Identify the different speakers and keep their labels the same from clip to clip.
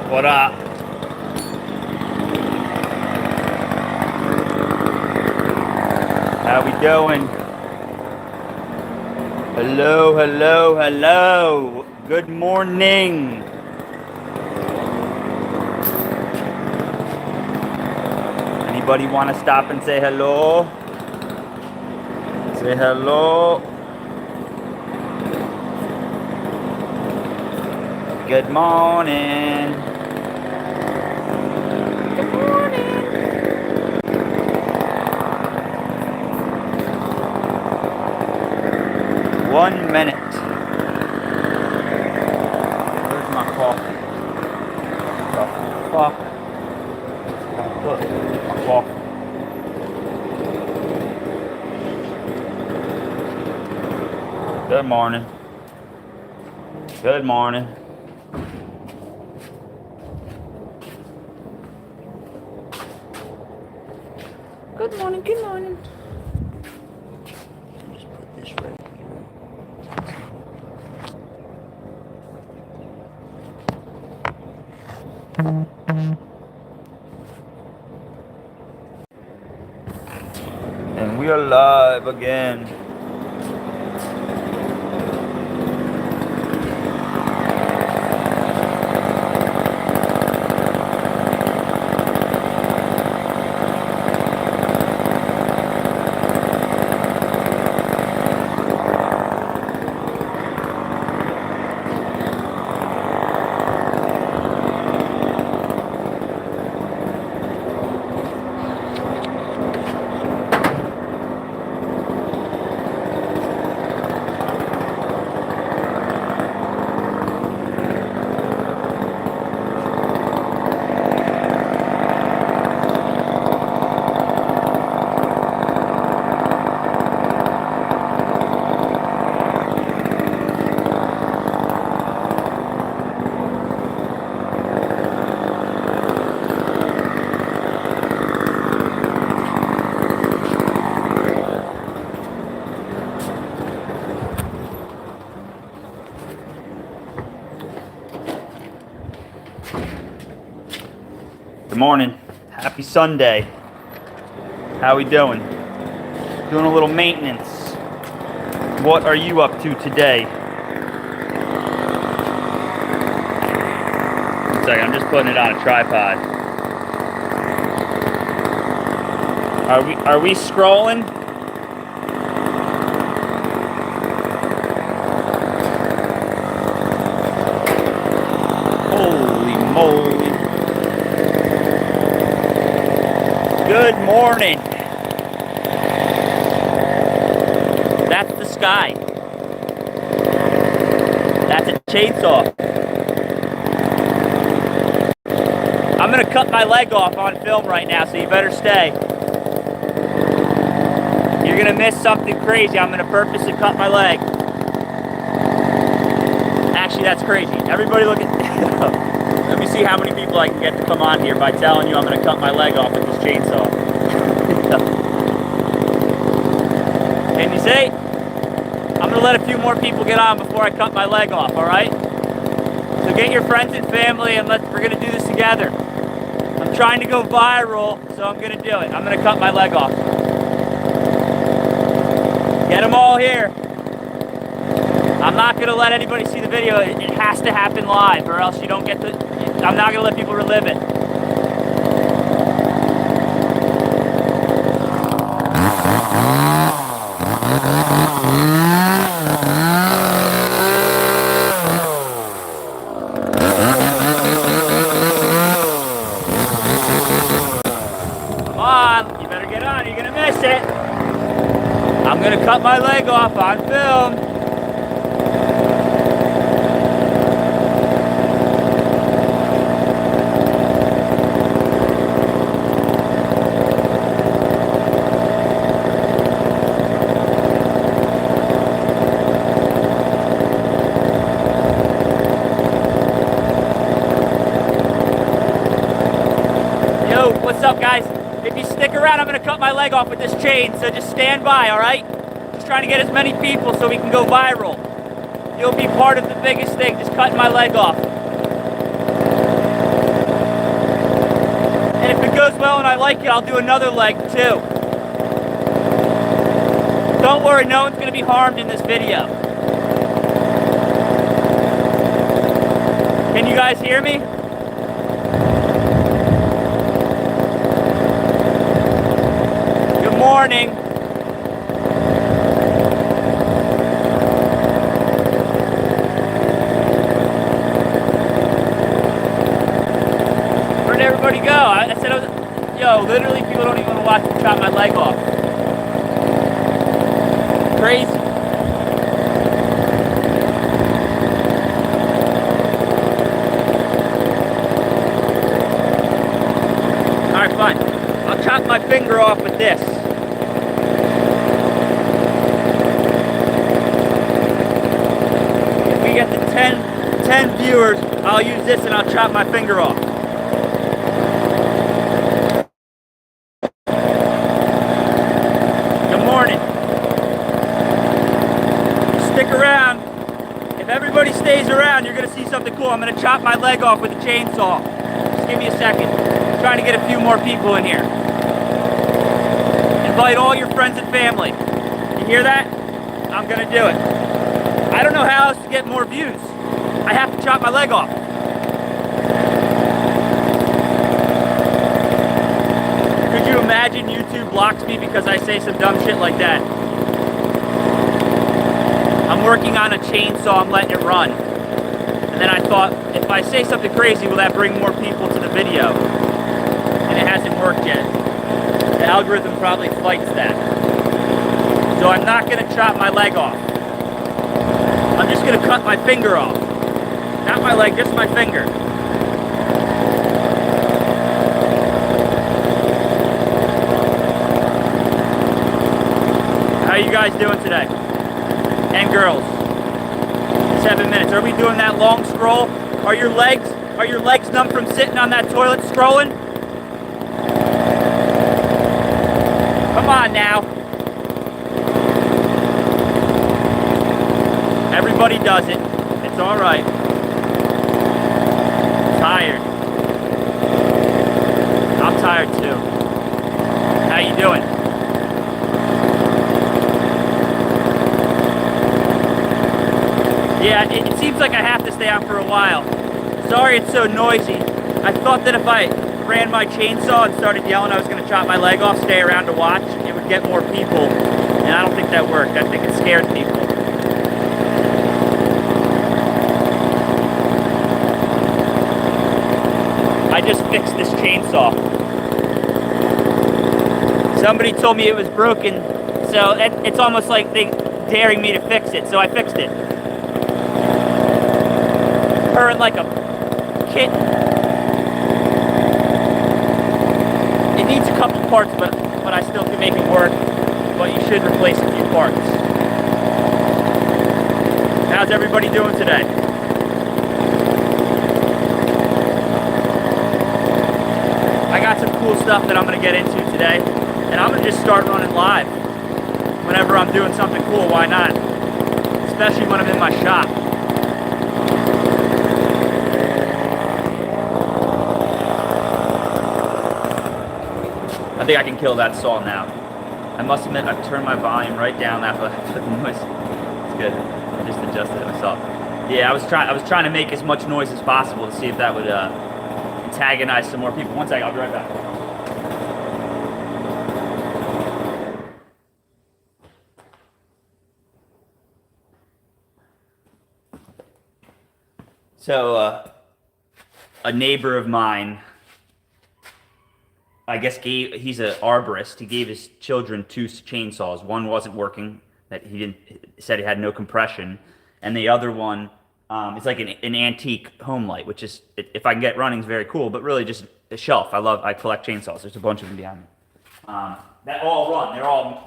Speaker 1: What up? How we doing? Hello, hello, hello. Good morning. Anybody want to stop and say hello? Say hello. Good morning. Good morning. 1 minute. Where's my coffee? The fuck? I put my coffee. Good morning. Good morning. Good morning, good morning. Just put this right here. And we are live again. Good morning. Happy Sunday. How we doing? Doing a little maintenance. What are you up to today? One second, I'm just putting it on a tripod. Are we scrolling? Holy moly. Good morning. That's the sky. That's a chainsaw. I'm gonna cut my leg off on film right now, so you better stay. You're gonna miss something crazy. I'm gonna purposely cut my leg. Actually, that's crazy. Everybody look at... Let me see how many people I can get to come on here by telling you I'm going to cut my leg off with this chainsaw. Can you see? I'm going to let a few more people get on before I cut my leg off, all right? So get your friends and family and we're going to do this together. I'm trying to go viral, so I'm going to do it. I'm going to cut my leg off. Get them all here. I'm not going to let anybody see the video. It has to happen live or else you don't get the... I'm not going to let people relive it. Come on. You better get on. You're going to miss it. I'm going to cut my leg off on film. What's up, guys? If you stick around, I'm going to cut my leg off with this chain, so just stand by, all right? Just trying to get as many people so we can go viral. You'll be part of the biggest thing, just cutting my leg off. well and I like it, I'll do another leg too. Don't worry, no one's going to be harmed in this video. Can you guys hear me? Good morning. Where'd everybody go? I said yo, literally people don't even want to watch me chop my leg off. Crazy. Alright, fine. I'll chop my finger off with this. If we get to 10 viewers, I'll use this and I'll chop my finger off. Good morning. Stick around. If everybody stays around, you're going to see something cool. I'm going to chop my leg off with a chainsaw. Just give me a second. I'm trying to get a few more people in here. Invite all your friends and family. You hear that? I'm going to do it. I don't know how else to get more views. I have to chop my leg off. Could you imagine YouTube blocks me because I say some dumb shit like that? I'm working on a chainsaw, I'm letting it run. And then I thought, if I say something crazy, will that bring more people to the video? And it hasn't worked yet. The algorithm probably fights that. So I'm not going to chop my leg off. I'm just going to cut my finger off. Not my leg, just my finger. How are you guys doing today? And girls. 7 minutes. Are we doing that long scroll? Are your legs numb from sitting on that toilet scrolling? Come on now. Everybody does it. It's all right. Tired. I'm tired too. How you doing? Yeah, it seems like I have to stay on for a while. Sorry it's so noisy. I thought that if I ran my chainsaw and started yelling I was going to chop my leg off, stay around to watch, it would get more people. And I don't think that worked. I think it scared people. I just fixed this chainsaw. Somebody told me it was broken, so it's almost like they daring me to fix it, so I fixed it. Purring like a kitten. It needs a couple parts, but I still can make it work. But you should replace a few parts. How's everybody doing today? I got some cool stuff that I'm going to get into today, and I'm going to just start running live. Whenever I'm doing something cool, why not? Especially when I'm in my shop. I think I can kill that saw now. I must admit, I've turned my volume right down after the noise. It's good. I just adjusted it myself. Yeah, I was trying to make as much noise as possible to see if that would antagonize some more people. One second, I'll be right back. So, a neighbor of mine, I guess he's an arborist. He gave his children 2 chainsaws. One wasn't working, that said it had no compression, and the other one is like an antique home light, which is, if I can get running, is very cool, but really just a shelf. I collect chainsaws. There's a bunch of them behind me. That all run.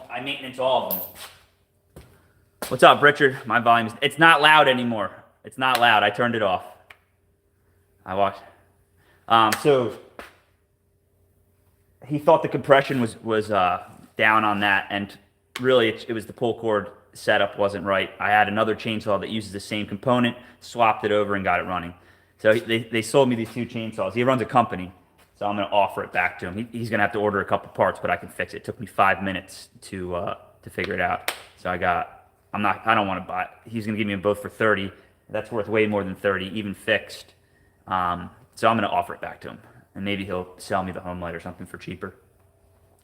Speaker 1: I maintenance all of them. What's up, Richard? My volume it's not loud anymore. It's not loud. I turned it off. I watched. So he thought the compression was down on that, and really it was the pull cord setup wasn't right. I had another chainsaw that uses the same component, swapped it over and got it running. So they sold me these 2 chainsaws. He runs a company, So I'm going to offer it back to him. He's going to have to order a couple parts, but I can fix it. It took me 5 minutes to figure it out. So I don't want to buy it. He's going to give me them both for 30. That's worth way more than 30, even fixed. So I'm going to offer it back to him. And maybe he'll sell me the home light or something for cheaper.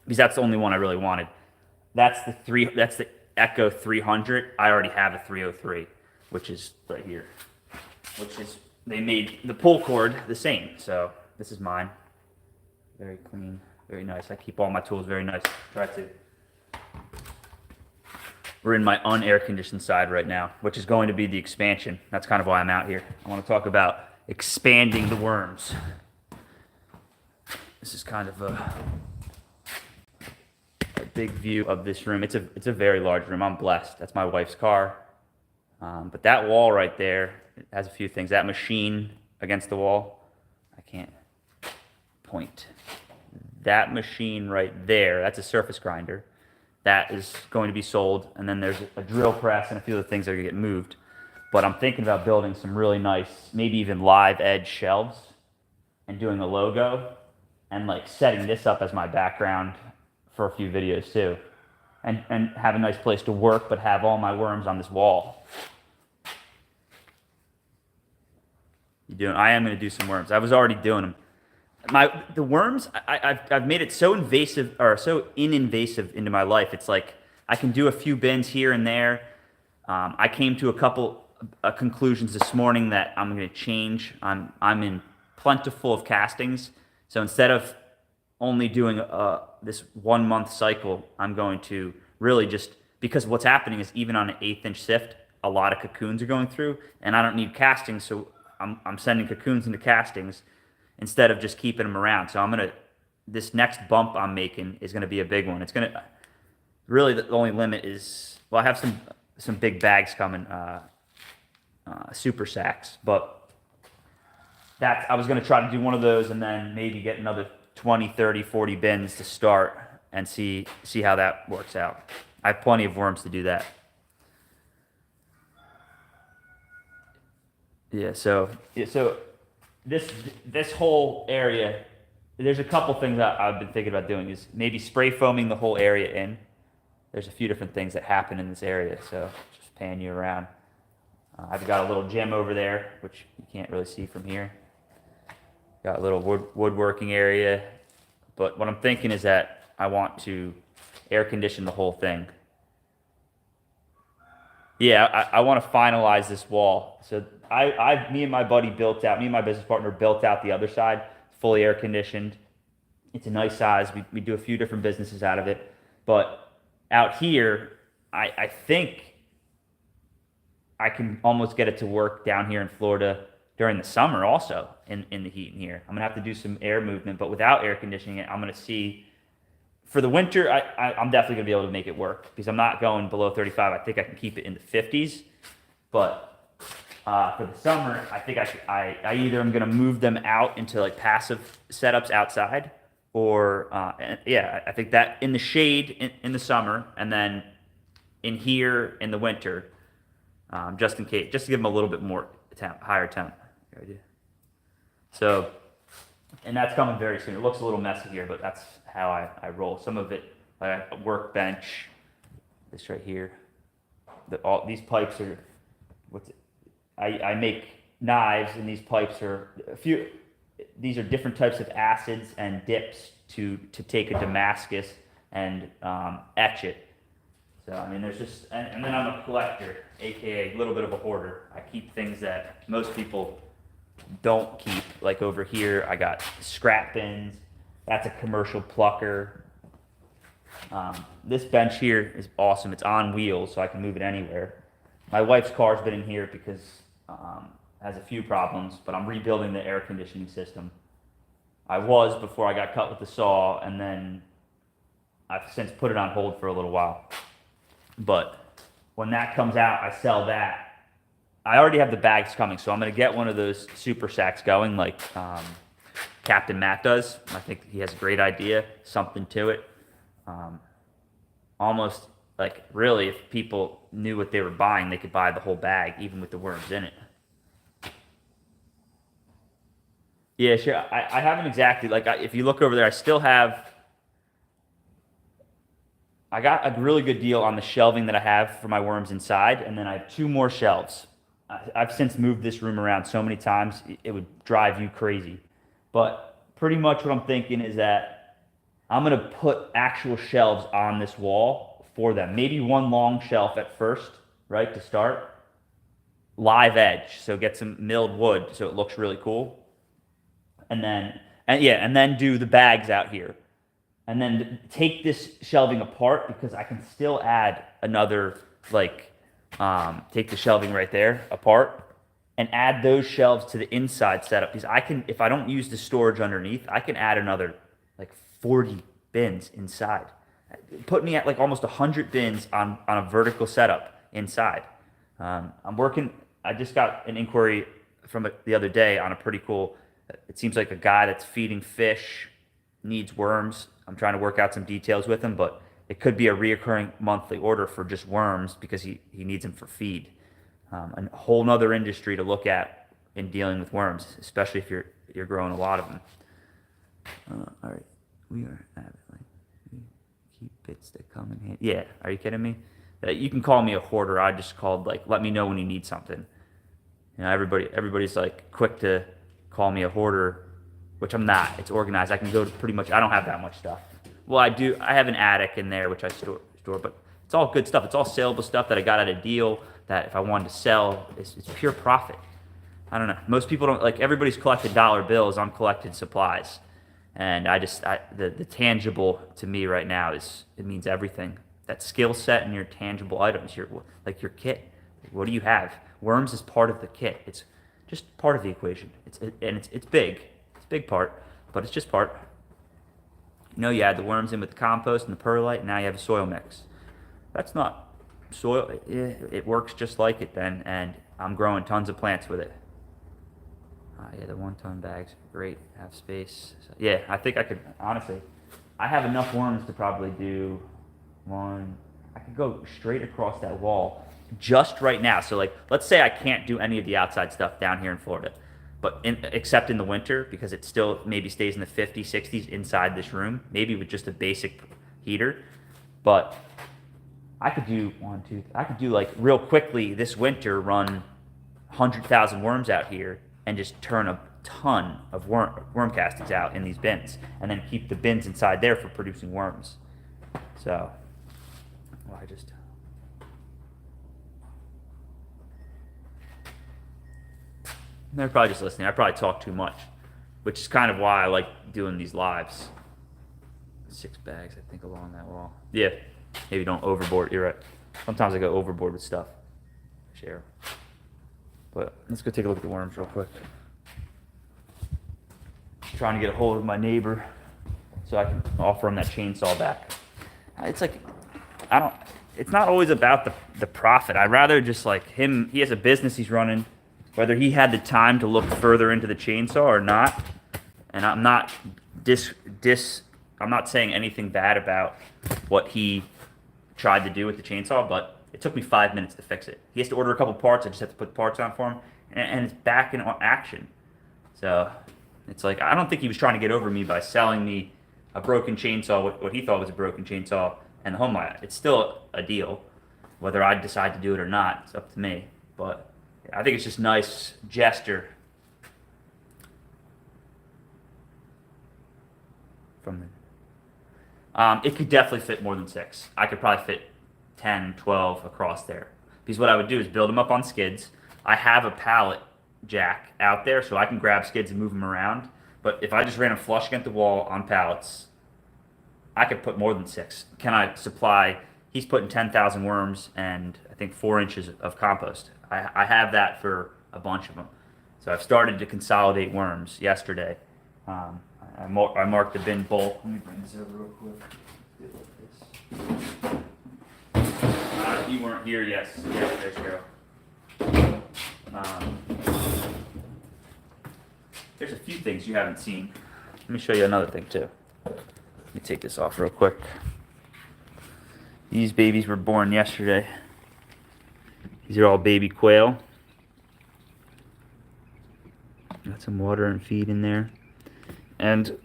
Speaker 1: Because that's the only one I really wanted. That's the Echo 300. I already have a 303, which is right here. They made the pull cord the same. So this is mine. Very clean, very nice. I keep all my tools very nice. Try to. We're in my unair conditioned side right now, which is going to be the expansion. That's kind of why I'm out here. I want to talk about expanding the worms. This is kind of a big view of this room. It's a very large room. I'm blessed. That's my wife's car. But that wall right there has a few things. That machine against the wall, I can't point. That machine right there, that's a surface grinder. That is going to be sold. And then there's a drill press and a few other things that are going to get moved. But I'm thinking about building some really nice, maybe even live edge shelves and doing a logo and like setting this up as my background for a few videos too. And have a nice place to work, but have all my worms on this wall. I am going to do some worms. I was already doing them. The worms, I've made it so invasive or so invasive into my life. It's like I can do a few bins here and there. I came to a couple conclusions this morning that I'm going to change. I'm in plentiful of castings, so instead of only doing this 1 month cycle, I'm going to really just, because what's happening is even on an 1/8 inch sift, a lot of cocoons are going through, and I don't need castings, so I'm sending cocoons into castings instead of just keeping them around. So this next bump I'm making is gonna be a big one. It's gonna, really the only limit is, well, I have some big bags coming, super sacks, but I was gonna try to do one of those and then maybe get another 20, 30, 40 bins to start and see how that works out. I have plenty of worms to do that. Yeah, so this whole area, there's a couple things that I've been thinking about doing is maybe spray foaming the whole area in. There's a few different things that happen in this area, so just pan you around. I've got a little gym over there, which you can't really see from here. Got a little woodworking area, but what I'm thinking is that I want to air condition the whole thing. Yeah, I want to finalize this wall. So me and my business partner built out the other side, fully air conditioned. It's a nice size. We do a few different businesses out of it. But out here, I think I can almost get it to work down here in Florida during the summer also in the heat in here. I'm going to have to do some air movement, but without air conditioning it, I'm going to see. For the winter, I'm definitely going to be able to make it work because I'm not going below 35. I think I can keep it in the 50s. But for the summer, I think I either am going to move them out into like passive setups outside or, I think that in the shade in the summer and then in here in the winter, just in case, just to give them a little bit more higher temp. So, and that's coming very soon. It looks a little messy here, but that's how I roll. Some of it, like a workbench, this right here. All these pipes are, I make knives, and these pipes are these are different types of acids and dips to take a Damascus and etch it. So I mean, there's just, and then I'm a collector, aka a little bit of a hoarder. I keep things that most people don't keep. Like over here, I got scrap bins. That's a commercial plucker. This bench here is awesome. It's on wheels, so I can move it anywhere. My wife's car's been in here because has a few problems, but I'm rebuilding the air conditioning system. I was before I got cut with the saw, and then I've since put it on hold for a little while. But when that comes out, I sell that. I already have the bags coming, so I'm going to get one of those super sacks going like Captain Matt does. I think he has a great idea, something to it. Almost like really, if people knew what they were buying, they could buy the whole bag, even with the worms in it. Yeah, sure. I haven't exactly, like, if you look over there, I still have, I got a really good deal on the shelving that I have for my worms inside, and then I have two more shelves. I've since moved this room around so many times, it would drive you crazy. But pretty much what I'm thinking is that I'm gonna put actual shelves on this wall for them. Maybe one long shelf at first, right, to start. Live edge, so get some milled wood so it looks really cool. And then do the bags out here. And then take this shelving apart because I can still add another, like, take the shelving right there apart and add those shelves to the inside setup because I can, if I don't use the storage underneath, I can add another like 40 bins inside. Put me at like almost 100 bins on a vertical setup inside. I'm working, I just got an inquiry from the other day on a pretty cool, it seems like a guy that's feeding fish, needs worms. I'm trying to work out some details with him, but it could be a reoccurring monthly order for just worms because he needs them for feed. A whole nother industry to look at in dealing with worms, especially if you're growing a lot of them. All right, we are at like we keep bits that come in hand. Yeah, are you kidding me? You can call me a hoarder. I just called like let me know when you need something. You know, everybody's like quick to call me a hoarder, which I'm not. It's organized. I can go to pretty much. I don't have that much stuff. Well, I do. I have an attic in there which I store, but it's all good stuff. It's all saleable stuff that I got at a deal. That if I wanted to sell, it's pure profit. I don't know. Most people don't like. Everybody's collected dollar bills. I'm collecting supplies, and the tangible to me right now is it means everything. That skill set and your tangible items, your kit. What do you have? Worms is part of the kit. It's just part of the equation. It's big. It's a big part, but it's just part. You know, you add the worms in with the compost and the perlite, and now you have a soil mix. That's not soil. It works just like it then, and I'm growing tons of plants with it. Yeah, the 1-ton bags, great. Have space. So, yeah, I think I could honestly. I have enough worms to probably do one. I could go straight across that wall just right now. So like, let's say I can't do any of the outside stuff down here in Florida, but except in the winter because it still maybe stays in the 50s, 60s inside this room, maybe with just a basic heater. But I could do I could do like real quickly this winter, run 100,000 worms out here and just turn a ton of worm castings out in these bins, and then keep the bins inside there for producing worms. So, well, they're probably just listening. I probably talk too much, which is kind of why I like doing these lives. 6 bags, I think, along that wall. Yeah, maybe don't overboard. You're right. Sometimes I go overboard with stuff. Share. But let's go take a look at the worms real quick. Trying to get a hold of my neighbor so I can offer him that chainsaw back. It's like, it's not always about the profit. I'd rather just like him, he has a business he's running, whether he had the time to look further into the chainsaw or not. And I'm not I'm not saying anything bad about what he tried to do with the chainsaw, but it took me 5 minutes to fix it. He has to order a couple parts. I just have to put the parts on for him, and it's back in action. So it's like, I don't think he was trying to get over me by selling me a broken chainsaw, what he thought was a broken chainsaw, and the home light. It's still a deal. Whether I decide to do it or not, it's up to me. But I think it's just nice gesture from the. It could definitely fit more than 6. I could probably fit 10, 12 across there. Because what I would do is build them up on skids. I have a pallet jack out there, so I can grab skids and move them around. But if I just ran them flush against the wall on pallets, I could put more than 6. Can I supply? He's putting 10,000 worms and I think 4 inches of compost. I have that for a bunch of them. So I've started to consolidate worms yesterday. I marked the bin bulk. Let me bring this over real quick. You weren't here, yes. There you go. There's a few things you haven't seen. Let me show you another thing too. Let me take this off real quick. These babies were born yesterday. These are all baby quail. Got some water and feed in there. And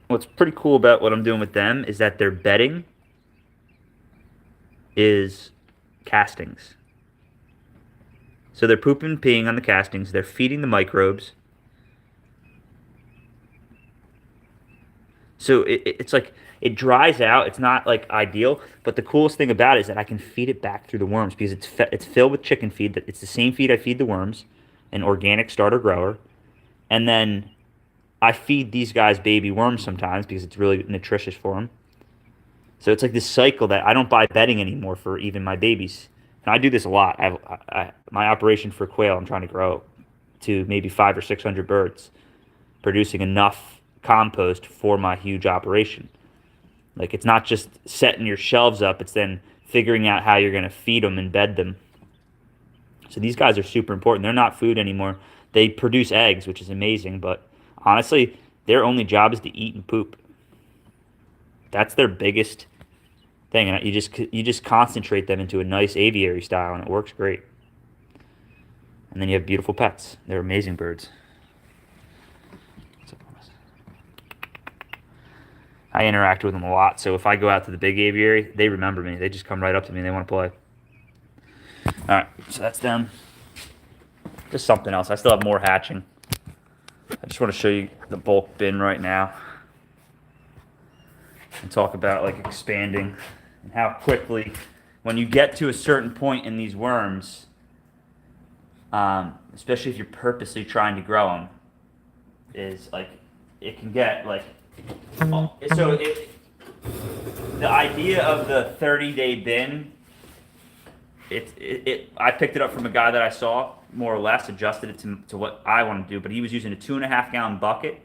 Speaker 1: what's pretty cool about what I'm doing with them is that their bedding is castings. So they're pooping and peeing on the castings. They're feeding the microbes. So it's like it dries out. It's not like ideal, but the coolest thing about it is that I can feed it back through the worms because it's filled with chicken feed. That it's the same feed I feed the worms, an organic starter grower, and then I feed these guys baby worms sometimes because it's really nutritious for them. So it's like this cycle that I don't buy bedding anymore for even my babies. And I do this a lot. My operation for quail, I'm trying to grow to maybe 500 or 600 birds, producing enough compost for my huge operation. Like it's not just setting your shelves up; it's then figuring out how you're going to feed them and bed them. So these guys are super important. They're not food anymore. They produce eggs, which is amazing, but honestly, their only job is to eat and poop. That's their biggest thing, and you just concentrate them into a nice aviary style, and it works great. And then you have beautiful pets. They're amazing birds. I interact with them a lot, so if I go out to the big aviary, they remember me. They just come right up to me and they want to play. All right, so that's them. Just something else. I still have more hatching. I just want to show you the bulk bin right now and talk about like expanding and how quickly, when you get to a certain point in these worms, especially if you're purposely trying to grow them, is like it can get like the idea of the 30-day bin. I picked it up from a guy that I saw, more or less adjusted it to what I want to do, but he was using a 2.5 gallon bucket,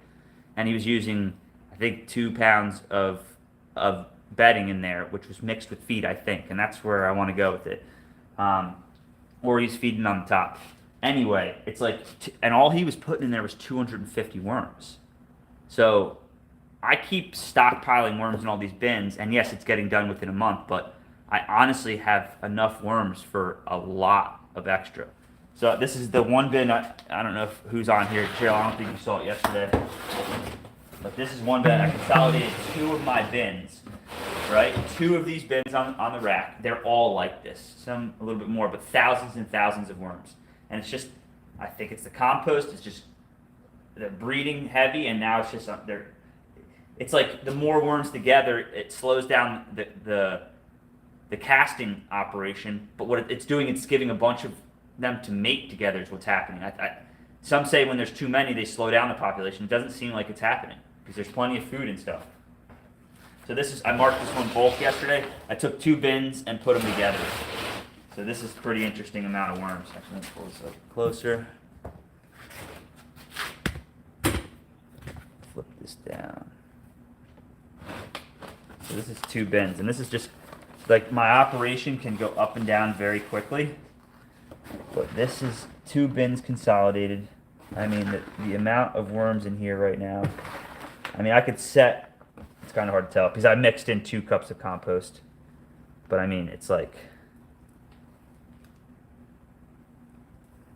Speaker 1: and he was using I think 2 pounds of bedding in there, which was mixed with feed, I think, and that's where I want to go with it. Or he's feeding on the top. Anyway, it's like, and all he was putting in there was 250 worms. So I keep stockpiling worms in all these bins, and yes, it's getting done within a month, but I honestly have enough worms for a lot of extra. So this is the one bin, I don't know who's on here. Cheryl, I don't think you saw it yesterday. But this is one bin. I consolidated 2 of my bins, right? 2 of these bins on the rack. They're all like this. Some a little bit more, but thousands and thousands of worms. And it's just, I think it's the compost. It's just, they're breeding heavy, and now it's just, it's like the more worms together, it slows down the casting operation. But what it's doing, it's giving a bunch of them to mate together is what's happening. Some say when there's too many, they slow down the population. It doesn't seem like it's happening because there's plenty of food and stuff. So I marked this one bulk yesterday. I took 2 bins and put them together. So this is a pretty interesting amount of worms. Actually, let's pull this up closer. Flip this down. So this is 2 bins, and this is just, like, my operation can go up and down very quickly. But this is 2 bins consolidated. I mean, the amount of worms in here right now. I mean, I could set, it's kind of hard to tell because I mixed in 2 cups of compost. But I mean, it's like,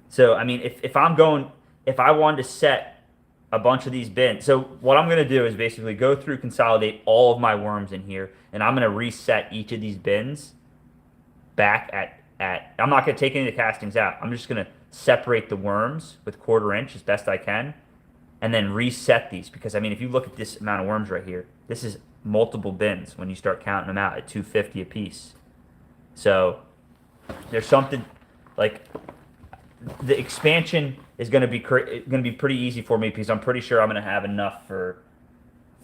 Speaker 1: so I mean, if I wanted to set a bunch of these bins, so what I'm going to do is basically go through, consolidate all of my worms in here, and I'm going to reset each of these bins back I'm not going to take any of the castings out. I'm just going to separate the worms with 1/4 inch as best I can, and then reset these. Because, I mean, if you look at this amount of worms right here, this is multiple bins when you start counting them out at 250 a piece. So there's something, like, the expansion is going to be pretty easy for me because I'm pretty sure I'm going to have enough for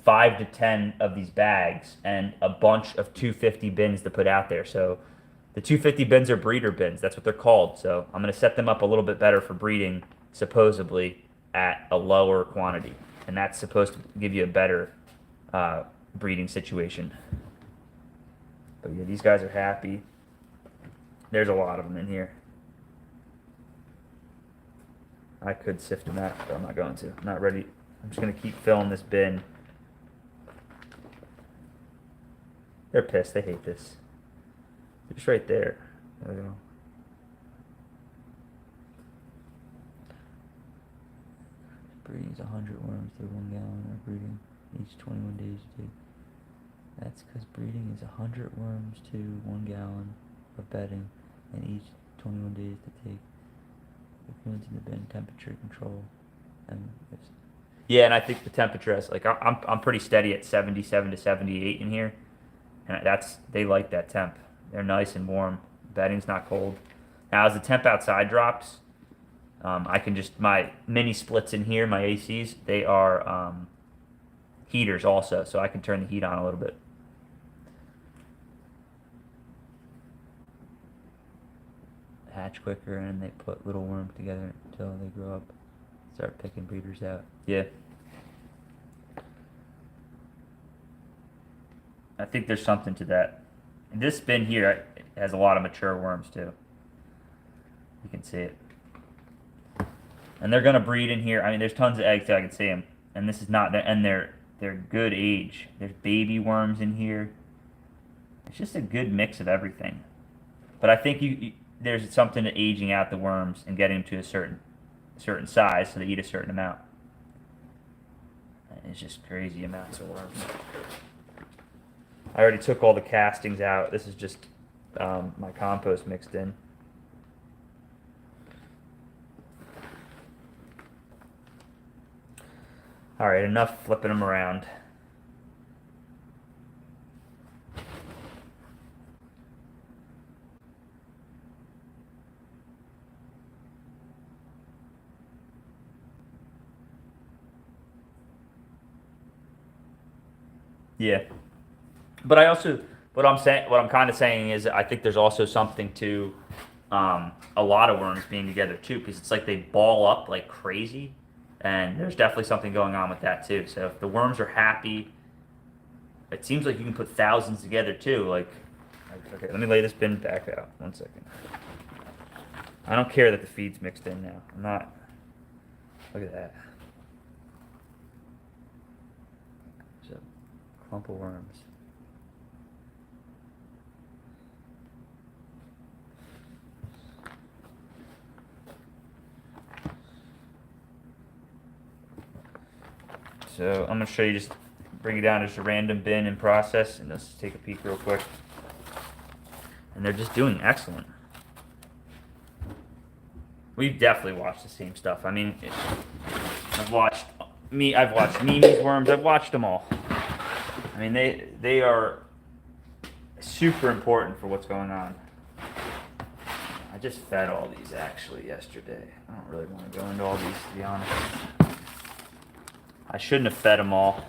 Speaker 1: 5 to 10 of these bags and a bunch of 250 bins to put out there. So the 250 bins are breeder bins. That's what they're called. So I'm going to set them up a little bit better for breeding, supposedly, at a lower quantity. And that's supposed to give you a better breeding situation. But yeah, these guys are happy. There's a lot of them in here. I could sift them out, but I'm not going to. I'm not ready. I'm just going to keep filling this bin. They're pissed. They hate this. They're just right there. There we go. Breeding's 100 worms through 1 gallon of breeding.
Speaker 2: each 21 days you take. That's because breeding is 100 worms to 1 gallon of bedding, and each 21 days to take. Equivalent to the bin temperature control. And
Speaker 1: Yeah, and I think the temperature is like I'm pretty steady at 77 to 78 in here, and they like that temp. They're nice and warm. Bedding's not cold. Now as the temp outside drops, I can just my mini splits in here, my ACs. They are heaters also, so I can turn the heat on a little bit.
Speaker 2: hatch quicker, and they put little worms together until they grow up. Start picking breeders out.
Speaker 1: Yeah. I think there's something to that. And this bin here has a lot of mature worms too. You can see it. And they're gonna breed in here. I mean, there's tons of eggs too. I can see them. And this is not, and they're good age. There's baby worms in here. It's just a good mix of everything. But I think there's something to aging out the worms and getting them to a certain size so they eat a certain amount. And it's just crazy amounts of worms. I already took all the castings out. This is just my compost mixed in. All right, enough flipping them around. Yeah. But I also, what I'm kind of saying is, I think there's also something to a lot of worms being together too, because it's like they ball up like crazy, and there's definitely something going on with that too. So if the worms are happy, it seems like you can put thousands together too. Like, okay, let me lay this bin back out. 1 second. I don't care that the feed's mixed in now. I'm not. Look at that. There's a clump of worms. So I'm going to show you, just bring it down as a random bin in process, and let's take a peek real quick. And they're just doing excellent. We've definitely watched the same stuff. I mean, I've watched Mimi's worms. I've watched them all. I mean, they are super important for what's going on. I just fed all these actually yesterday. I don't really want to go into all these, to be honest. I shouldn't have fed them all.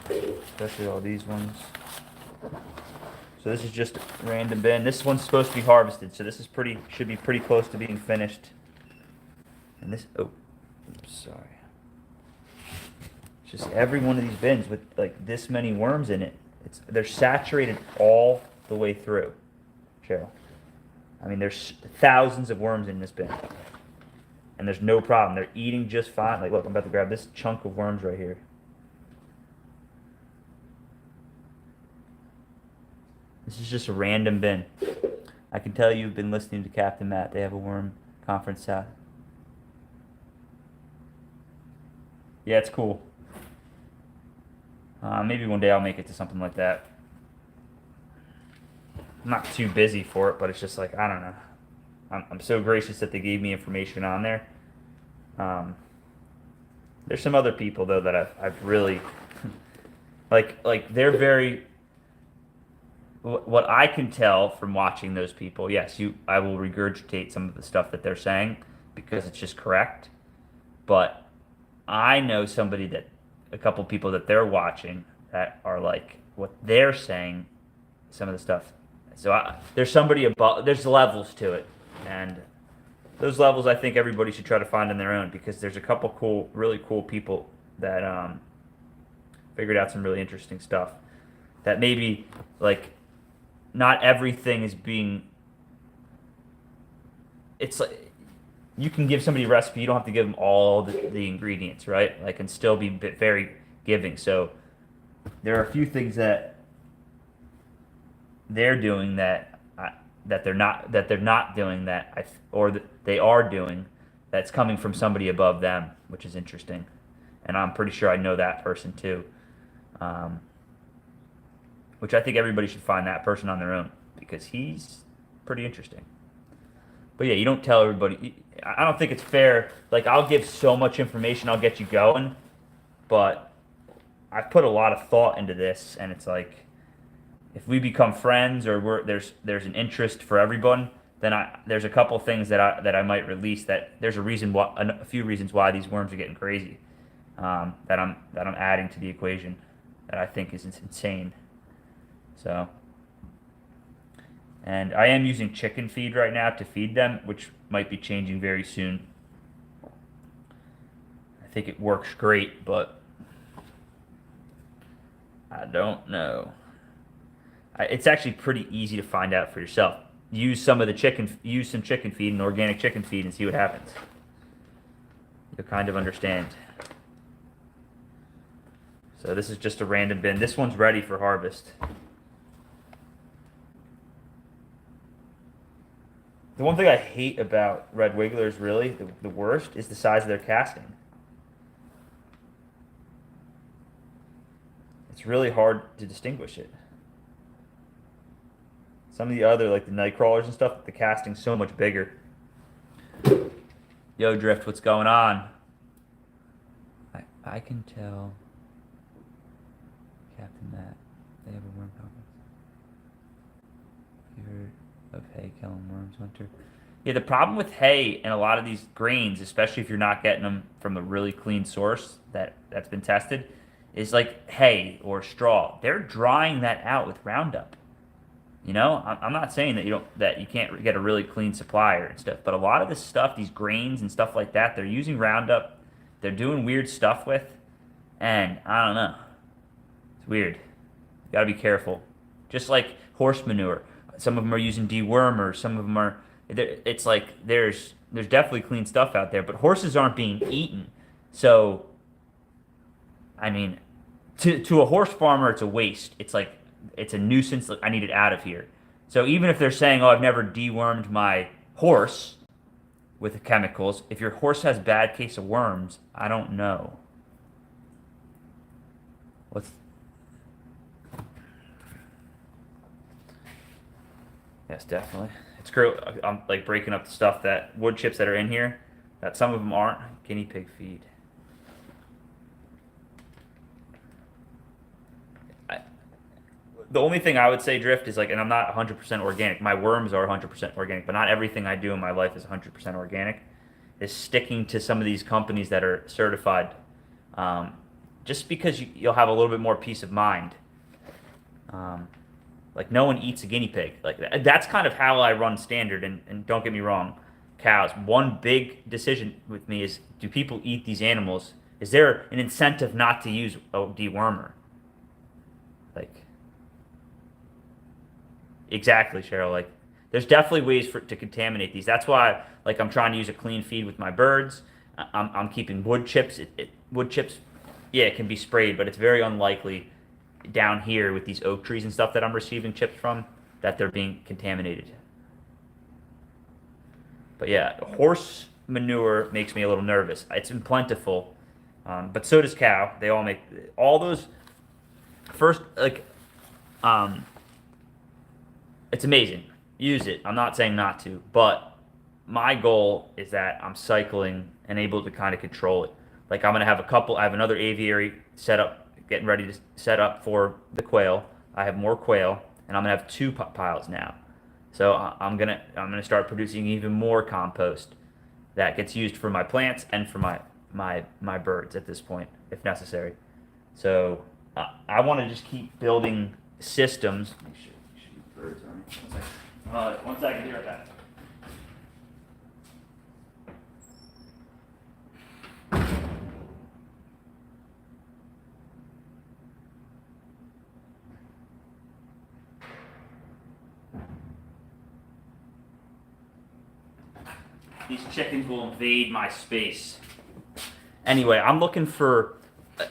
Speaker 1: Especially all these ones. So this is just a random bin. This one's supposed to be harvested, so this is should be pretty close to being finished. And this, oops, sorry. It's just every one of these bins with like this many worms in it. They're saturated all the way through. Cheryl. I mean, there's thousands of worms in this bin. And there's no problem. They're eating just fine. Like, look, I'm about to grab this chunk of worms right here. This is just a random bin. I can tell you've been listening to Captain Matt. They have a worm conference out. Yeah, it's cool. Maybe one day I'll make it to something like that. I'm not too busy for it, but it's just like, I don't know. I'm so gracious that they gave me information on there. There's some other people though that I've really like they're very. What I can tell from watching those people, yes, I will regurgitate some of the stuff that they're saying because it's just correct. But I know a couple people that they're watching that are like what they're saying, some of the stuff. So there's somebody above. There's levels to it. And those levels, I think everybody should try to find on their own, because there's a couple really cool people that figured out some really interesting stuff. That maybe, like, not everything is being... It's like, you can give somebody a recipe, you don't have to give them all the ingredients, right? Like, and still be very giving. So there are a few things that they're doing that they're not doing that they are doing, that's coming from somebody above them, which is interesting. and I'm pretty sure I know that person too. Um, which I think everybody should find that person on their own because he's pretty interesting. But yeah, you don't tell everybody. I don't think it's fair. Like, I'll give so much information, I'll get you going, but I've put a lot of thought into this, and it's like, if we become friends or there's an interest for everyone, then there's a couple things that I might release that there's a few reasons why these worms are getting crazy, that I'm adding to the equation that I think is insane. So, and I am using chicken feed right now to feed them, which might be changing very soon. I think it works great, but I don't know. It's actually pretty easy to find out for yourself. Use some chicken feed and organic chicken feed and see what happens. You'll kind of understand. So this is just a random bin. This one's ready for harvest. The one thing I hate about red wigglers, really, the worst, is the size of their casting. It's really hard to distinguish it. Some of the other, like the night crawlers and stuff, the casting's so much bigger. Yo, Drift, what's going on?
Speaker 2: I can tell, Captain Matt, they have a worm conference. Have you heard of hay killing worms, Hunter?
Speaker 1: Yeah, the problem with hay and a lot of these grains, especially if you're not getting them from a really clean source that's been tested, is like hay or straw. They're drying that out with Roundup. You know, I'm not saying that you can't get a really clean supplier and stuff, but a lot of this stuff, these grains and stuff like that, they're using Roundup. They're doing weird stuff with, and I don't know. It's weird. You gotta be careful. Just like horse manure. Some of them are using dewormers. Some of them are. It's like there's definitely clean stuff out there, but horses aren't being eaten. So, I mean, to a horse farmer, it's a waste. It's like it's a nuisance. Like, I need it out of here. So even if they're saying, "Oh, I've never dewormed my horse with the chemicals," if your horse has bad case of worms, I don't know. What's Yes, definitely. It's great. I'm like breaking up the stuff that wood chips that are in here, that some of them aren't. Guinea pig feed. The only thing I would say, Drift, is like, and I'm not 100% organic. My worms are 100% organic, but not everything I do in my life is 100% organic. Is sticking to some of these companies that are certified, just because you'll have a little bit more peace of mind. Like, no one eats a guinea pig. Like, that's kind of how I run standard. And don't get me wrong, cows. One big decision with me is, do people eat these animals? Is there an incentive not to use a dewormer? Like, exactly, Cheryl. Like, there's definitely ways to contaminate these. That's why, like, I'm trying to use a clean feed with my birds. I'm keeping wood chips. Wood chips, yeah, it can be sprayed, but it's very unlikely down here with these oak trees and stuff that I'm receiving chips from that they're being contaminated. But yeah, horse manure makes me a little nervous. It's plentiful, but so does cow. They all make all those first like. It's amazing. Use it. I'm not saying not to, but my goal is that I'm cycling and able to kind of control it. Like, I'm gonna have I have another aviary set up, getting ready to set up for the quail. I have more quail, and I'm gonna have two piles now. So I'm gonna start producing even more compost that gets used for my plants and for my birds at this point, if necessary. So I want to just keep building systems. Make sure birds on me. 1 second, be right back. These chickens will invade my space. Anyway, I'm looking for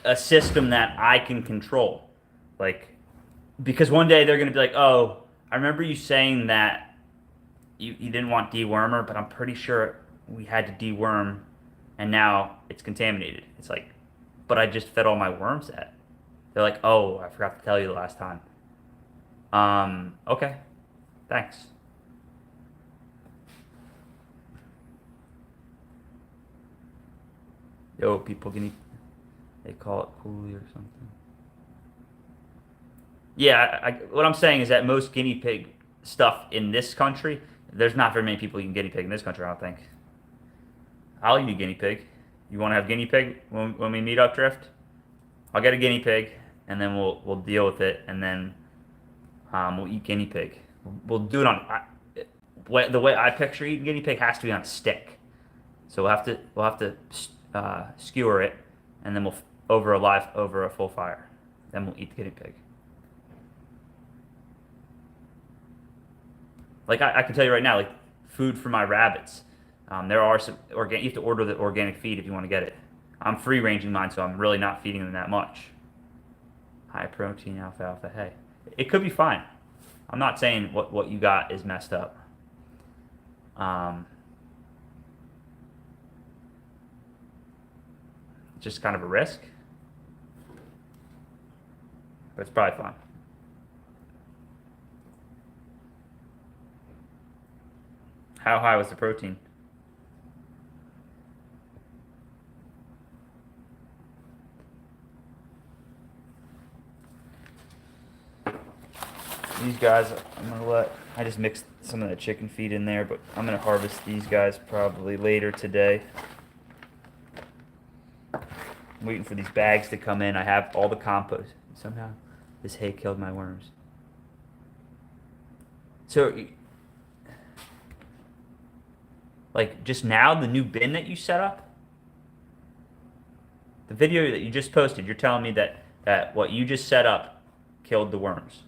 Speaker 1: a system that I can control. Like, because one day they're going to be like, "Oh, I remember you saying that you didn't want dewormer, but I'm pretty sure we had to deworm, and now it's contaminated." It's like, but I just fed all my worms that. They're like, oh, I forgot to tell you the last time. Okay, thanks. Yo, people they call it coolie or something. Yeah, what I'm saying is that most guinea pig stuff in this country, there's not very many people eating guinea pig in this country, I don't think. I'll eat a guinea pig. You want to have guinea pig when we meet up, Drift? I'll get a guinea pig, and then we'll deal with it, and then we'll eat guinea pig. We'll do it on the way I picture eating guinea pig has to be on a stick. So we'll have to skewer it, and then we'll over a full fire. Then we'll eat the guinea pig. Like I can tell you right now, like food for my rabbits. There are some organic. You have to order the organic feed if you want to get it. I'm free ranging mine, so I'm really not feeding them that much. High protein alfalfa. Hey, it could be fine. I'm not saying what you got is messed up. Just kind of a risk, but it's probably fine. How high was the protein? These guys, I just mixed some of the chicken feed in there, but I'm gonna harvest these guys probably later today. I'm waiting for these bags to come in. I have all the compost. Somehow, this hay killed my worms. So, like, just now, the new bin that you set up, the video that you just posted, you're telling me that what you just set up killed the worms.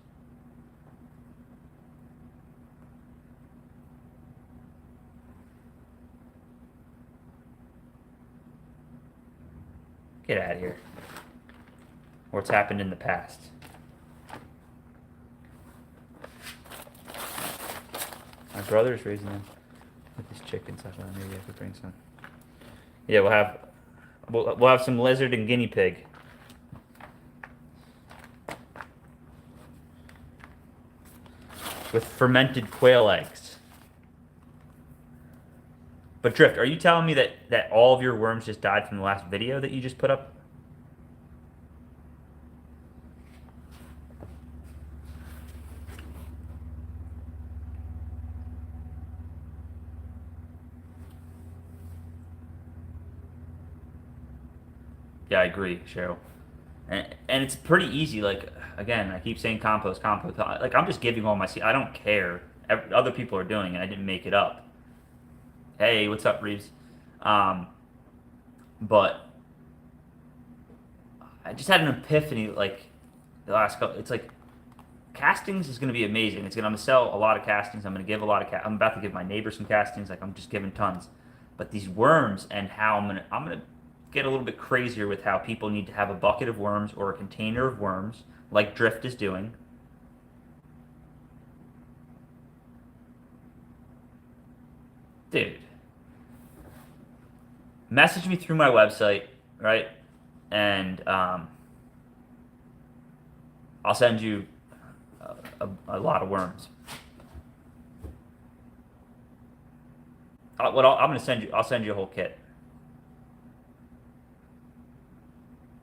Speaker 1: Get out of here. Or it's happened in the past. My brother's raising them with his chickens. I thought maybe I could bring some. Yeah, we'll have some lizard and guinea pig. With fermented quail eggs. But Drift, are you telling me that all of your worms just died from the last video that you just put up? Yeah, I agree, Cheryl. And it's pretty easy. Like, again, I keep saying compost, compost. Like, I'm just giving all my seed. I don't care. Other people are doing it. I didn't make it up. Hey, what's up, Reeves? But I just had an epiphany, like, the last couple. It's like, castings is going to be amazing. I'm going to sell a lot of castings. I'm going to give a lot of I'm about to give my neighbor some castings. Like, I'm just giving tons. But these worms and how I'm going to get a little bit crazier with how people need to have a bucket of worms or a container of worms, like Drift is doing. Dude, message me through my website, right? And I'll send you a lot of worms. I'm going to send you. I'll send you a whole kit.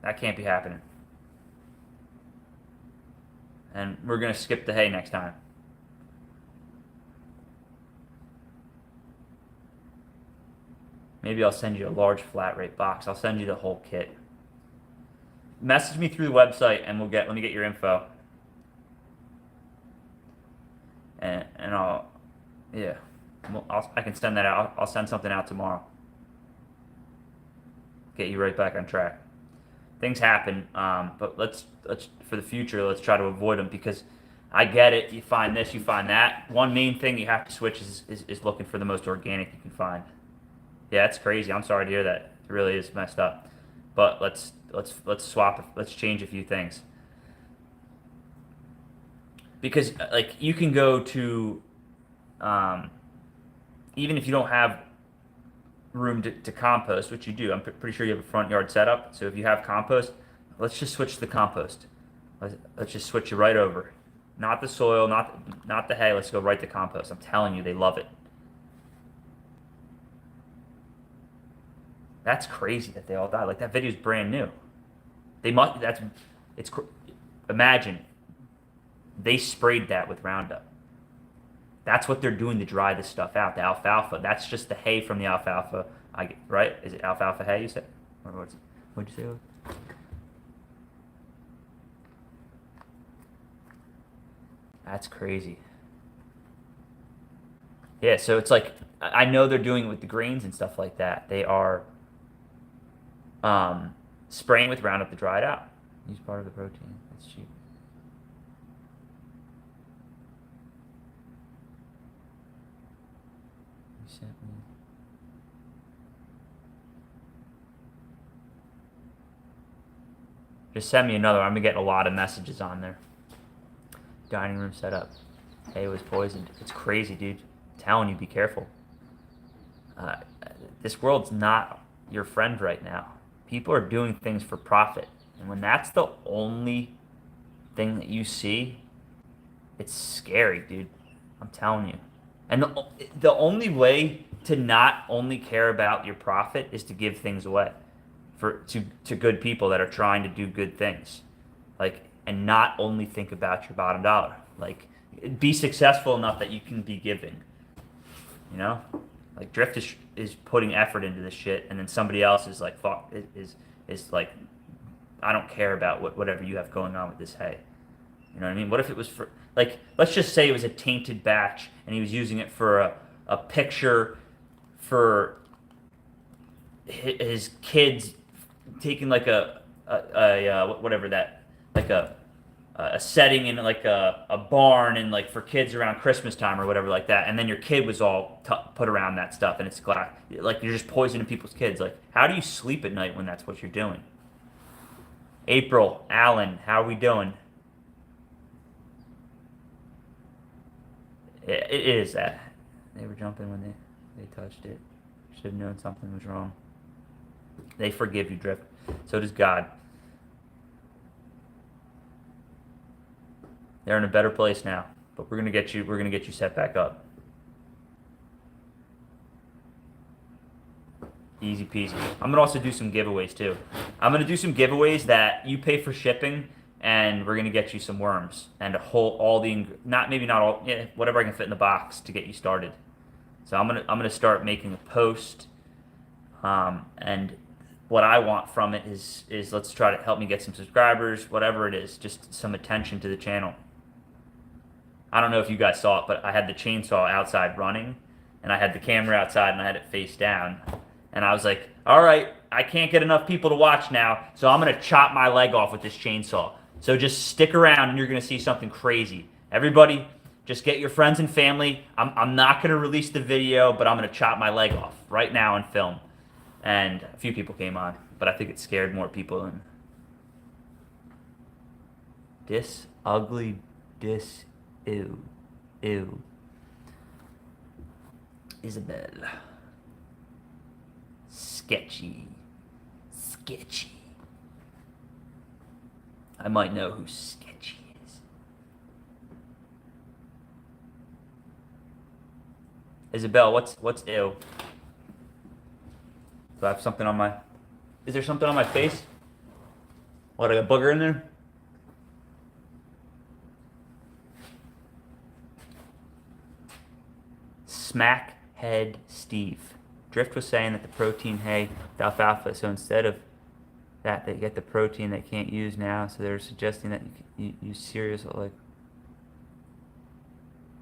Speaker 1: That can't be happening. And we're going to skip the hay next time. Maybe I'll send you a large flat rate box. I'll send you the whole kit. Message me through the website and let me get your info. And I can send that out. I'll send something out tomorrow. Get you right back on track. Things happen, but let's for the future, let's try to avoid them, because I get it. You find this, you find that. One main thing you have to switch is looking for the most organic you can find. Yeah, it's crazy. I'm sorry to hear that. It really is messed up. But let's swap. Let's change a few things. Because like you can go to, even if you don't have room to compost, which you do. I'm pretty sure you have a front yard setup. So if you have compost, let's just switch to the compost. Let's just switch it right over. Not the soil, not the hay. Let's go right to compost. I'm telling you, they love it. That's crazy that they all died. Like that video's brand new. They must. Imagine they sprayed that with Roundup. That's what they're doing to dry this stuff out. The alfalfa. That's just the hay from the alfalfa. Right? Is it alfalfa hay? You said? Or what'd you say? That's crazy. Yeah. So it's like I know they're doing it with the grains and stuff like that. They are spraying with Roundup to dry it out. Use part of the protein. That's cheap. You sent me. Just send me another. I'm getting a lot of messages on there. Dining room setup. Hay was poisoned. It's crazy, dude. I'm telling you, be careful. This world's not your friend right now. People are doing things for profit. And when that's the only thing that you see, it's scary, dude. I'm telling you. And the only way to not only care about your profit is to give things away to good people that are trying to do good things. Like, and not only think about your bottom dollar. Like, be successful enough that you can be giving. You know? Like, Drift is putting effort into this shit, and then somebody else is like, is like, I don't care about whatever you have going on with this hay. You know what I mean? What if it was for, like, let's just say it was a tainted batch, and he was using it for a picture for his kids taking like whatever that, like a setting in like a barn and like for kids around Christmas time or whatever like that, and then your kid was all put around that stuff, and it's like you're just poisoning people's kids. Like, how do you sleep at night when that's what you're doing? April, Allen, how are we doing? It is that they were jumping when they touched it. Should have known something was wrong. They forgive you, Drift. So does God. They're in a better place now, but we're gonna get you set back up. Easy peasy. I'm gonna also do some giveaways too. I'm gonna do some giveaways that you pay for shipping, and we're gonna get you some worms and whatever I can fit in the box to get you started. So I'm gonna start making a post, and what I want from it is let's try to help me get some subscribers, whatever it is, just some attention to the channel. I don't know if you guys saw it, but I had the chainsaw outside running, and I had the camera outside, and I had it face down. And I was like, all right, I can't get enough people to watch now, so I'm going to chop my leg off with this chainsaw. So just stick around, and you're going to see something crazy. Everybody, just get your friends and family. I'm not going to release the video, but I'm going to chop my leg off right now and film. And a few people came on, but I think it scared more people than... Ew. Isabel. Sketchy. I might know who Sketchy is. Isabel, what's ew? Do I have something on my... Is there something on my face? What, I got a booger in there? Smackhead Steve. Drift was saying that the protein hay, the alfalfa, so instead of that, they get the protein they can't use now, so they're suggesting that you use cereals like...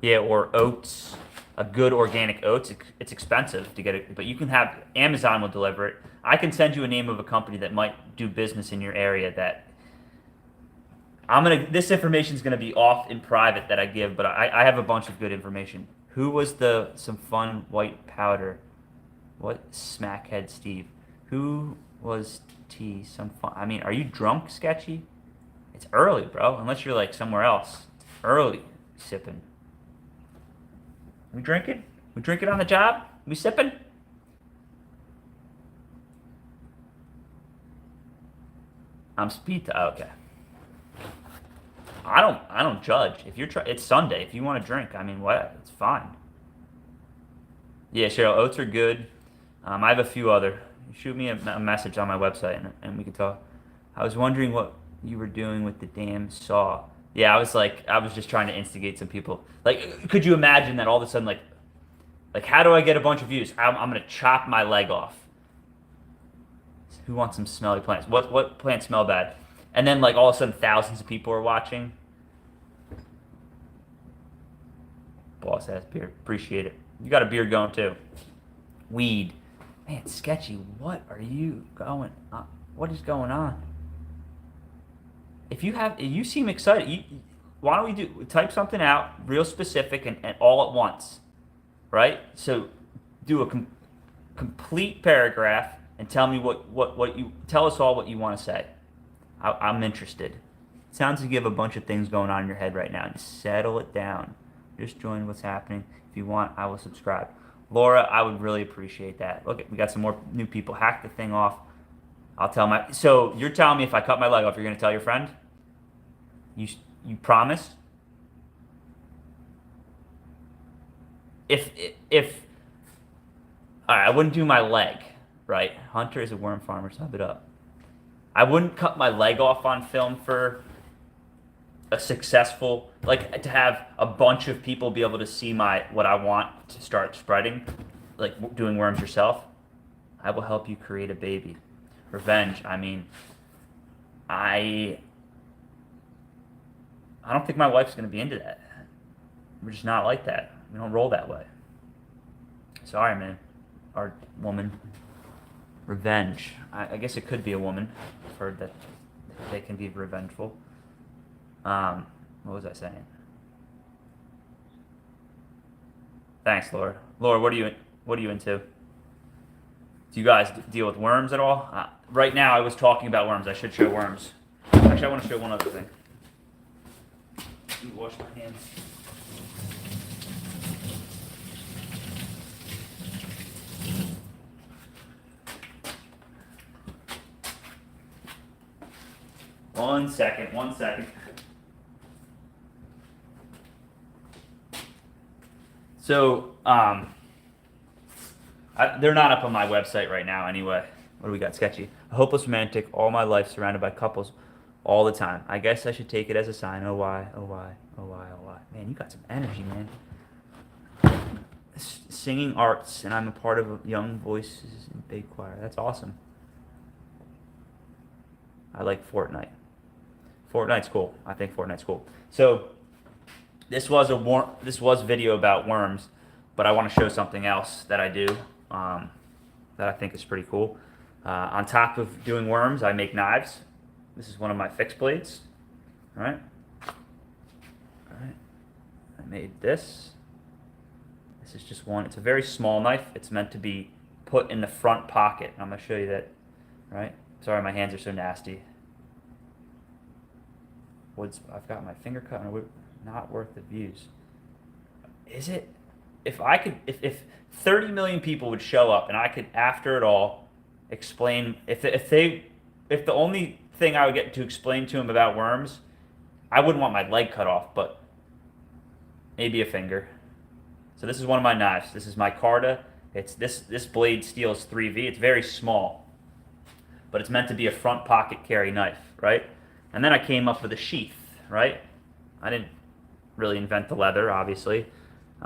Speaker 1: Yeah, or oats. A good organic oats. It's expensive to get it, but you can have... Amazon will deliver it. I can send you a name of a company that might do business in your area that... This information is gonna be off in private that I give, but I have a bunch of good information. Who was some fun white powder? What? Smackhead Steve. Who was some fun... I mean, are you drunk, Sketchy? It's early, bro. Unless you're like somewhere else. It's early sipping. We drinking? We drinking on the job? We sipping? I'm speed. Okay. I don't judge. If you're it's Sunday. If you want to drink, I mean, what? It's fine. Yeah, Cheryl, oats are good. I have a few other. Shoot me a message on my website and we can talk. I was wondering what you were doing with the damn saw. Yeah, I was just trying to instigate some people. Like, could you imagine that all of a sudden, like how do I get a bunch of views? I'm gonna chop my leg off. Who wants some smelly plants? What plants smell bad? And then like all of a sudden thousands of people are watching. Boss ass beard. Appreciate it. You got a beard going too. Weed. Man, Sketchy, what are you going on? What is going on? If you seem excited, why don't we type something out real specific and all at once, right? So do a complete paragraph and tell me tell us all what you want to say. I'm interested. It sounds like you have a bunch of things going on in your head right now. Just settle it down. Just join what's happening. If you want, I will subscribe. Laura, I would really appreciate that. Look, we got some more new people. Hack the thing off. I'll tell my. So you're telling me if I cut my leg off, you're going to tell your friend? You promise? If all right, I wouldn't do my leg, right? Hunter is a worm farmer. Sub it up. I wouldn't cut my leg off on film for a successful, like to have a bunch of people be able to see what I want to start spreading, like doing worms yourself. I will help you create a baby. Revenge. I mean, I don't think my wife's going to be into that. We're just not like that. We don't roll that way. Sorry, man. Or woman. Revenge. I guess it could be a woman. I've heard that they can be revengeful. What was I saying? Thanks, Laura. Laura, what are you into? Do you guys deal with worms at all? Right now, I was talking about worms. I should show worms. Actually, I want to show one other thing. Let me wash my hands. One second. So, they're not up on my website right now anyway. What do we got? Sketchy. A hopeless romantic, all my life surrounded by couples all the time. I guess I should take it as a sign. Oh, why? Oh, why? Oh, why? Oh, why? Man, you got some energy, man. Singing arts, and I'm a part of Young Voices in Big Choir. That's awesome. I like Fortnite. Fortnite's cool. I think Fortnite's cool. So this was a video about worms, but I want to show something else that I do that I think is pretty cool. On top of doing worms, I make knives. This is one of my fixed blades. All right. I made this. This is just one. It's a very small knife. It's meant to be put in the front pocket. I'm going to show you that. Right. Sorry, my hands are so nasty. I've got my finger cut and not worth the views. Is it? If 30 million people would show up and I could, after it all, explain, if the only thing I would get to explain to them about worms, I wouldn't want my leg cut off, but maybe a finger. So this is one of my knives. This is my Carta. It's this blade steel is 3V. It's very small, but it's meant to be a front pocket carry knife, right? And then I came up with a sheath, right? I didn't really invent the leather, obviously,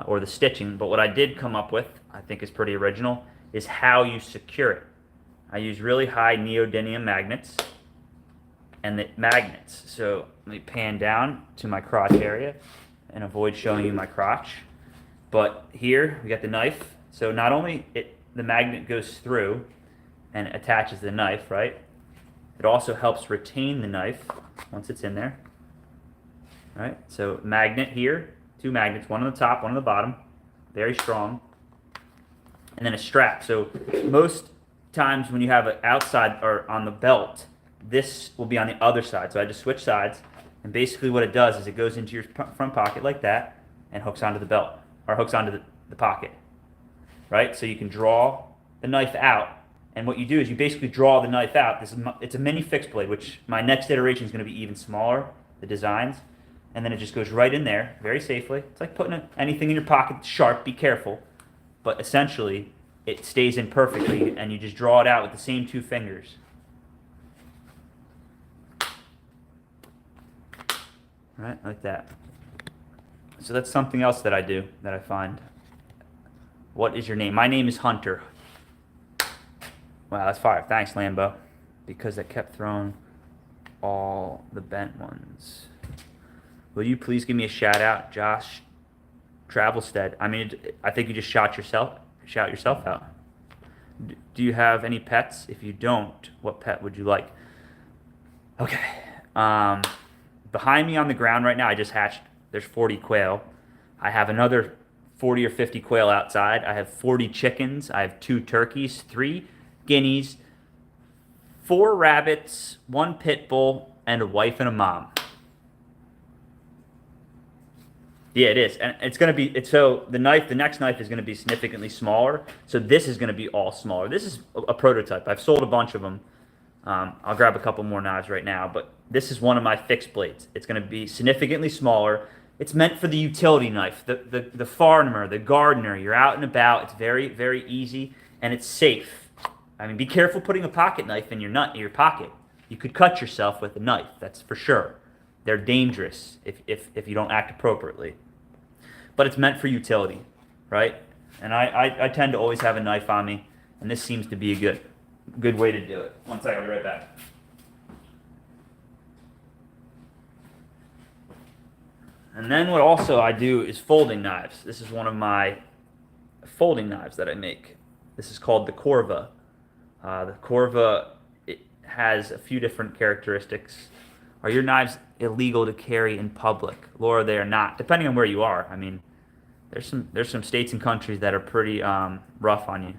Speaker 1: or the stitching, but what I did come up with, I think is pretty original, is how you secure it. I use really high neodymium magnets, and the magnets, so let me pan down to my crotch area and avoid showing you my crotch. But here, we got the knife, so not only the magnet goes through and attaches the knife, right? It also helps retain the knife once it's in there. All right, so magnet here, 2 magnets, one on the top, one on the bottom, very strong. And then a strap. So most times when you have it outside or on the belt, this will be on the other side. So I just switch sides, and basically what it does is it goes into your front pocket like that and hooks onto the belt, or hooks onto the pocket, right? So you can draw the knife out And what you do is you basically draw the knife out. It's a mini fixed blade, which my next iteration is going to be even smaller, the designs. And then it just goes right in there very safely. It's like putting anything in your pocket sharp, be careful. But essentially, it stays in perfectly, and you just draw it out with the same 2 fingers. Right, like that. So that's something else that I do, that I find. What is your name? My name is Hunter. Wow, that's fire. Thanks, Lambo. Because I kept throwing all the bent ones. Will you please give me a shout out, Josh Travelstead? I mean, I think you just shout yourself out. Do you have any pets? If you don't, what pet would you like? Okay. Behind me on the ground right now, I just hatched. There's 40 quail. I have another 40 or 50 quail outside. I have 40 chickens. I have 2 turkeys, 3 guineas, 4 rabbits, 1 pit bull, and a wife and a mom. Yeah, it is, and it's gonna be. So the next knife is gonna be significantly smaller. So this is gonna be all smaller. This is a prototype. I've sold a bunch of them. I'll grab a couple more knives right now, but this is one of my fixed blades. It's gonna be significantly smaller. It's meant for the utility knife, the farmer, the gardener. You're out and about. It's very, very easy, and it's safe. I mean, be careful putting a pocket knife in your pocket. You could cut yourself with a knife, that's for sure. They're dangerous if you don't act appropriately. But it's meant for utility, right? And I tend to always have a knife on me, and this seems to be a good way to do it. One second, I'll be right back. And then what also I do is folding knives. This is one of my folding knives that I make. This is called the Corva. The Corva, it has a few different characteristics. Are your knives illegal to carry in public? Laura, they are not, depending on where you are. I mean, there's some states and countries that are pretty rough on you.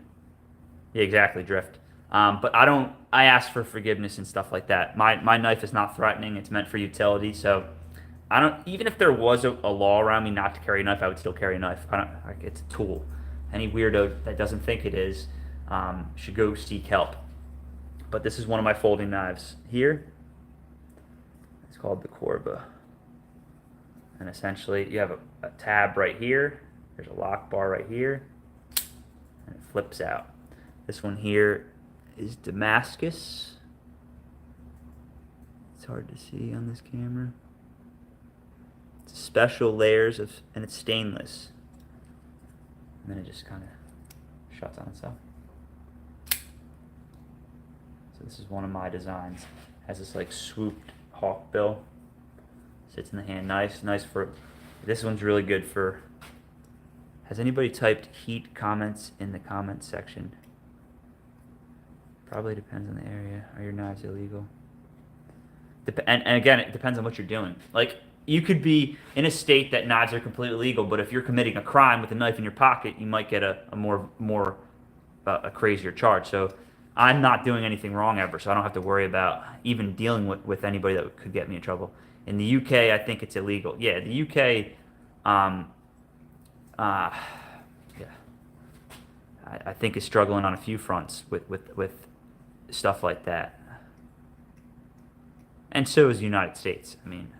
Speaker 1: Yeah, exactly, Drift. But I ask for forgiveness and stuff like that. My knife is not threatening. It's meant for utility, so even if there was a law around me not to carry a knife, I would still carry a knife. It's a tool. Any weirdo that doesn't think it is should go seek help. But this is one of my folding knives here. It's called the Corva. And essentially, you have a tab right here. There's a lock bar right here. And it flips out. This one here is Damascus. It's hard to see on this camera. It's special layers and it's stainless. And then it just kind of shuts on itself. So this is one of my designs. Has this like swooped hawk bill. Sits in the hand. Nice for. This one's really good for. Has anybody typed heat comments in the comments section? Probably depends on the area. Are your knives illegal? And again, it depends on what you're doing. Like, you could be in a state that knives are completely legal, but if you're committing a crime with a knife in your pocket, you might get a more crazier charge. So I'm not doing anything wrong ever, so I don't have to worry about even dealing with anybody that could get me in trouble. In the UK, I think it's illegal. Yeah, the UK, yeah, I think is struggling on a few fronts with stuff like that. And so is the United States. I mean,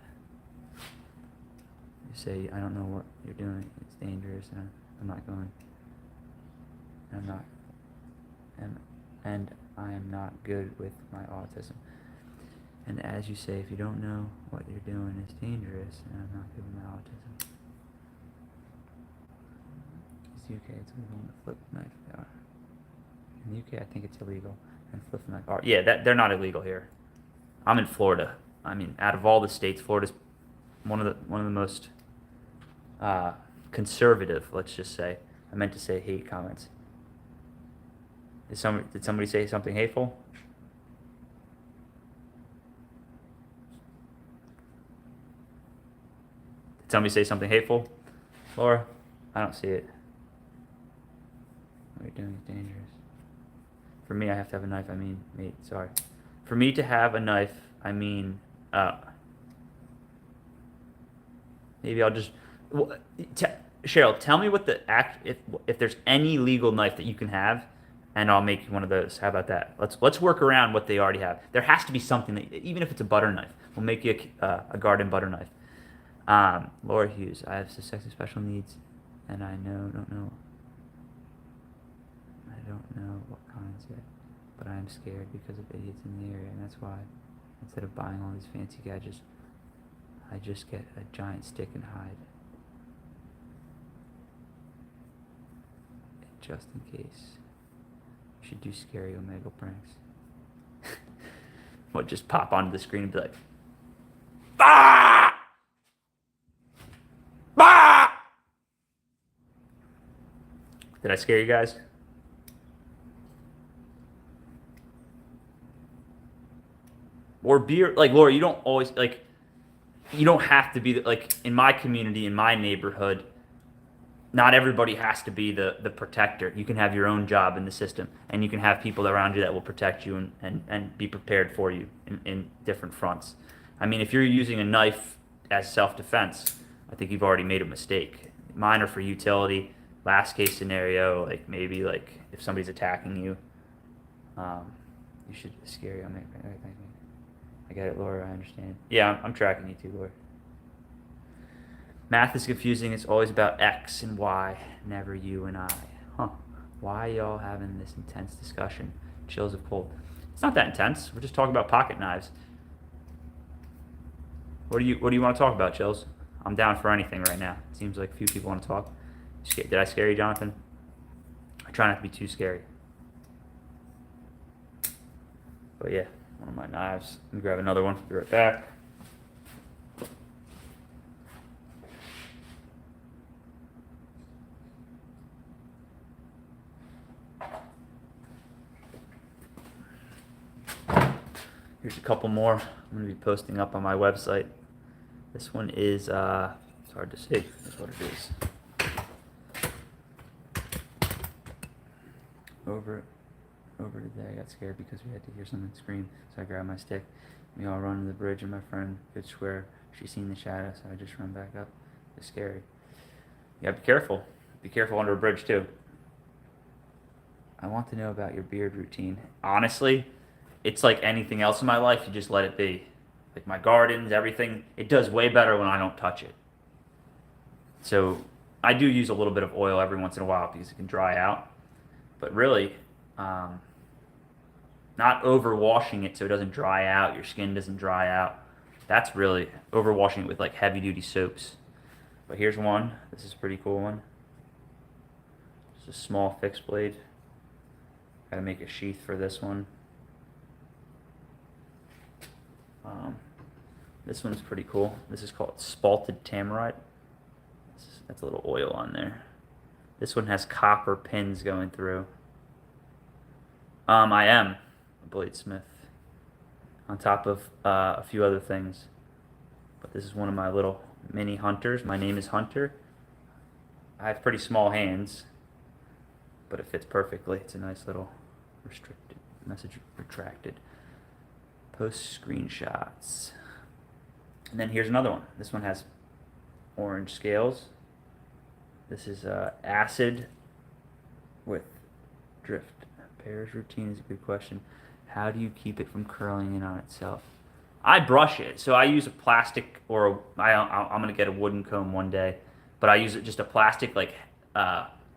Speaker 1: you say, I don't know what you're doing, it's dangerous, and I'm not going. I'm not, and I am not good with my autism. And as you say, if you don't know what you're doing, it's dangerous, and I'm not good with my autism. It's UK, it's illegal to flip knife. In the UK, I think it's illegal, and flip knife. Yeah, they're not illegal here. I'm in Florida. I mean, out of all the states, Florida's one of the most conservative. Let's just say. I meant to say hate comments. Did somebody say something hateful? Did somebody say something hateful? Laura, I don't see it. What you're doing is dangerous. For me, I have to have a knife. I mean, mate, sorry. For me to have a knife, I mean, maybe I'll just. Cheryl, tell me what if there's any legal knife that you can have, and I'll make you one of those. How about that? Let's work around what they already have. There has to be something that, even if it's a butter knife, we'll make you a garden butter knife. Laura Hughes, I have dyslexic special needs, and I don't know what kinds yet, but I am scared because of idiots in the area, and that's why instead of buying all these fancy gadgets, I just get a giant stick and hide. Just in case. You should do scary Omega pranks. What, just pop onto the screen and be like, ah! Ah! Did I scare you guys? Or beer, like, Laura, you don't always, like, you don't have to be, like, in my community, in my neighborhood, not everybody has to be the protector. You can have your own job in the system, and you can have people around you that will protect you and be prepared for you in different fronts. I mean, if you're using a knife as self-defense, I think you've already made a mistake. Mine are for utility, last case scenario, like maybe like if somebody's attacking you, you should scare you. I get it, Laura, I understand. Yeah, I'm tracking you too, Laura. Math is confusing. It's always about X and Y, never you and I. Huh. Why are y'all having this intense discussion? Chills of cold. It's not that intense. We're just talking about pocket knives. What do you want to talk about, Chills? I'm down for anything right now. It seems like a few people want to talk. Did I scare you, Jonathan? I try not to be too scary. But yeah, one of my knives. Let me grab another one. Be right back. Here's a couple more I'm going to be posting up on my website. This one is, it's hard to see. That's what it is. Over today, I got scared because we had to hear someone scream, so I grabbed my stick. We all run to the bridge, and my friend could swear she seen the shadow, so I just run back up. It's scary. Yeah, be careful. Be careful under a bridge, too. I want to know about your beard routine. Honestly, it's like anything else in my life, you just let it be. Like my gardens, everything, it does way better when I don't touch it. So I do use a little bit of oil every once in a while because it can dry out. But really, not overwashing it so it doesn't dry out, your skin doesn't dry out. That's really overwashing it with like heavy duty soaps. But here's one. This is a pretty cool one. It's a small fixed blade. Gotta make a sheath for this one. This one's pretty cool. This is called spalted tamarind. That's a little oil on there. This one has copper pins going through. I am a bladesmith. On top of a few other things. But this is one of my little mini hunters. My name is Hunter. I have pretty small hands, but it fits perfectly. It's a nice little restricted message retracted. Post screenshots. And then here's another one. This one has orange scales. This is acid with drift. Pear's routine is a good question. How do you keep it from curling in on itself? I brush it. So I use a plastic I'm going to get a wooden comb one day. But I use just a plastic, like,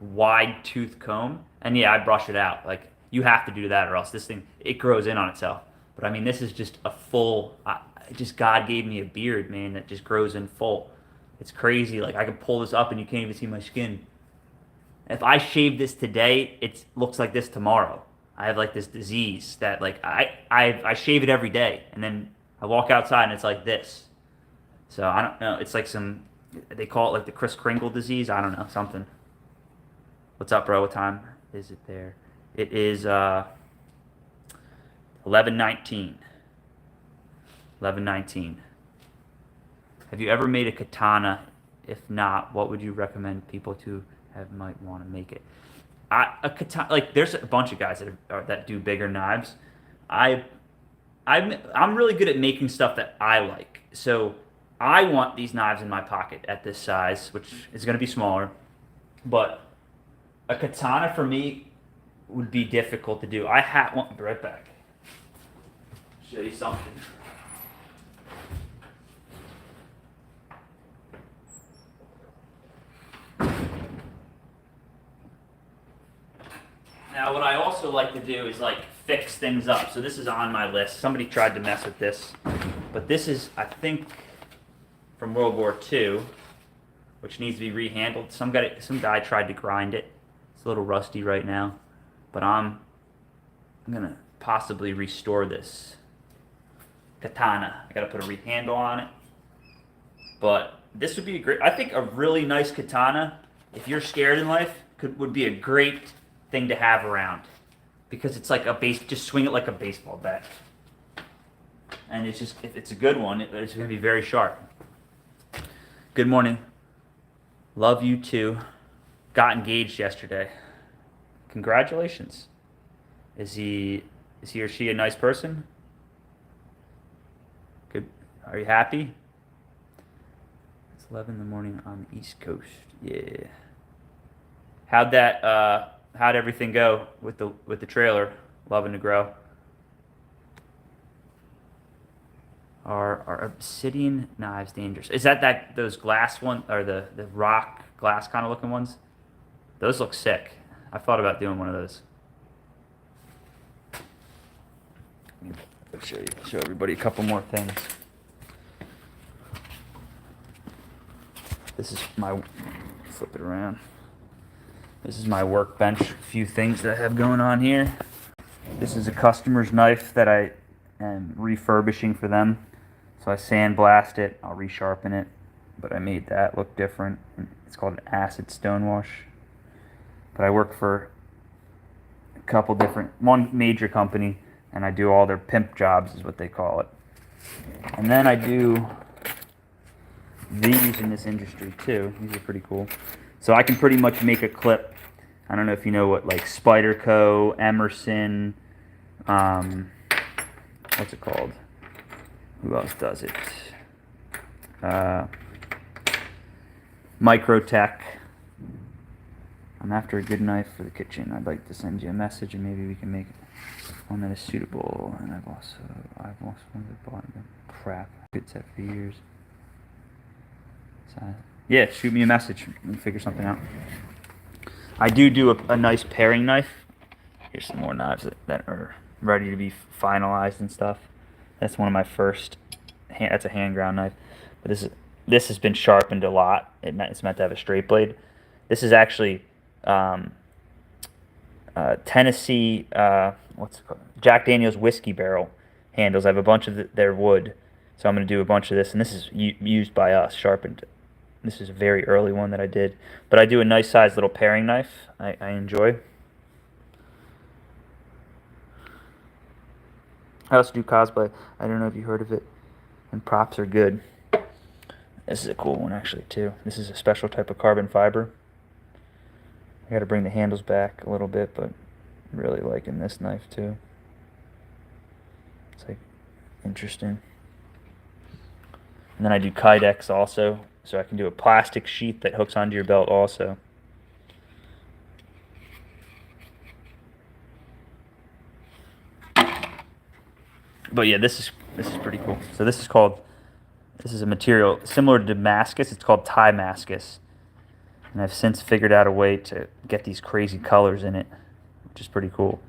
Speaker 1: wide tooth comb. And yeah, I brush it out. Like, you have to do that or else this thing, it grows in on itself. But I mean, this is just a full, just God gave me a beard, man, that just grows in full. It's crazy. Like, I can pull this up and you can't even see my skin. If I shave this today, it looks like this tomorrow. I have like this disease that like, I shave it every day. And then I walk outside and it's like this. So I don't know. It's like they call it like the Kris Kringle disease. I don't know, something. What's up, bro? What time is it there? It is 11:19. 11:19. Have you ever made a katana? If not, what would you recommend people to might want to make it? A katana, like there's a bunch of guys that do bigger knives. I'm really good at making stuff that I like. So I want these knives in my pocket at this size, which is going to be smaller. But a katana for me, would be difficult to do. I had one. Be right back. Show you something. Now, what I also like to do is like fix things up. So this is on my list. Somebody tried to mess with this, but this is, I think, from World War II, which needs to be rehandled. Some guy tried to grind it. It's a little rusty right now, but I'm gonna possibly restore this katana. I gotta put a rehandle on it, but this would be I think a really nice katana, if you're scared in life, would be a great thing to have around, because it's like just swing it like a baseball bat, and it's just, if it's a good one, it's gonna be very sharp. Good morning. Love you too. Got engaged yesterday. Congratulations. Is he or she a nice person? Good. Are you happy? It's 11 in the morning on the East Coast. Yeah. How'd everything go with the trailer? Loving to grow. Are obsidian knives dangerous? Is that those glass one, or the rock glass kind of looking ones? Those look sick. I thought about doing one of those. I'll show everybody a couple more things. This is flip it around. This is my workbench. A few things that I have going on here. This is a customer's knife that I am refurbishing for them. So I sandblast it, I'll resharpen it, but I made that look different. It's called an acid stonewash. But I work for a couple one major company, and I do all their pimp jobs, is what they call it. And then I do these in this industry too. These are pretty cool. So I can pretty much make a clip. I don't know if you know what, like Spyderco, Emerson, what's it called? Who else does it? Microtech. I'm after a good knife for the kitchen. I'd like to send you a message, and maybe we can make one that is suitable. And I've also wanted to buy them. Crap. Good set for years. So, yeah, shoot me a message and figure something out. I do a nice paring knife. Here's some more knives that are ready to be finalized and stuff. That's one of my first. That's a hand ground knife. But this has been sharpened a lot. It's meant to have a straight blade. This is actually Tennessee. What's it called? Jack Daniel's whiskey barrel handles. I have a bunch of their wood, so I'm going to do a bunch of this. And this is used by us, sharpened. This is a very early one that I did. But I do a nice sized little paring knife. I enjoy. I also do cosplay. I don't know if you heard of it. And props are good. This is a cool one actually too. This is a special type of carbon fiber. I got to bring the handles back a little bit, but I'm really liking this knife too. It's like interesting. And then I do Kydex also, so I can do a plastic sheath that hooks onto your belt also. But yeah, this is pretty cool. So this is a material similar to Damascus. It's called Timascus. And I've since figured out a way to get these crazy colors in it, which is pretty cool.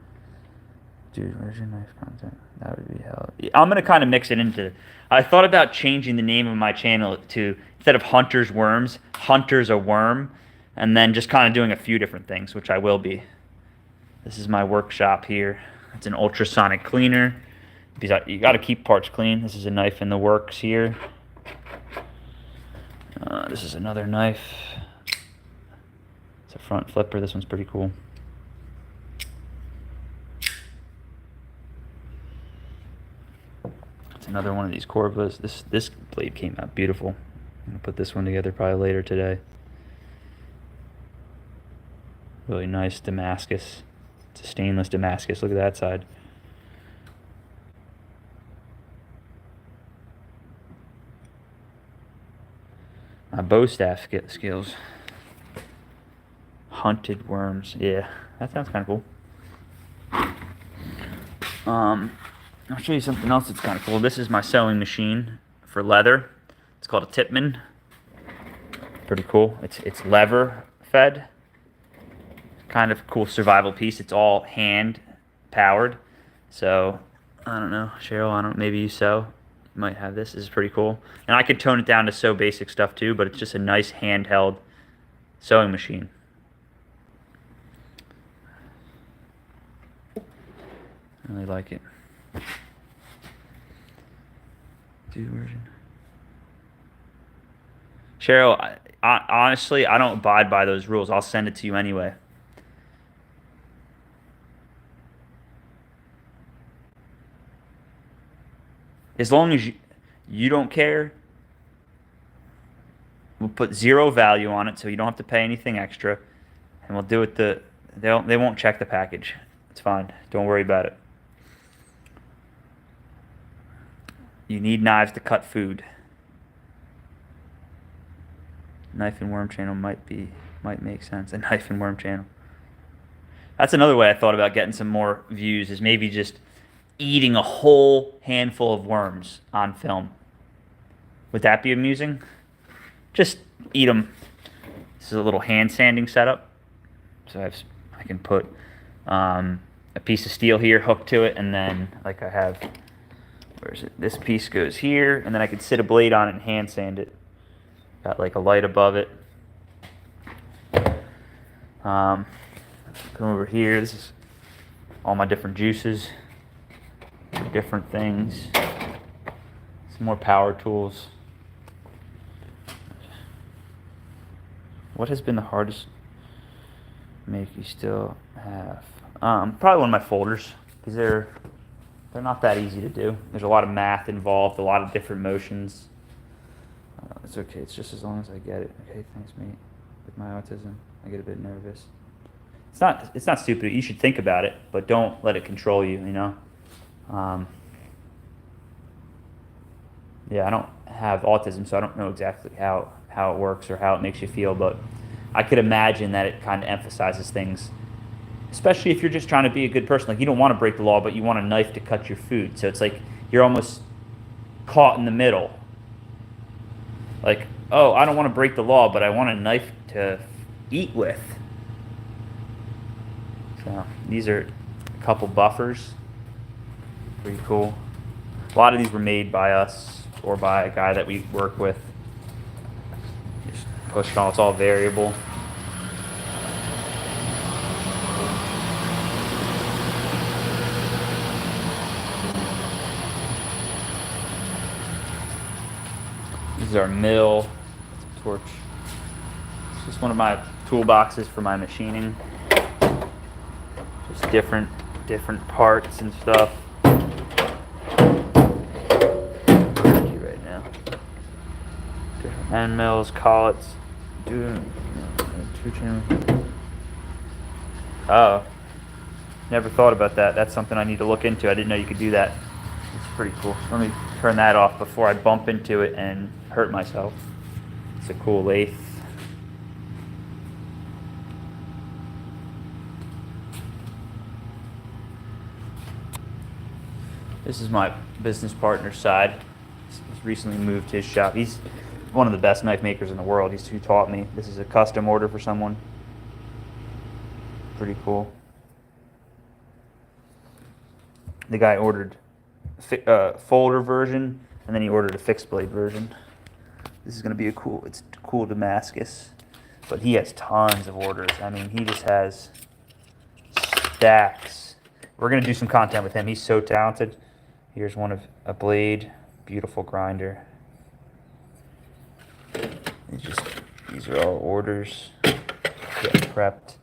Speaker 1: Dude, where's your knife content? That would be hell. I'm going to kind of mix it into... I thought about changing the name of my channel to, instead of HuntersWorms, Hunter's a Worm, and then just kind of doing a few different things, which I will be. This is my workshop here. It's an ultrasonic cleaner. Because you got to keep parts clean. This is a knife in the works here. This is another knife. It's a front flipper. This one's pretty cool. It's another one of these Corvas. This blade came out beautiful. I'm gonna put this one together probably later today. Really nice Damascus. It's a stainless Damascus. Look at that side. My bow staff skills. HuntersWorms. Yeah, that sounds kind of cool. I'll show you something else that's kind of cool. This is my sewing machine for leather. It's called a Tipman. Pretty cool. It's lever fed. Kind of cool survival piece. It's all hand powered. So I don't know, Cheryl. Maybe you sew. You might have this. This is pretty cool. And I could tone it down to sew basic stuff too, but it's just a nice handheld sewing machine. I really like it. Version. Cheryl, honestly, I don't abide by those rules. I'll send it to you anyway. As long as you don't care, we'll put 0 value on it so you don't have to pay anything extra. And we'll do it they won't check the package. It's fine. Don't worry about it. You need knives to cut food. Knife and worm channel might make sense. A knife and worm channel. That's another way I thought about getting some more views, is maybe just eating a whole handful of worms on film. Would that be amusing? Just eat them. This is a little hand sanding setup. So I can put a piece of steel here hooked to it, and then like I have, where is it? This piece goes here, and then I could sit a blade on it and hand sand it. Got like a light above it. Come over here. This is all my different juices, different things. Some more power tools. What has been the hardest make you still have? Probably one of my folders, because they're not that easy to do. There's a lot of math involved, a lot of different motions. It's okay. It's just as long as I get it. Okay, thanks, mate. With my autism, I get a bit nervous. It's not stupid. You should think about it, but don't let it control you. You know. Yeah, I don't have autism, so I don't know exactly how it works or how it makes you feel, but I could imagine that it kind of emphasizes things, especially if you're just trying to be a good person. Like, you don't want to break the law, but you want a knife to cut your food. So it's like you're almost caught in the middle. Like, oh, I don't want to break the law, but I want a knife to eat with. So these are a couple buffers. Pretty cool. A lot of these were made by us or by a guy that we work with. Just push it on. It's all variable. This is our mill. It's a torch. It's just one of my toolboxes for my machining. Just different parts and stuff. Right now. Different end mills, collets. Two channels. Oh, never thought about that. That's something I need to look into. I didn't know you could do that. It's pretty cool. Let me turn that off before I bump into it and hurt myself. It's a cool lathe. This is my business partner's side. He's recently moved his shop. He's one of the best knife makers in the world. He's who taught me. This is a custom order for someone. Pretty cool. The guy ordered a folder version, and then he ordered a fixed blade version. This is going to be it's cool Damascus, but he has tons of orders. I mean, he just has stacks. We're going to do some content with him. He's so talented. Here's one of a blade, beautiful grinder. These are all orders, getting prepped.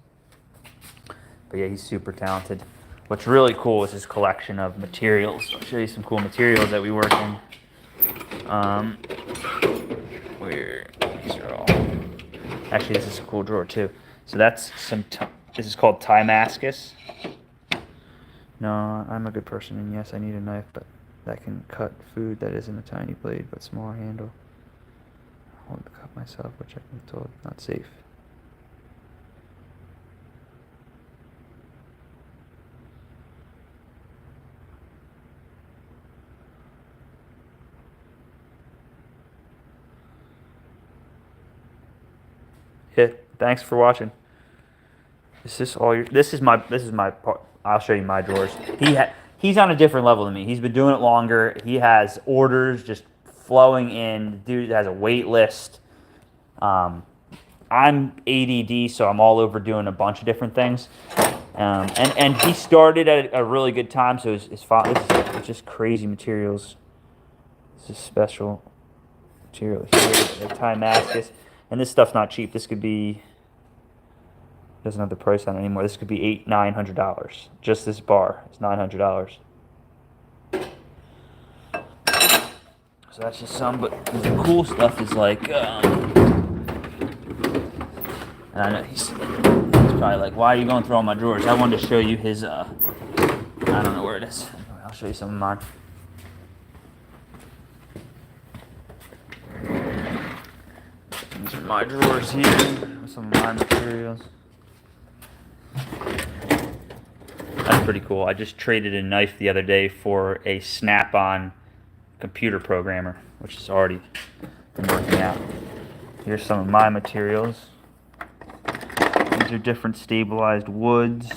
Speaker 1: But yeah, he's super talented. What's really cool is his collection of materials. I'll show you some cool materials that we work in. These are all. Actually, this is a cool drawer too. So that's this is called Damascus. No, I'm a good person, and yes, I need a knife, but that can cut food that isn't a tiny blade, but smaller handle. I won't cut myself, which I've been told not safe. Yeah, thanks for watching. Is this all your? This is my part. I'll show you my drawers. He's on a different level than me. He's been doing it longer. He has orders just flowing in. Dude has a wait list. I'm ADD, so I'm all over doing a bunch of different things. And he started at a really good time, so his it's just crazy materials. This is special material here, like Timascus. And this stuff's not cheap. This could be, doesn't have the price on it anymore. This could be $900. Just this bar is $900. So that's just some, but the cool stuff is like, and I know he's probably like, why are you going through all my drawers? I wanted to show you his, I don't know where it is. I'll show you some of mine. These are my drawers here with some of my materials. That's pretty cool. I just traded a knife the other day for a Snap-on computer programmer, which has already been working out. Here's some of my materials. These are different stabilized woods.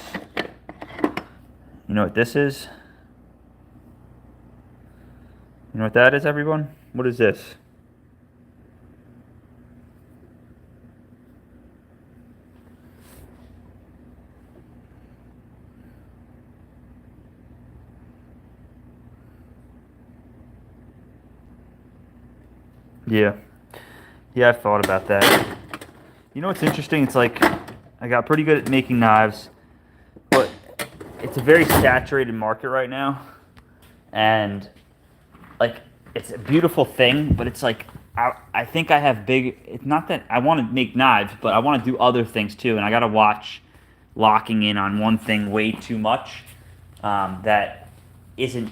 Speaker 1: You know what this is? You know what that is, everyone? What is this? Yeah, I've thought about that. You know what's interesting? It's like I got pretty good at making knives, but it's a very saturated market right now, and like it's a beautiful thing, but it's like I think I have big. It's not that I want to make knives, but I want to do other things too, and I got to watch locking in on one thing way too much that isn't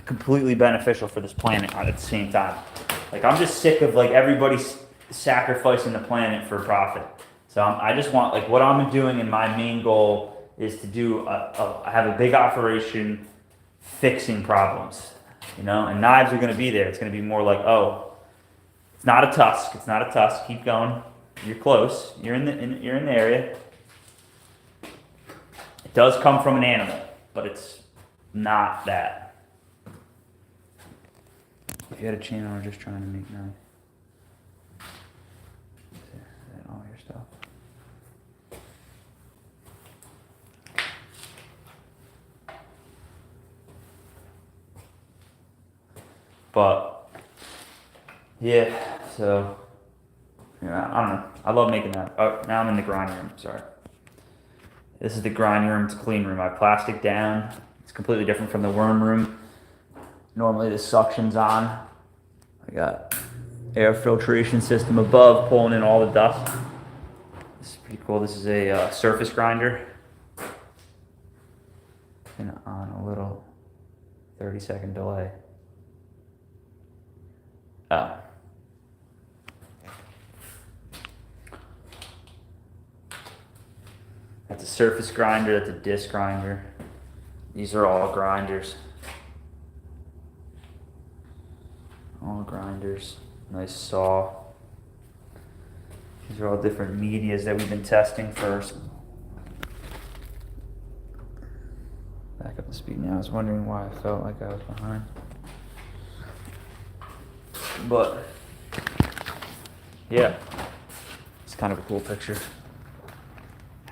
Speaker 1: completely beneficial for this planet at the same time. Like, I'm just sick of, like, everybody sacrificing the planet for profit. So I just want, like, what I'm doing, and my main goal is to do, I have a big operation fixing problems, you know? And knives are going to be there. It's going to be more like, oh, it's not a tusk. It's not a tusk. Keep going. You're close. You're in the area. It does come from an animal, but it's not that. If you had a channel or just trying to make knives, is that all your stuff? But yeah, so yeah, I don't know. I love making that. Oh, now I'm in the grind room. Sorry. This is the grind room. It's a clean room. I have plastic down. It's completely different from the worm room. Normally the suction's on. I got air filtration system above pulling in all the dust. This is pretty cool. This is a surface grinder. And on a little 30-second delay. Oh. That's a surface grinder. That's a disc grinder. These are all grinders. All grinders. Nice saw. These are all different medias that we've been testing first. Back up to speed now. I was wondering why I felt like I was behind. But yeah, it's kind of a cool picture.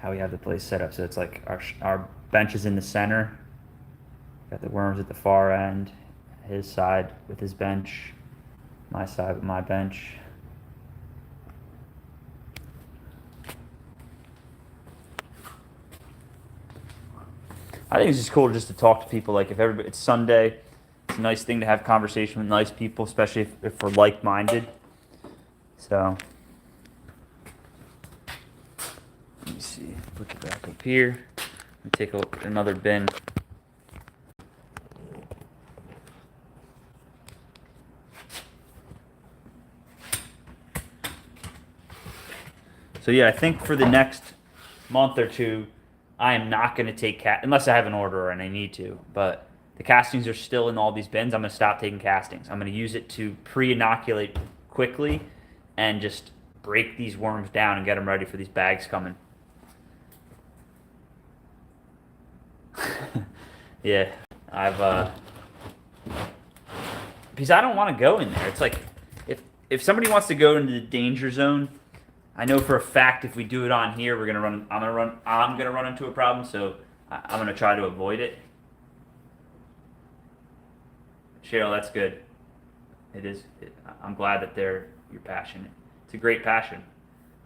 Speaker 1: How we have the place set up. So it's like our bench is in the center. Got the worms at the far end. His side with his bench. My side with my bench. I think it's just cool just to talk to people. Like, if everybody, it's Sunday, it's a nice thing to have conversation with nice people, especially if we're like-minded. So, let me see. Put it back up here. Let me take a look at another bin. So yeah, I think for the next month or two, I am not going to take unless I have an order and I need to. But the castings are still in all these bins. I'm going to stop taking castings. I'm going to use it to pre-inoculate quickly and just break these worms down and get them ready for these bags coming. Yeah, because I don't want to go in there. It's like if somebody wants to go into the danger zone, I know for a fact if we do it on here, I'm gonna run into a problem. So I'm gonna try to avoid it. Cheryl, that's good. It is. I'm glad that you're passionate. It's a great passion.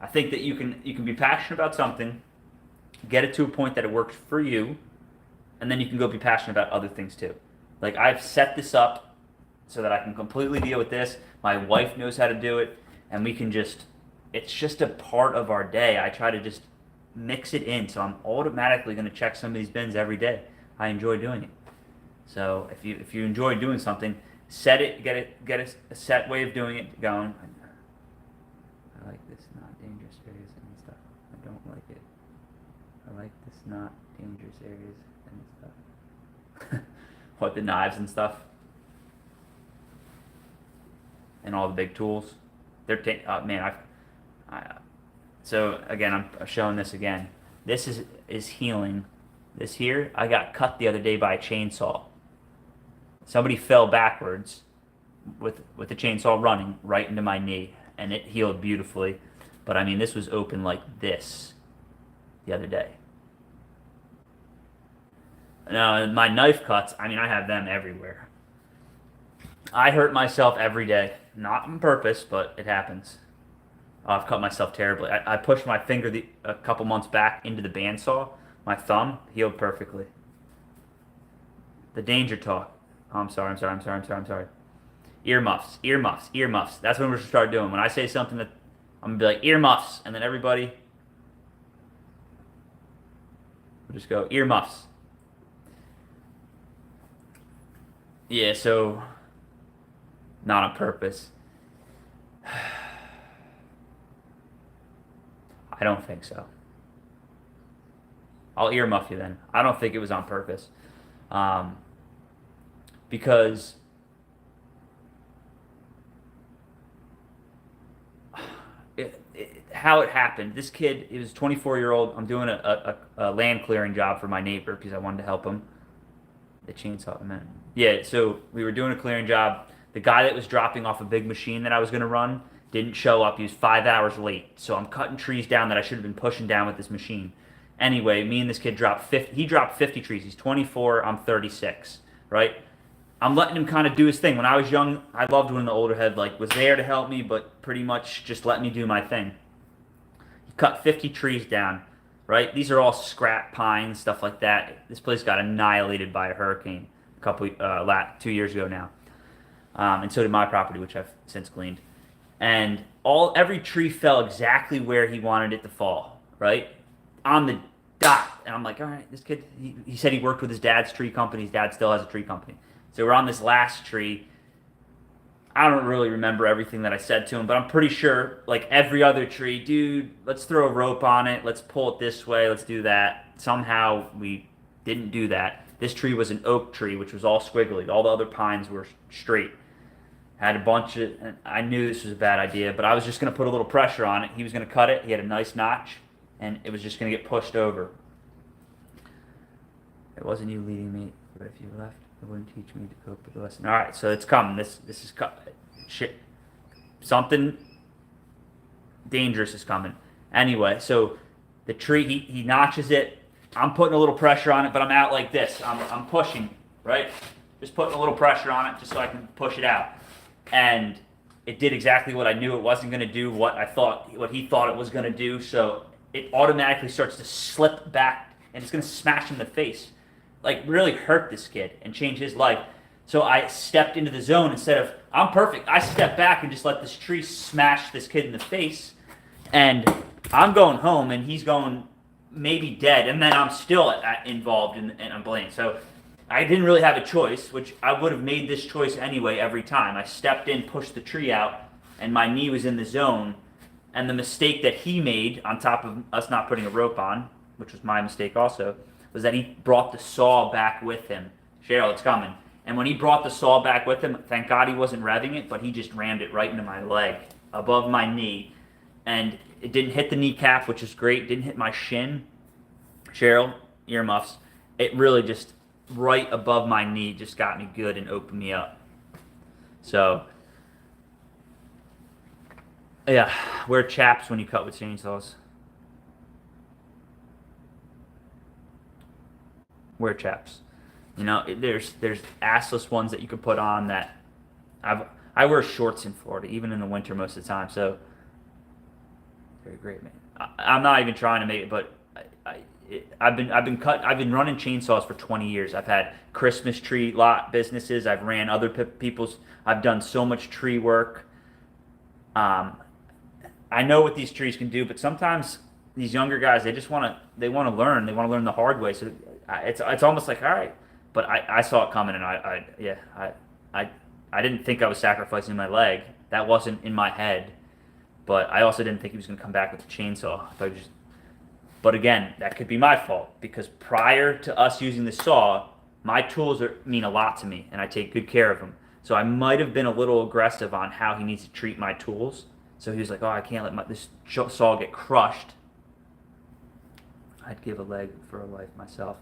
Speaker 1: I think that you can be passionate about something, get it to a point that it works for you, and then you can go be passionate about other things too. Like I've set this up so that I can completely deal with this. My wife knows how to do it, and we can it's just a part of our day. I try to just mix it in, so I'm automatically going to check some of these bins every day. I enjoy doing it. So if you enjoy doing something, set it, get a set way of doing it going. I like this not dangerous areas and stuff. I don't like it. I like this not dangerous areas and stuff. What, the knives and stuff? And all the big tools. Man, so again, I'm showing this again. This is healing. This here, I got cut the other day by a chainsaw. Somebody fell backwards with the chainsaw running right into my knee, and it healed beautifully. But I mean, this was open like this the other day. Now, my knife cuts, I mean, I have them everywhere. I hurt myself every day. Not on purpose, but it happens. I've cut myself terribly. I pushed my finger a couple months back into the bandsaw. My thumb healed perfectly. The danger talk. Oh, I'm sorry. Earmuffs. That's what we're going to start doing. When I say something that I'm going to be like, earmuffs. And then everybody will just go, earmuffs. Yeah, so not on purpose. I don't think so. I'll earmuff you then. I don't think it was on purpose. Because how it happened, this kid, he was 24-year-old. I'm doing a land clearing job for my neighbor because I wanted to help him. The chainsaw, man. Yeah, so we were doing a clearing job. The guy that was dropping off a big machine that I was going to run didn't show up. He was 5 hours late. So I'm cutting trees down that I should have been pushing down with this machine. Anyway, me and this kid dropped 50. He dropped 50 trees. He's 24. I'm 36. Right? I'm letting him kind of do his thing. When I was young, I loved when the older head was there to help me, but pretty much just let me do my thing. He cut 50 trees down. Right? These are all scrap pines, stuff like that. This place got annihilated by a hurricane 2 years ago now. And so did my property, which I've since cleaned. And every tree fell exactly where he wanted it to fall, right? On the dot. And I'm like, all right, this kid, he said he worked with his dad's tree company. His dad still has a tree company. So we're on this last tree. I don't really remember everything that I said to him, but I'm pretty sure, like every other tree, dude, let's throw a rope on it. Let's pull it this way. Let's do that. Somehow we didn't do that. This tree was an oak tree, which was all squiggly. All the other pines were straight. Had a bunch of, and I knew this was a bad idea, but I was just going to put a little pressure on it. He was going to cut it. He had a nice notch, and it was just going to get pushed over. It wasn't you leading me, but if you left, it wouldn't teach me to cope with the lesson. All right, so it's coming. This is shit. Something dangerous is coming. Anyway, so the tree, he notches it. I'm putting a little pressure on it, but I'm out like this. I'm pushing, right? Just putting a little pressure on it just so I can push it out. And it did exactly what I knew it wasn't going to do, what he thought it was going to do. So it automatically starts to slip back, and it's going to smash him in the face. Like, really hurt this kid and change his life. So I stepped into the zone instead of, I'm perfect. I stepped back and just let this tree smash this kid in the face. And I'm going home, and he's going maybe dead. And then I'm still involved, and I'm blamed. So I didn't really have a choice, which I would have made this choice anyway every time. I stepped in, pushed the tree out, and my knee was in the zone. And the mistake that he made, on top of us not putting a rope on, which was my mistake also, was that he brought the saw back with him. Cheryl, it's coming. And when he brought the saw back with him, thank God he wasn't revving it, but he just rammed it right into my leg, above my knee. and it didn't hit the kneecap, which is great. Didn't hit my shin. Cheryl, earmuffs. It really just right above my knee just got me good and opened me up. So, yeah, wear chaps when you cut with chainsaws. Wear chaps. You know, there's assless ones that you can put on that I wear shorts in Florida, even in the winter most of the time. So, very great, man. I'm not even trying to make it, but I've been running chainsaws for 20 years. I've had Christmas tree lot businesses. I've ran other people's. I've done so much tree work. I know what these trees can do, but sometimes these younger guys they want to learn. They want to learn the hard way. So it's almost like, all right, but I saw it coming, and I didn't think I was sacrificing my leg. That wasn't in my head. But I also didn't think he was going to come back with a chainsaw. But again, that could be my fault because prior to us using the saw, my tools mean a lot to me, and I take good care of them. So I might have been a little aggressive on how he needs to treat my tools. So he was like, "Oh, I can't let this saw get crushed." I'd give a leg for a life myself.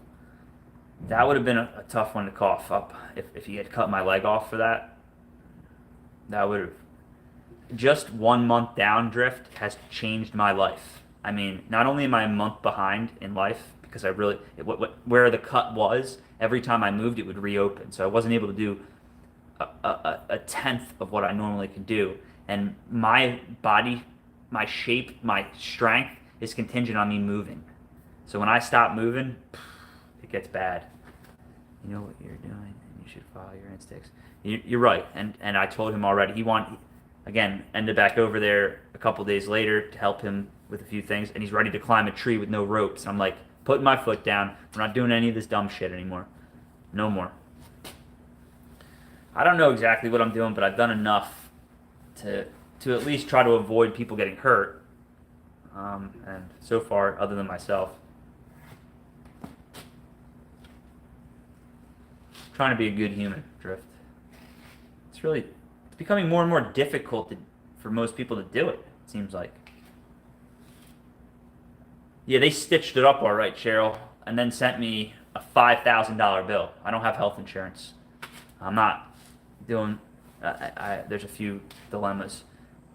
Speaker 1: That would have been a tough one to cough up if he had cut my leg off for that. That would have. Just 1 month down drift has changed my life. I mean, not only am I a month behind in life because where the cut was, every time I moved it would reopen. So I wasn't able to do a tenth of what I normally can do. And my body, my shape, my strength is contingent on me moving. So when I stop moving, it gets bad. You know what you're doing, and you should follow your instincts. You're right, and I told him already. Again, ended back over there a couple days later to help him with a few things, and he's ready to climb a tree with no ropes. And I'm like, putting my foot down. We're not doing any of this dumb shit anymore. No more. I don't know exactly what I'm doing, but I've done enough to at least try to avoid people getting hurt. And so far, other than myself, trying to be a good human, Drift. It's becoming more and more difficult for most people to do it, it seems like. Yeah, they stitched it up all right, Cheryl, and then sent me a $5,000 bill. I don't have health insurance. I'm not doing. There's a few dilemmas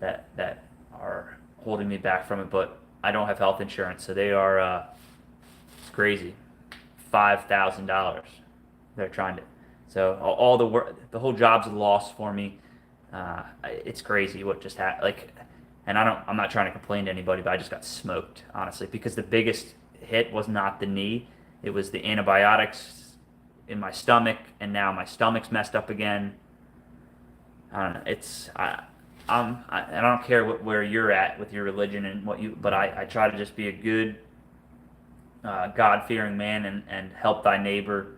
Speaker 1: that are holding me back from it, but I don't have health insurance, so they are. It's crazy. $5,000. They're trying to. So all the work, the whole job's a loss for me. It's crazy what just happened. And I'm not trying to complain to anybody, but I just got smoked, honestly, because the biggest hit was not the knee. It was the antibiotics in my stomach, and now my stomach's messed up again. I don't know. I don't care where you're at with your religion and but I try to just be a good, God-fearing man and help thy neighbor.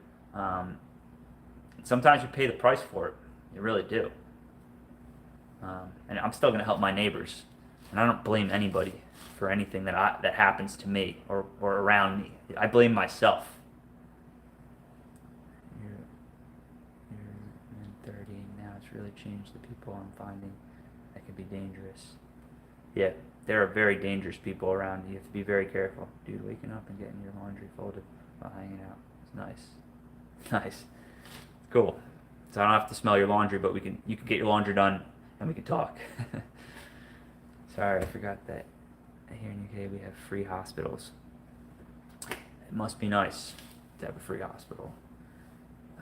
Speaker 1: Sometimes you pay the price for it. You really do. And I'm still going to help my neighbors. And I don't blame anybody for anything that happens to me or around me. I blame myself. You're in 30 now. It's really changed the people I'm finding that can be dangerous. Yeah, there are very dangerous people around you. You have to be very careful. Dude, waking up and getting your laundry folded while hanging out. It's nice. Nice. Cool. So I don't have to smell your laundry, but you can get your laundry done and we can talk. Sorry, I forgot that here in UK we have free hospitals. It must be nice to have a free hospital.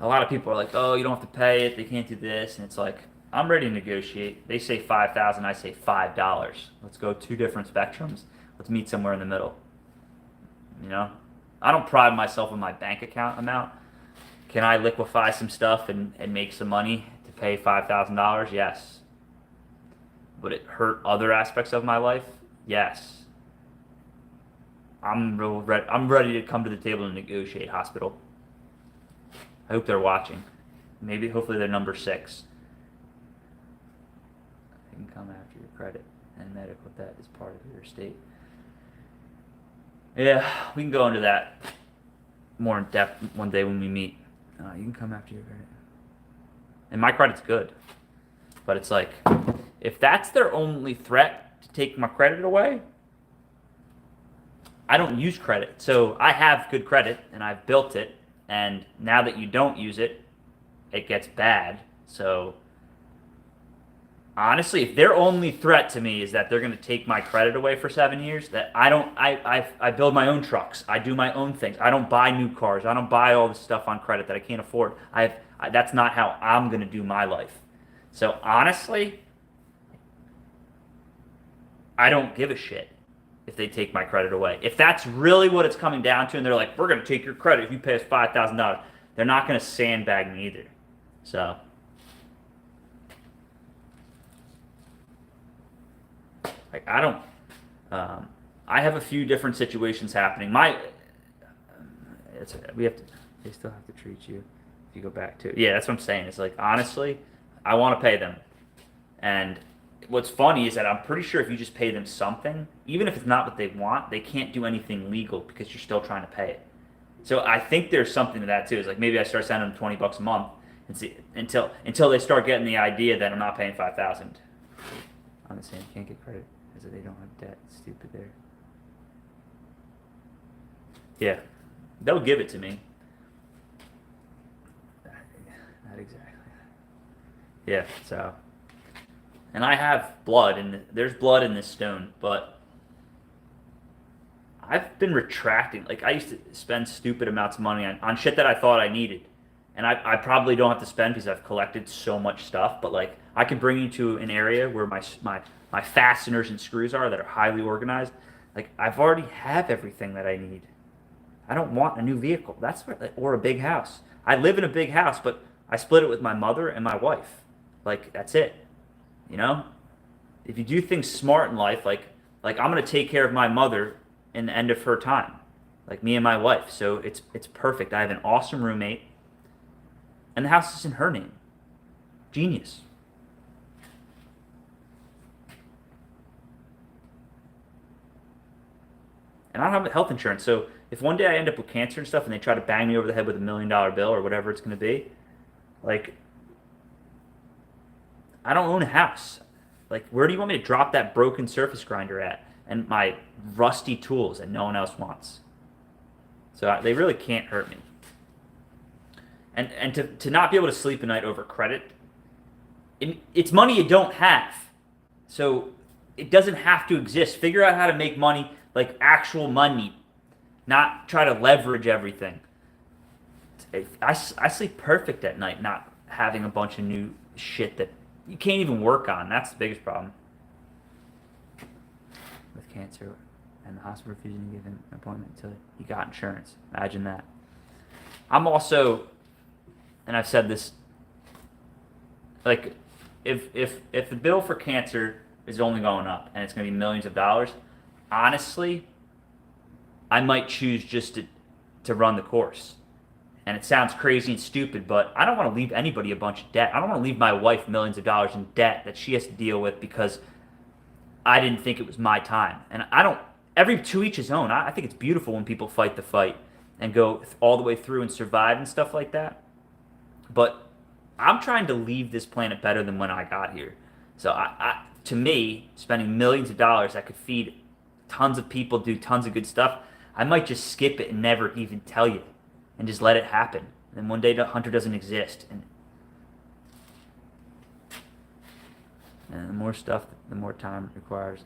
Speaker 1: A lot of people are like, oh, you don't have to pay it, they can't do this, and it's like, I'm ready to negotiate. They say $5,000, I say $5. Let's go two different spectrums. Let's meet somewhere in the middle. You know? I don't pride myself on my bank account amount. Can I liquefy some stuff and make some money to pay $5,000? Yes. Would it hurt other aspects of my life? Yes. I'm ready to come to the table and negotiate hospital. I hope they're watching. Hopefully they're number 6. They can come after your credit and medical debt is part of your estate. Yeah, we can go into that more in depth one day when we meet. You can come after your credit. And my credit's good. But it's like, if that's their only threat, to take my credit away, I don't use credit. So I have good credit and I've built it. And now that you don't use it, it gets bad. So honestly, if their only threat to me is that they're going to take my credit away for 7 years, that I build my own trucks. I do my own things. I don't buy new cars. I don't buy all this stuff on credit that I can't afford. That's not how I'm going to do my life. So honestly, I don't give a shit if they take my credit away. If that's really what it's coming down to, and they're like, we're going to take your credit if you pay us $5,000, they're not going to sandbag me either. So, like, I don't. I have a few different situations happening. They still have to treat you if you go back to it. Yeah, that's what I'm saying. It's like, honestly, I want to pay them. And what's funny is that I'm pretty sure if you just pay them something, even if it's not what they want, they can't do anything legal because you're still trying to pay it. So I think there's something to that too. It's like maybe I start sending them $20 a month and see until they start getting the idea that I'm not paying $5,000. I'm saying you can't get credit because they don't have debt. It's stupid there. Yeah, they'll give it to me. Not exactly. Yeah, so. And I have blood, and there's blood in this stone, but I've been retracting. Like, I used to spend stupid amounts of money on shit that I thought I needed. And I probably don't have to spend because I've collected so much stuff, but, like, I can bring you to an area where my fasteners and screws are that are highly organized. Like, I've already have everything that I need. I don't want a new vehicle. That's what, or a big house. I live in a big house, but I split it with my mother and my wife. Like, that's it. You know, if you do things smart in life, like I'm gonna take care of my mother in the end of her time, like me and my wife. So it's perfect. I have an awesome roommate, and the house is in her name. Genius. And I don't have health insurance, so if one day I end up with cancer and stuff, and they try to bang me over the head with $1 million bill or whatever it's gonna be, like, I don't own a house. Like, where do you want me to drop that broken surface grinder at and my rusty tools that no one else wants? So they really can't hurt me. And to not be able to sleep at night over credit, it's money you don't have. So it doesn't have to exist. Figure out how to make money, like actual money, not try to leverage everything. I sleep perfect at night, not having a bunch of new shit that you can't even work on. That's the biggest problem with cancer, and the hospital refusing to give him an appointment until he got insurance. Imagine that. I'm also, and I've said this, like, if the bill for cancer is only going up and it's going to be millions of dollars, honestly, I might choose just to run the course. And it sounds crazy and stupid, but I don't want to leave anybody a bunch of debt. I don't want to leave my wife millions of dollars in debt that she has to deal with because I didn't think it was my time. And I don't, to each his own. I think it's beautiful when people fight the fight and go all the way through and survive and stuff like that. But I'm trying to leave this planet better than when I got here. So to me, spending millions of dollars that could feed tons of people, do tons of good stuff, I might just skip it and never even tell you. And just let it happen. And one day the Hunter doesn't exist. And the more stuff, the more time it requires.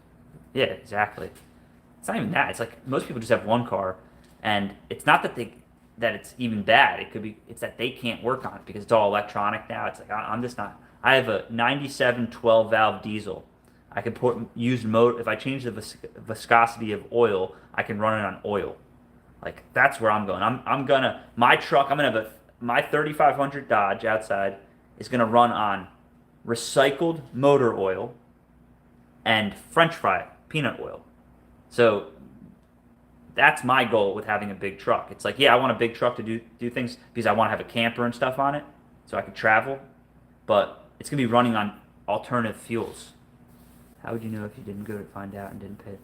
Speaker 1: Yeah, exactly. It's not even that. It's like most people just have one car, and it's not that it's even bad. It's that they can't work on it because it's all electronic now. It's like I'm just not. I have a 97 12 valve diesel. I can use motor. If I change the viscosity of oil, I can run it on oil. Like, that's where I'm going. My 3500 Dodge outside is gonna run on recycled motor oil and French fry peanut oil. So that's my goal with having a big truck. It's like, yeah, I want a big truck to do things because I want to have a camper and stuff on it so I can travel, but it's gonna be running on alternative fuels. How would you know if you didn't go to find out and didn't pay?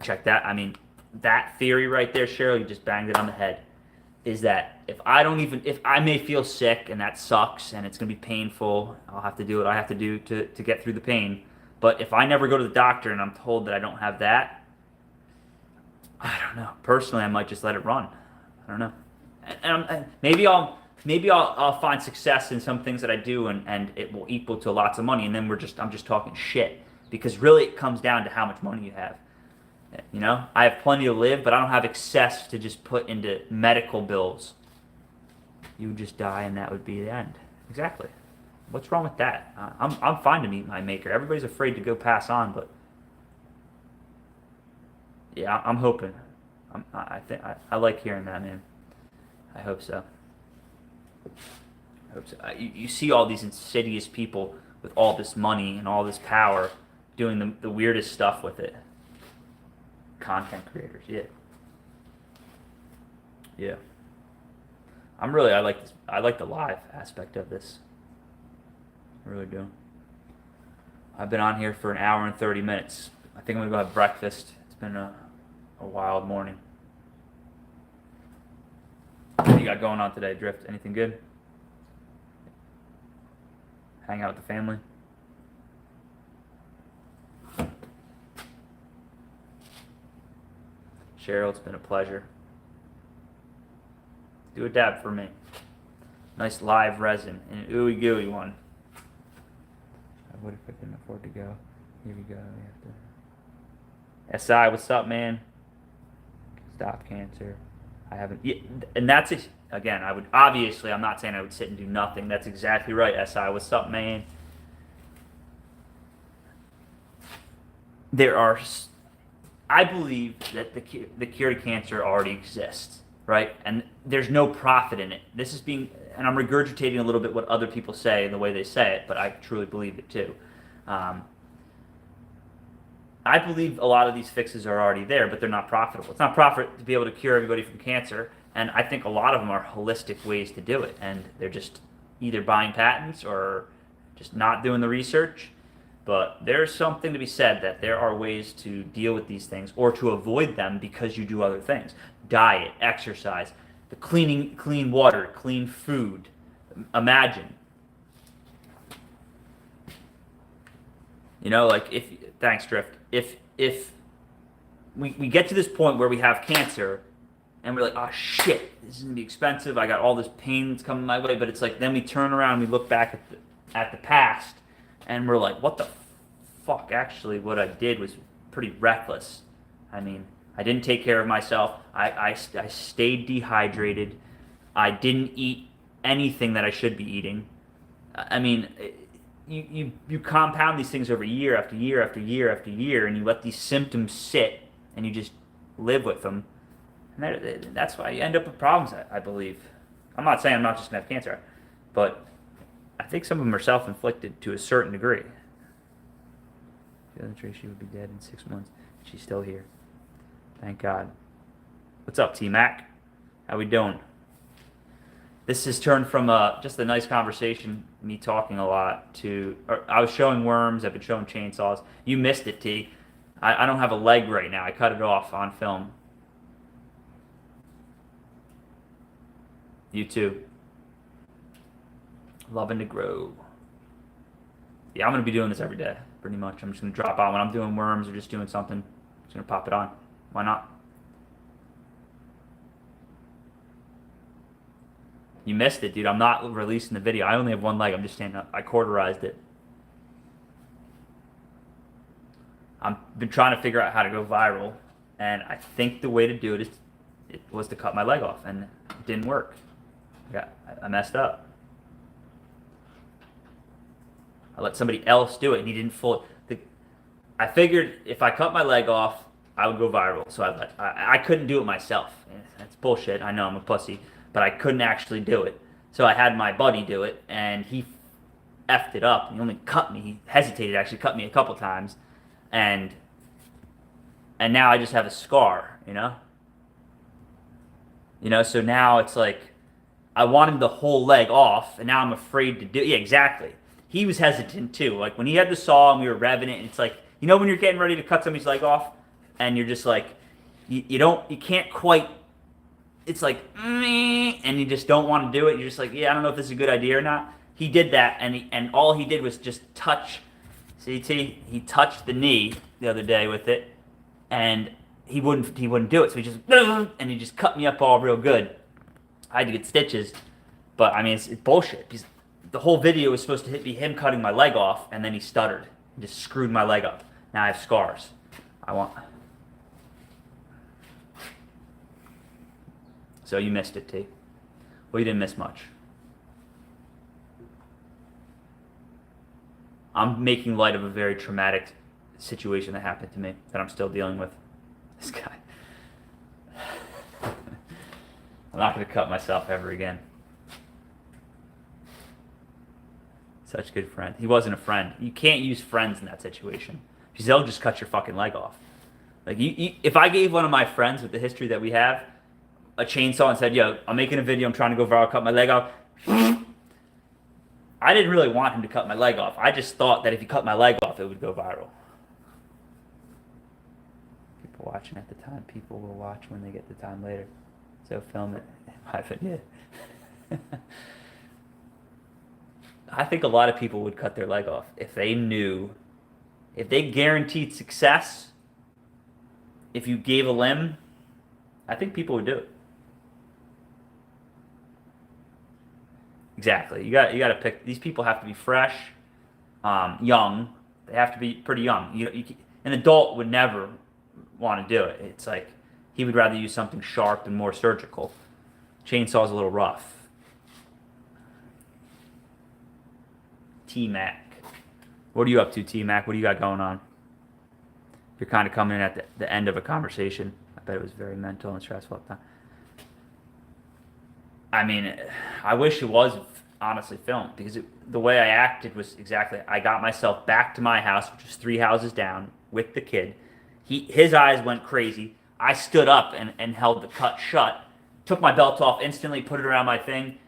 Speaker 1: Check that. I mean, that theory right there, Cheryl, you just banged it on the head, is that if I may feel sick and that sucks and it's going to be painful, I'll have to do what I have to do to get through the pain, But if I never go to the doctor and I'm told that I don't have that, I don't know. Personally, I might just let it run. I don't know. And maybe I'll find success in some things that I do, and it will equal to lots of money, and then I'm just talking shit, because really it comes down to how much money you have. You know, I have plenty to live, but I don't have excess to just put into medical bills. You would just die, and that would be the end. Exactly. What's wrong with that? I'm fine to meet my maker. Everybody's afraid to go pass on, but yeah, I'm hoping. I like hearing that, man. I hope so. I hope so. You see all these insidious people with all this money and all this power doing the weirdest stuff with it. Content creators, yeah. Yeah. I like this. I like the live aspect of this. I really do. I've been on here for an hour and 30 minutes. I think I'm gonna go have breakfast. It's been a wild morning. What you got going on today, Drift? Anything good? Hang out with the family? Cheryl, it's been a pleasure. Do a dab for me. Nice live resin, an ooey gooey one. What if I couldn't afford to go? Here we go. We have to. SI, what's up, man? Stop cancer. I haven't. Yeah, and that's it. Again, I would obviously. I'm not saying I would sit and do nothing. That's exactly right. SI, what's up, man? There are. I believe that the cure to cancer already exists, right? And there's no profit in it. This is being, and I'm regurgitating a little bit what other people say and the way they say it, but I truly believe it too. I believe a lot of these fixes are already there, but they're not profitable. It's not profit to be able to cure everybody from cancer, and I think a lot of them are holistic ways to do it, and they're just either buying patents or just not doing the research. But there's something to be said that there are ways to deal with these things or to avoid them because you do other things. Diet, exercise, the clean water, clean food. Imagine. You know, like thanks, Drift. If we get to this point where we have cancer and we're like, oh shit, this is gonna be expensive. I got all this pain that's coming my way, but it's like then we turn around and we look back at the past and we're like, what the fuck? Actually, what I did was pretty reckless. I mean, I didn't take care of myself. I stayed dehydrated. I didn't eat anything that I should be eating. I mean, you compound these things over year after year after year after year, and you let these symptoms sit, and you just live with them. And that's why you end up with problems, I believe. I'm not saying I'm not just going to have cancer, but I think some of them are self-inflicted to a certain degree. The other Tracy would be dead in 6 months. She's still here. Thank God. What's up, T-Mac? How we doing? This has turned from just a nice conversation, me talking a lot, to... I was showing worms. I've been showing chainsaws. You missed it, T. I don't have a leg right now. I cut it off on film. You too. Loving to grow. Yeah, I'm going to be doing this every day, pretty much. I'm just going to drop on when I'm doing worms or just doing something. I'm just going to pop it on. Why not? You missed it, dude. I'm not releasing the video. I only have one leg. I'm just standing up. I cauterized it. I've been trying to figure out how to go viral, and I think the way to do it was to cut my leg off, and it didn't work. I messed up. I let somebody else do it, and he didn't I figured if I cut my leg off, I would go viral. So I couldn't do it myself. That's bullshit. I know I'm a pussy, but I couldn't actually do it. So I had my buddy do it, and he effed it up. He only cut me. He hesitated, actually cut me a couple times, and now I just have a scar. You know. So now it's like I wanted the whole leg off, and now I'm afraid to do. Yeah, exactly. He was hesitant too. Like when he had the saw and we were revving it, and it's like, you know when you're getting ready to cut somebody's leg off, and you're just like, you can't quite. It's like, and you just don't want to do it. You're just like, yeah, I don't know if this is a good idea or not. He did that, and all he did was just touch CT, he touched the knee the other day with it, and he wouldn't do it. So he just and he just cut me up all real good. I had to get stitches, but I mean it's bullshit. Because the whole video was supposed to be him cutting my leg off, and then he stuttered and just screwed my leg up. Now I have scars. So you missed it, T. Well, you didn't miss much. I'm making light of a very traumatic situation that happened to me that I'm still dealing with. This guy. I'm not going to cut myself ever again. Such a good friend. He wasn't a friend. You can't use friends in that situation. Because they'll just cut your fucking leg off. Like, if I gave one of my friends with the history that we have a chainsaw and said, yo, I'm making a video, I'm trying to go viral, cut my leg off. I didn't really want him to cut my leg off. I just thought that if he cut my leg off, it would go viral. People watching at the time, people will watch when they get the time later. So film it. Yeah. I think a lot of people would cut their leg off if they knew, if they guaranteed success, if you gave a limb, I think people would do it. Exactly. You got to pick. These people have to be fresh, young. They have to be pretty young. An adult would never want to do it. It's like he would rather use something sharp and more surgical. Chainsaw's a little rough. T-Mac. What are you up to, T-Mac? What do you got going on? You're kind of coming in at the end of a conversation. I bet it was very mental and stressful at the time. I mean, I wish it was honestly filmed, because the way I acted was exactly, I got myself back to my house, which was 3 houses down, with the kid. His eyes went crazy. I stood up and held the cut shut, took my belt off instantly, put it around my thing.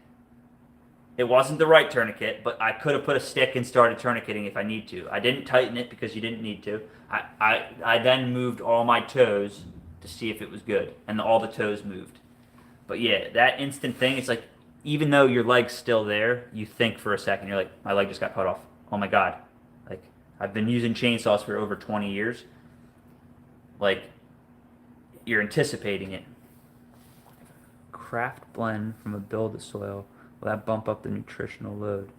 Speaker 1: It wasn't the right tourniquet, but I could have put a stick and started tourniqueting if I need to. I didn't tighten it because you didn't need to. I then moved all my toes to see if it was good, and all the toes moved. But yeah, that instant thing, it's like, even though your leg's still there, you think for a second, you're like, my leg just got cut off. Oh my God. Like, I've been using chainsaws for over 20 years. Like, you're anticipating it. Craft blend from a build of soil. Will that bump up the nutritional load?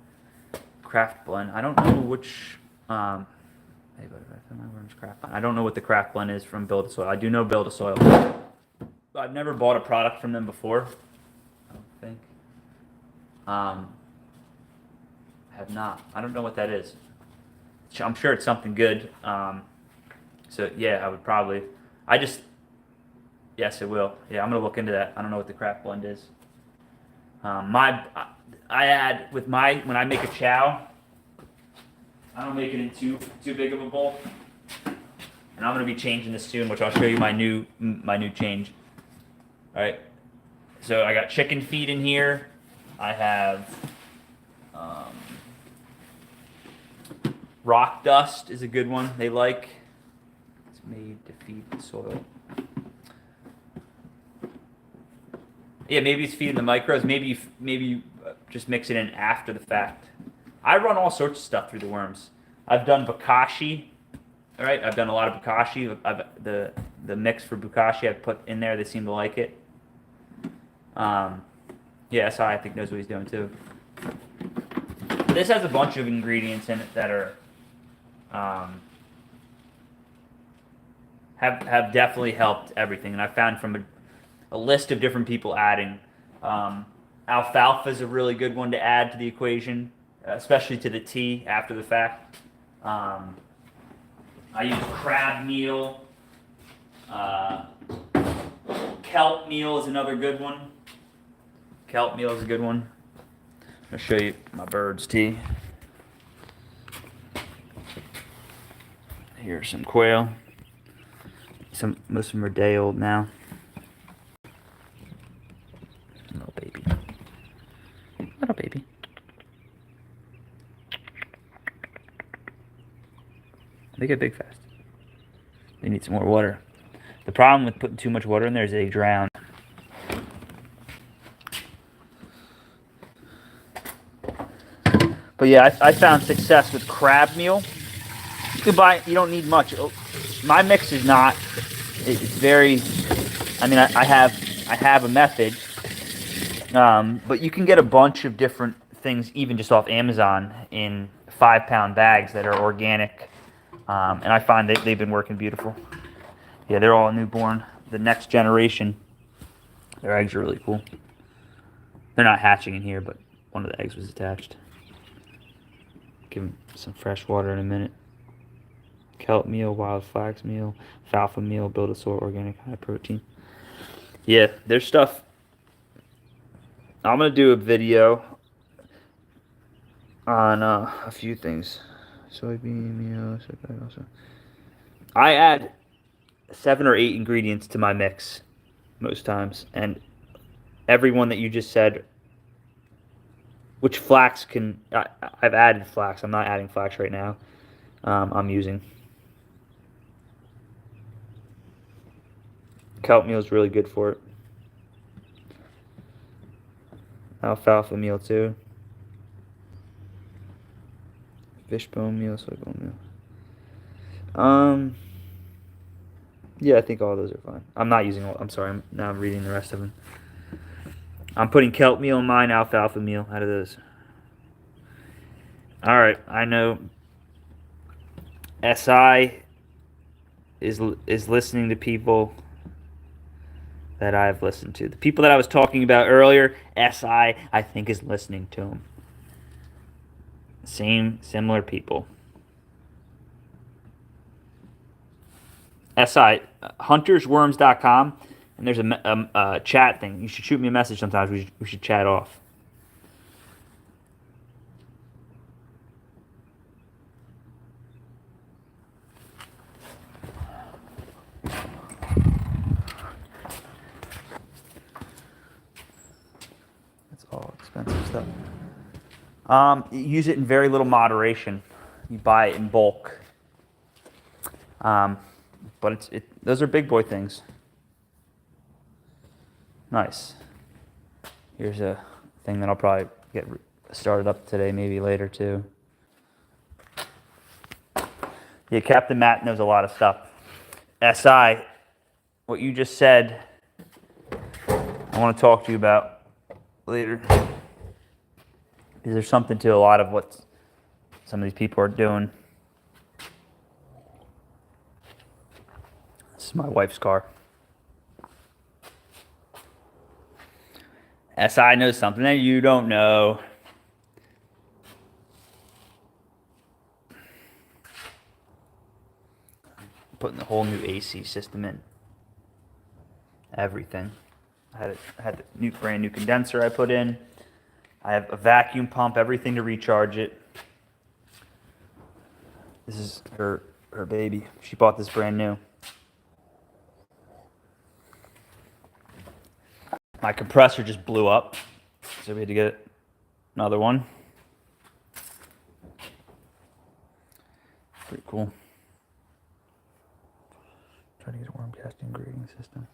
Speaker 1: Craft blend. I don't know which, I don't know what the craft blend is from Build a Soil. I do know Build a Soil. I've never bought a product from them before. I don't think. I have not. I don't know what that is. I'm sure it's something good. So yeah, I would probably. Yes, it will. Yeah, I'm gonna look into that. I don't know what the craft blend is. I add with when I make a chow, I don't make it in too big of a bowl. And I'm gonna be changing this soon, which I'll show you my new change. All right. So I got chicken feed in here. I have rock dust is a good one. They like. It's made to feed the soil. Yeah, maybe it's feeding the microbes. Maybe you just mix it in after the fact. I run all sorts of stuff through the worms. I've done bokashi. All right, I've done a lot of bokashi. The mix for bokashi I've put in there. They seem to like it. Yeah, SI I think knows what he's doing too. This has a bunch of ingredients in it that are have definitely helped everything, and I found from a list of different people adding. Alfalfa is a really good one to add to the equation, especially to the tea after the fact. I use crab meal. Kelp meal is another good one. Kelp meal is a good one. I'll show you my bird's tea. Here's some quail. Most of them are day old now. Little baby. Little baby. They get big fast. They need some more water. The problem with putting too much water in there is they drown. But yeah, I found success with crab meal. can buy, you don't need much. My mix is not, it's very, I mean, I have a method, but you can get a bunch of different things even just off Amazon in 5-pound bags that are organic, and I find they've been working beautiful. Yeah, they're all newborn. The next generation, their eggs are really cool. They're not hatching in here, but one of the eggs was attached. Give them some fresh water in a minute. Kelp meal, wild flax meal, alfalfa meal, build a soil, organic, high protein. Yeah, there's stuff. I'm gonna do a video on a few things. Soybean meal, also. I add 7 or 8 ingredients to my mix most times, and every one that you just said, which flax can, I've added flax. I'm not adding flax right now. I'm using kelp meal is really good for it. Alfalfa meal too. Fishbone meal, soybean meal. Yeah, I think all those are fine. I'm not using all. I'm sorry. Now I'm reading the rest of them. I'm putting kelp meal in mine, alfalfa meal out of those. All right, I know. SI is listening to people that I've listened to. The people that I was talking about earlier, SI, I think, is listening to them. Similar people. SI, HuntersWorms.com, and there's a chat thing. You should shoot me a message sometimes. We should chat off. That's all expensive stuff. Use it in very little moderation. You buy it in bulk. But those are big boy things. Nice. Here's a thing that I'll probably get started up today, maybe later too. Yeah, Captain Matt knows a lot of stuff. SI, what you just said, I want to talk to you about later. Because there's something to a lot of what some of these people are doing. This is my wife's car. SI knows something that you don't know. Putting the whole new AC system in. Everything. I had the brand new condenser I put in. I have a vacuum pump, everything to recharge it. This is her baby. She bought this brand new. My compressor just blew up, so we had to get another one. Pretty cool. Try to get a worm casting grading system.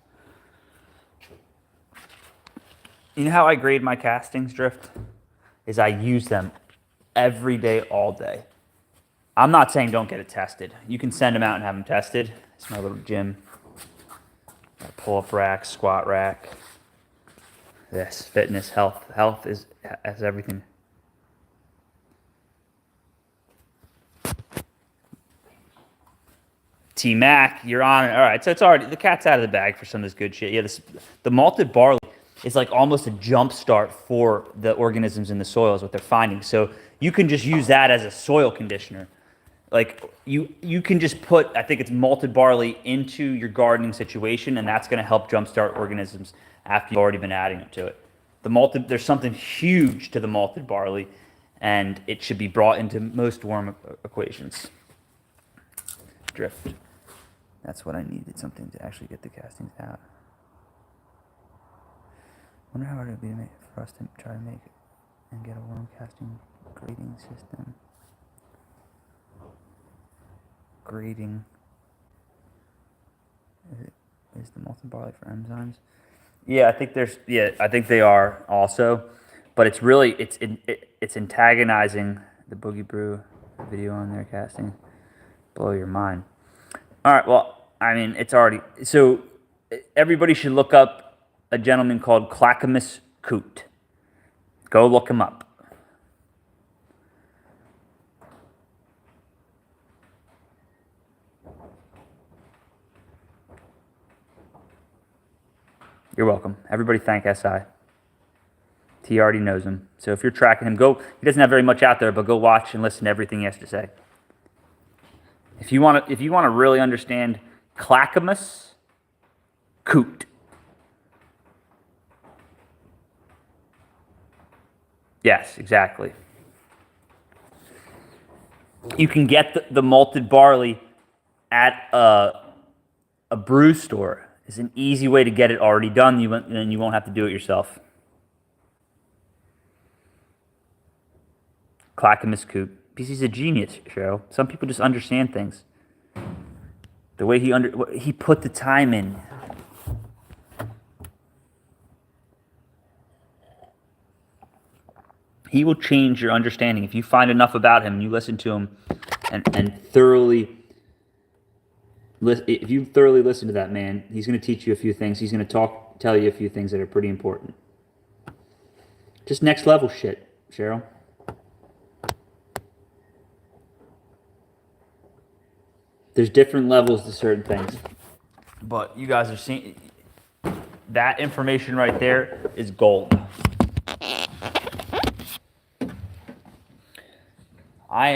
Speaker 1: You know how I grade my castings, Drift? Is I use them every day, all day. I'm not saying don't get it tested. You can send them out and have them tested. It's my little gym. Pull-up rack, squat rack. Yes, fitness, health. Health has everything. T-Mac, you're on it. All right, so it's already, the cat's out of the bag for some of this good shit. Yeah, the malted barley is like almost a jump start for the organisms in the soil is what they're finding. So you can just use that as a soil conditioner. Like you can just put, I think it's malted barley into your gardening situation, and that's going to help jumpstart organisms after you've already been adding it to it. There's something huge to the malted barley, and it should be brought into most worm equations. Drift. That's what I needed, something to actually get the castings out. Wonder how hard it would be for us to try to make it and get a worm casting grading system. Grading. Is the malted barley for enzymes? Yeah, I think they are also, but it's really it's antagonizing the Boogie Brew video on their casting. blow your mind. All right, well, I mean, it's already... So, everybody should look up a gentleman called Clackamas Coot. Go look him up. You're welcome. Everybody thank SI. He already knows him. So if you're tracking him, go. He doesn't have very much out there, but go watch and listen to everything he has to say. If you want to really understand Clackamas Coot. Yes, exactly. You can get the malted barley at a brew store. It's an easy way to get it already done, and you won't have to do it yourself. Clackamas Coot. Because he's a genius, Cheryl. Some people just understand things. The way he put the time in. He will change your understanding. If you find enough about him and you listen to him and thoroughly... If you thoroughly listen to that man, he's going to teach you a few things. He's going to tell you a few things that are pretty important. Just next level shit, Cheryl. There's different levels to certain things. But you guys are seeing... That information right there is gold. I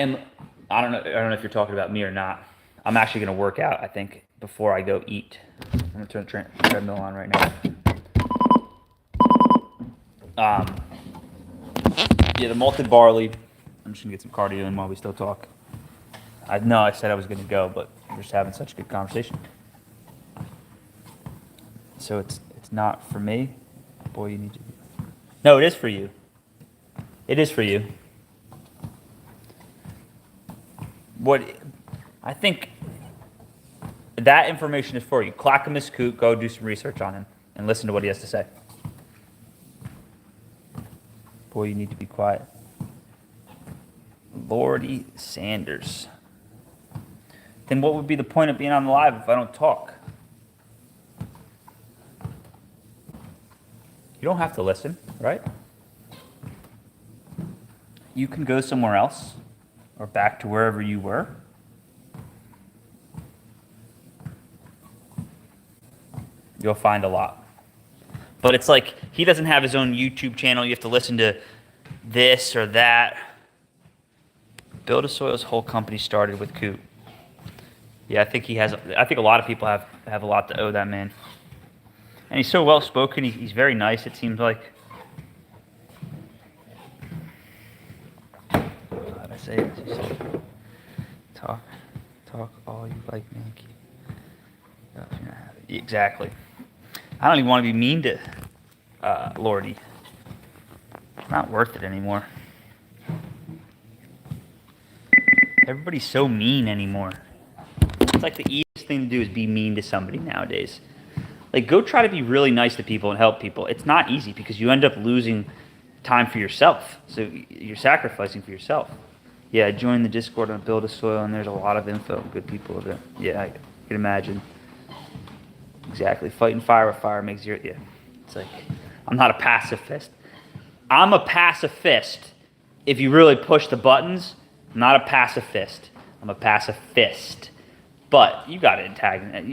Speaker 1: don't know if you're talking about me or not. I'm actually going to work out, I think, before I go eat. I'm going to turn the treadmill on right now. Yeah, the malted barley. I'm just going to get some cardio in while we still talk. I know I said I was going to go, but we're just having such a good conversation. So it's not for me. Boy, you need to... No, it is for you. It is for you. I think that information is for you. Clackamas Coot, go do some research on him and listen to what he has to say. Boy, you need to be quiet. Lordy Sanders. Then what would be the point of being on the live if I don't talk? You don't have to listen, right? You can go somewhere else or back to wherever you were. You'll find a lot. But it's like he doesn't have his own YouTube channel. You have to listen to this or that. Build a Soil's whole company started with Coot. Yeah, I think a lot of people have a lot to owe that man. And he's so well spoken. He's very nice, it seems like. How did I say it? Talk all you like, man. Exactly. I don't even want to be mean to Lordy. It's not worth it anymore. Everybody's so mean anymore. It's like the easiest thing to do is be mean to somebody nowadays. Like, go try to be really nice to people and help people. It's not easy because you end up losing time for yourself. So you're sacrificing for yourself. Yeah, I joined the Discord on Build a Soil, and there's a lot of info. Good people there. Yeah, I can imagine. Exactly. Fighting fire with fire makes you... Yeah. It's like, I'm not a pacifist. I'm a pacifist if you really push the buttons. I'm not a pacifist. I'm a pacifist. But you got to antagonize.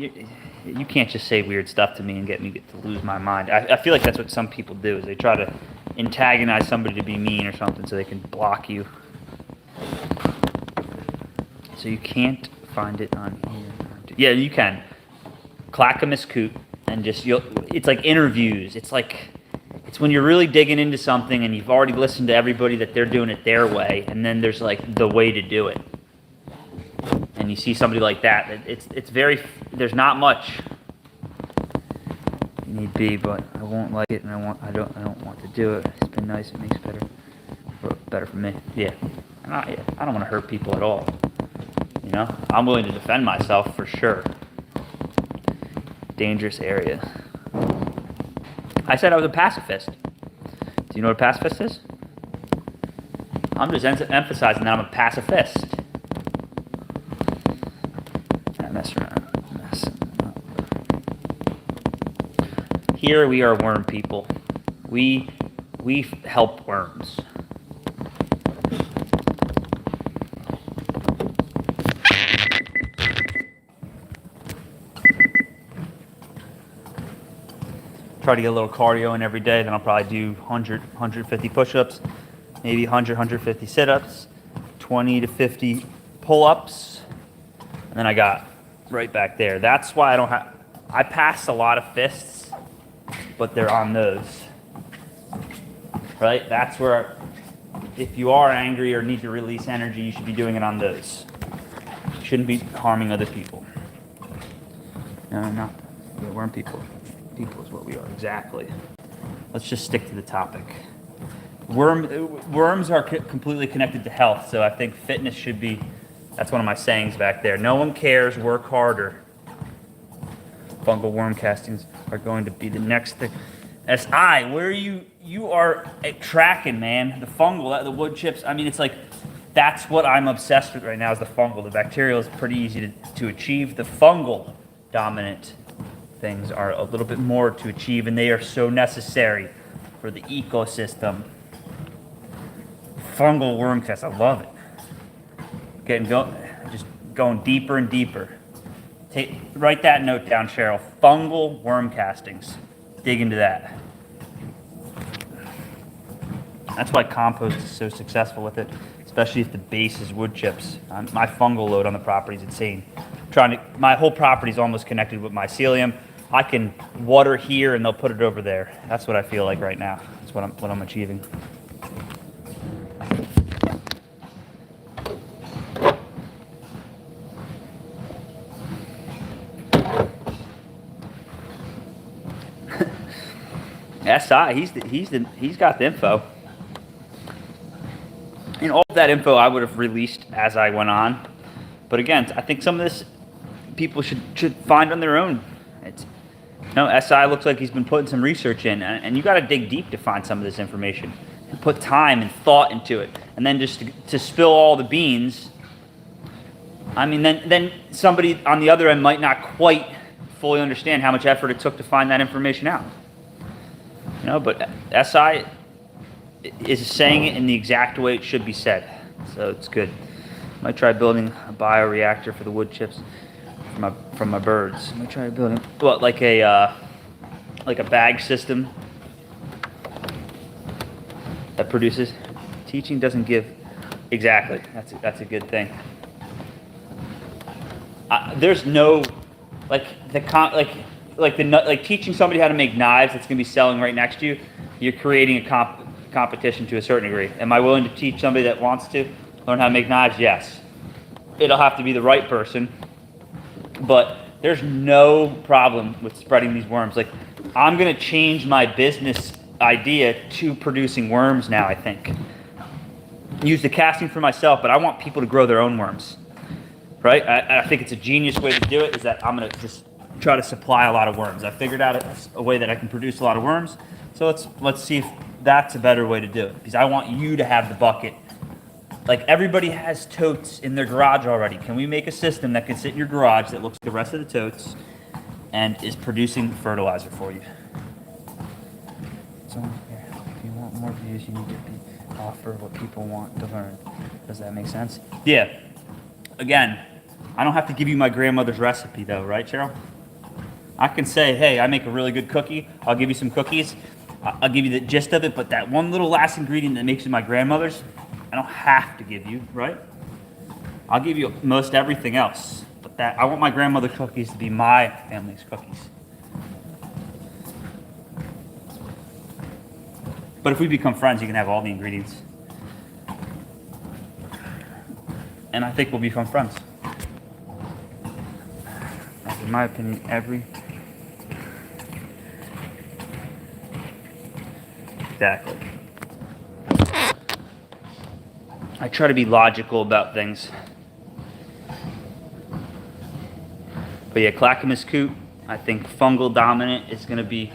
Speaker 1: You can't just say weird stuff to me and get to lose my mind. I feel like that's what some people do, is they try to antagonize somebody to be mean or something so they can block you. So you can't find it on here. Yeah, you can. Clackamas Coot, and it's like interviews. It's when you're really digging into something and you've already listened to everybody that they're doing it their way, and then there's like the way to do it. And you see somebody like that, there's not much need be, but I won't like it, and I don't want to do it. It's been nice. It makes it better for me. Yeah. I don't want to hurt people at all. You know, I'm willing to defend myself for sure. Dangerous area. I said I was a pacifist. Do you know what a pacifist is? I'm just emphasizing that I'm a pacifist.
Speaker 2: messing around. Here we are worm people. We help worms. Try to get a little cardio in every day, then I'll probably do 100, 150 push-ups, maybe 100, 150 sit-ups, 20 to 50 pull-ups, and then I got right back there. That's why I pass a lot of fists, but they're on those, right? That's where, if you are angry or need to release energy, you should be doing it on those. You shouldn't be harming other people. No, not we're worm people. People is what we are, exactly. Let's just stick to the topic. Worms are completely connected to health, so I think fitness should be, that's one of my sayings back there. No one cares, work harder. Fungal worm castings are going to be the next thing. SI, where you are tracking, man. The fungal, the wood chips, I mean, it's like, that's what I'm obsessed with right now is the fungal. The bacterial is pretty easy to achieve. The fungal dominant things are a little bit more to achieve, and they are so necessary for the ecosystem. Fungal worm cast, I love it. Just going deeper and deeper. Write that note down, Cheryl. Fungal worm castings. Dig into that. That's why compost is so successful with it, especially if the base is wood chips. My fungal load on the property is insane. My whole property is almost connected with mycelium. I can water here and they'll put it over there. That's what I feel like right now. That's what I'm achieving. SI, he's got the info. And all of that info I would have released as I went on. But again, I think some of this people should find on their own. SI looks like he's been putting some research in, and you got to dig deep to find some of this information and put time and thought into it. And then just to spill all the beans, I mean, then somebody on the other end might not quite fully understand how much effort it took to find that information out. But SI is saying it in the exact way it should be said, so it's good. Might try building a bioreactor for the wood chips from my birds. Might try building like a bag system that produces. Teaching doesn't give exactly. That's a good thing. There's no teaching somebody how to make knives that's going to be selling right next to you. You're creating a competition to a certain degree. Am I willing to teach somebody that wants to learn how to make knives? Yes. It'll have to be the right person, but there's no problem with spreading these worms. Like, I'm going to change my business idea to producing worms now, I think. Use the casting for myself, but I want people to grow their own worms, right? I think it's a genius way to do it is that I'm going to just try to supply a lot of worms. I figured out a way that I can produce a lot of worms, so let's see if that's a better way to do it, because I want you to have the bucket. Like, everybody has totes in their garage already. Can we make a system that can sit in your garage that looks like the rest of the totes and is producing fertilizer for you? So, if you want more views, you need to offer what people want to learn. Does that make sense? Yeah. Again, I don't have to give you my grandmother's recipe, though, right, Cheryl? I can say, hey, I make a really good cookie. I'll give you some cookies. I'll give you the gist of it, but that one little last ingredient that makes it my grandmother's, I don't have to give you, right? I'll give you most everything else, but I want my grandmother's cookies to be my family's cookies. But if we become friends, you can have all the ingredients. And I think we'll become friends. In my opinion, Exactly. I try to be logical about things. But yeah, Clackamas coot, I think fungal dominant is going to be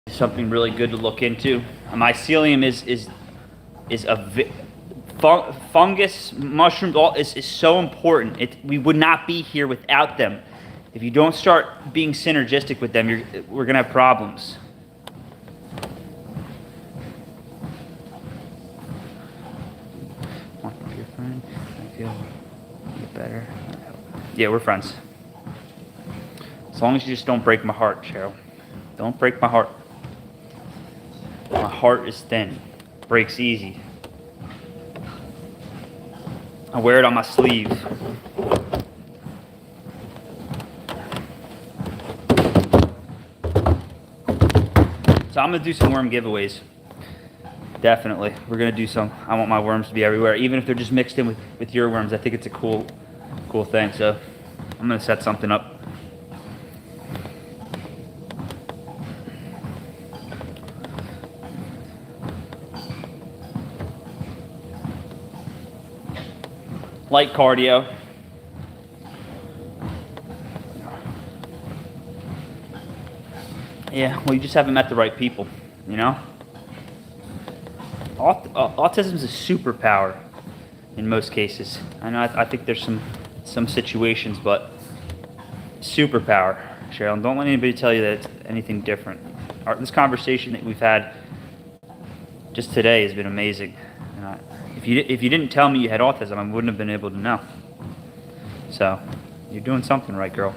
Speaker 2: something really good to look into. Mycelium is
Speaker 1: fungus, mushrooms, all is so important. We would not be here without them. If you don't start being synergistic with them, we're gonna have problems. Want to be your friend? I feel get better. Yeah, we're friends. As long as you just don't break my heart, Cheryl. Don't break my heart. My heart is thin. Breaks easy. I wear it on my sleeve. So I'm gonna do some worm giveaways. Definitely. We're gonna do some. I want my worms to be everywhere, even if they're just mixed in with your worms. I think it's a cool thing. So I'm gonna set something up. Light cardio. Yeah, well, you just haven't met the right people, you know? Autism is a superpower in most cases. I know I think there's some situations, but superpower, Cheryl. And don't let anybody tell you that it's anything different. This conversation that we've had just today has been amazing. If you didn't tell me you had autism, I wouldn't have been able to know. So, you're doing something right, girl.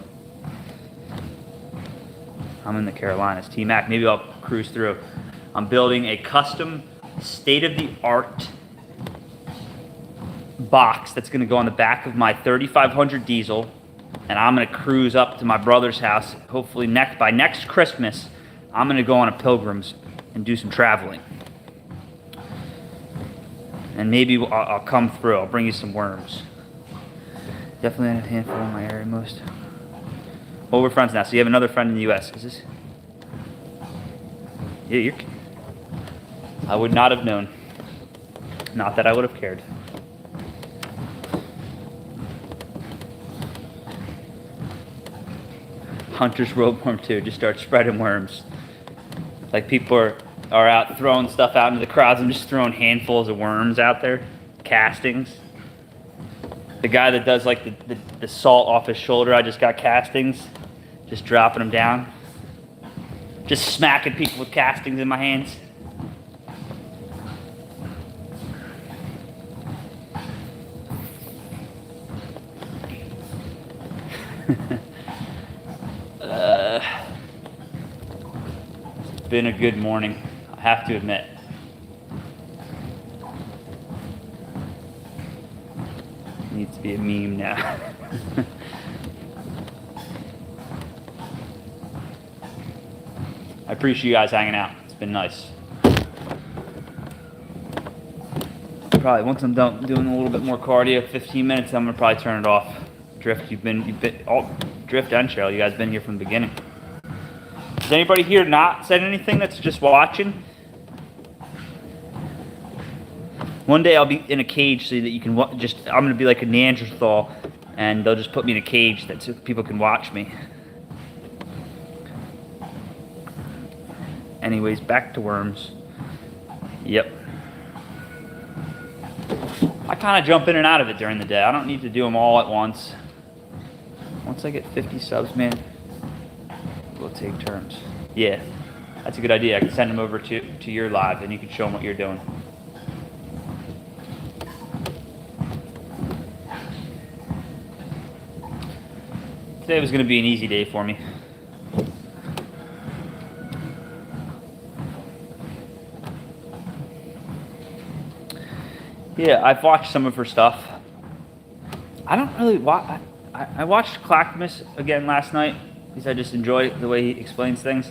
Speaker 1: I'm in the Carolinas. T-Mac, maybe I'll cruise through. I'm building a custom, state-of-the-art box that's going to go on the back of my 3500 diesel, and I'm going to cruise up to my brother's house. Hopefully by next Christmas, I'm going to go on a pilgrims and do some traveling. And maybe I'll come through. I'll bring you some worms. Definitely had a handful in my area most. Well, we're friends now. So you have another friend in the U.S. Is this? Yeah, I would not have known. Not that I would have cared. Hunter's World Worm 2. Just start spreading worms. Like people are out throwing stuff out into the crowds. I'm just throwing handfuls of worms out there. Castings. The guy that does like the salt off his shoulder, I just got castings. Just dropping them down. Just smacking people with castings in my hands. It's been a good morning, I have to admit. Needs to be a meme now. I appreciate you guys hanging out. It's been nice. Probably once I'm done doing a little bit more cardio, 15 minutes, I'm gonna probably turn it off. Drift, you've been Drift and Cheryl, you guys been here from the beginning. Has anybody here not said anything that's just watching? One day I'll be in a cage so that you can I'm gonna be like a Neanderthal, and they'll just put me in a cage so people can watch me. Anyways, back to worms. Yep. I kind of jump in and out of it during the day. I don't need to do them all at once. Once I get 50 subs, man, we'll take turns. Yeah, that's a good idea. I can send them over to your live, and you can show them what you're doing. Today was going to be an easy day for me. Yeah, I've watched some of her stuff. I don't really watch. I watched Clackamas again last night because I just enjoy the way he explains things.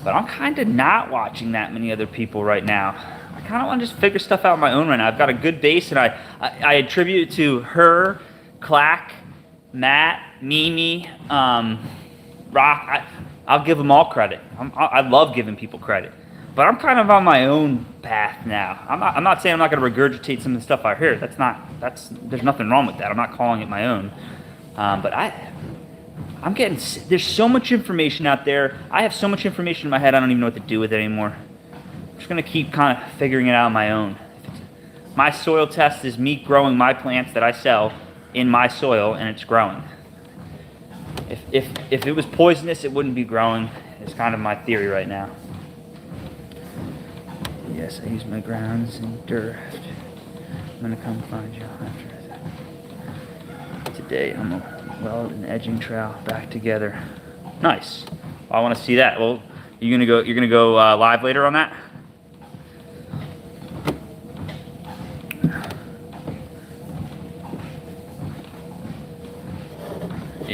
Speaker 1: But I'm kind of not watching that many other people right now. I kind of want to just figure stuff out on my own right now. I've got a good base, and I attribute it to her, Clack, Matt, Mimi, Rock. I'll give them all credit. I love giving people credit. But I'm kind of on my own path now. I'm not saying I'm not going to regurgitate some of the stuff I hear. There's nothing wrong with that. I'm not calling it my own. But I'm getting, there's so much information out there. I have so much information in my head, I don't even know what to do with it anymore. I'm just going to keep kind of figuring it out on my own. My soil test is me growing my plants that I sell in my soil, and it's growing. If it was poisonous, it wouldn't be growing. It's kind of my theory right now. Yes, I use my grounds and dirt. I'm gonna come find you after that. Today I'm gonna weld an edging trowel back together. Nice. Well, I want to see that. Well, you're gonna go live later on that.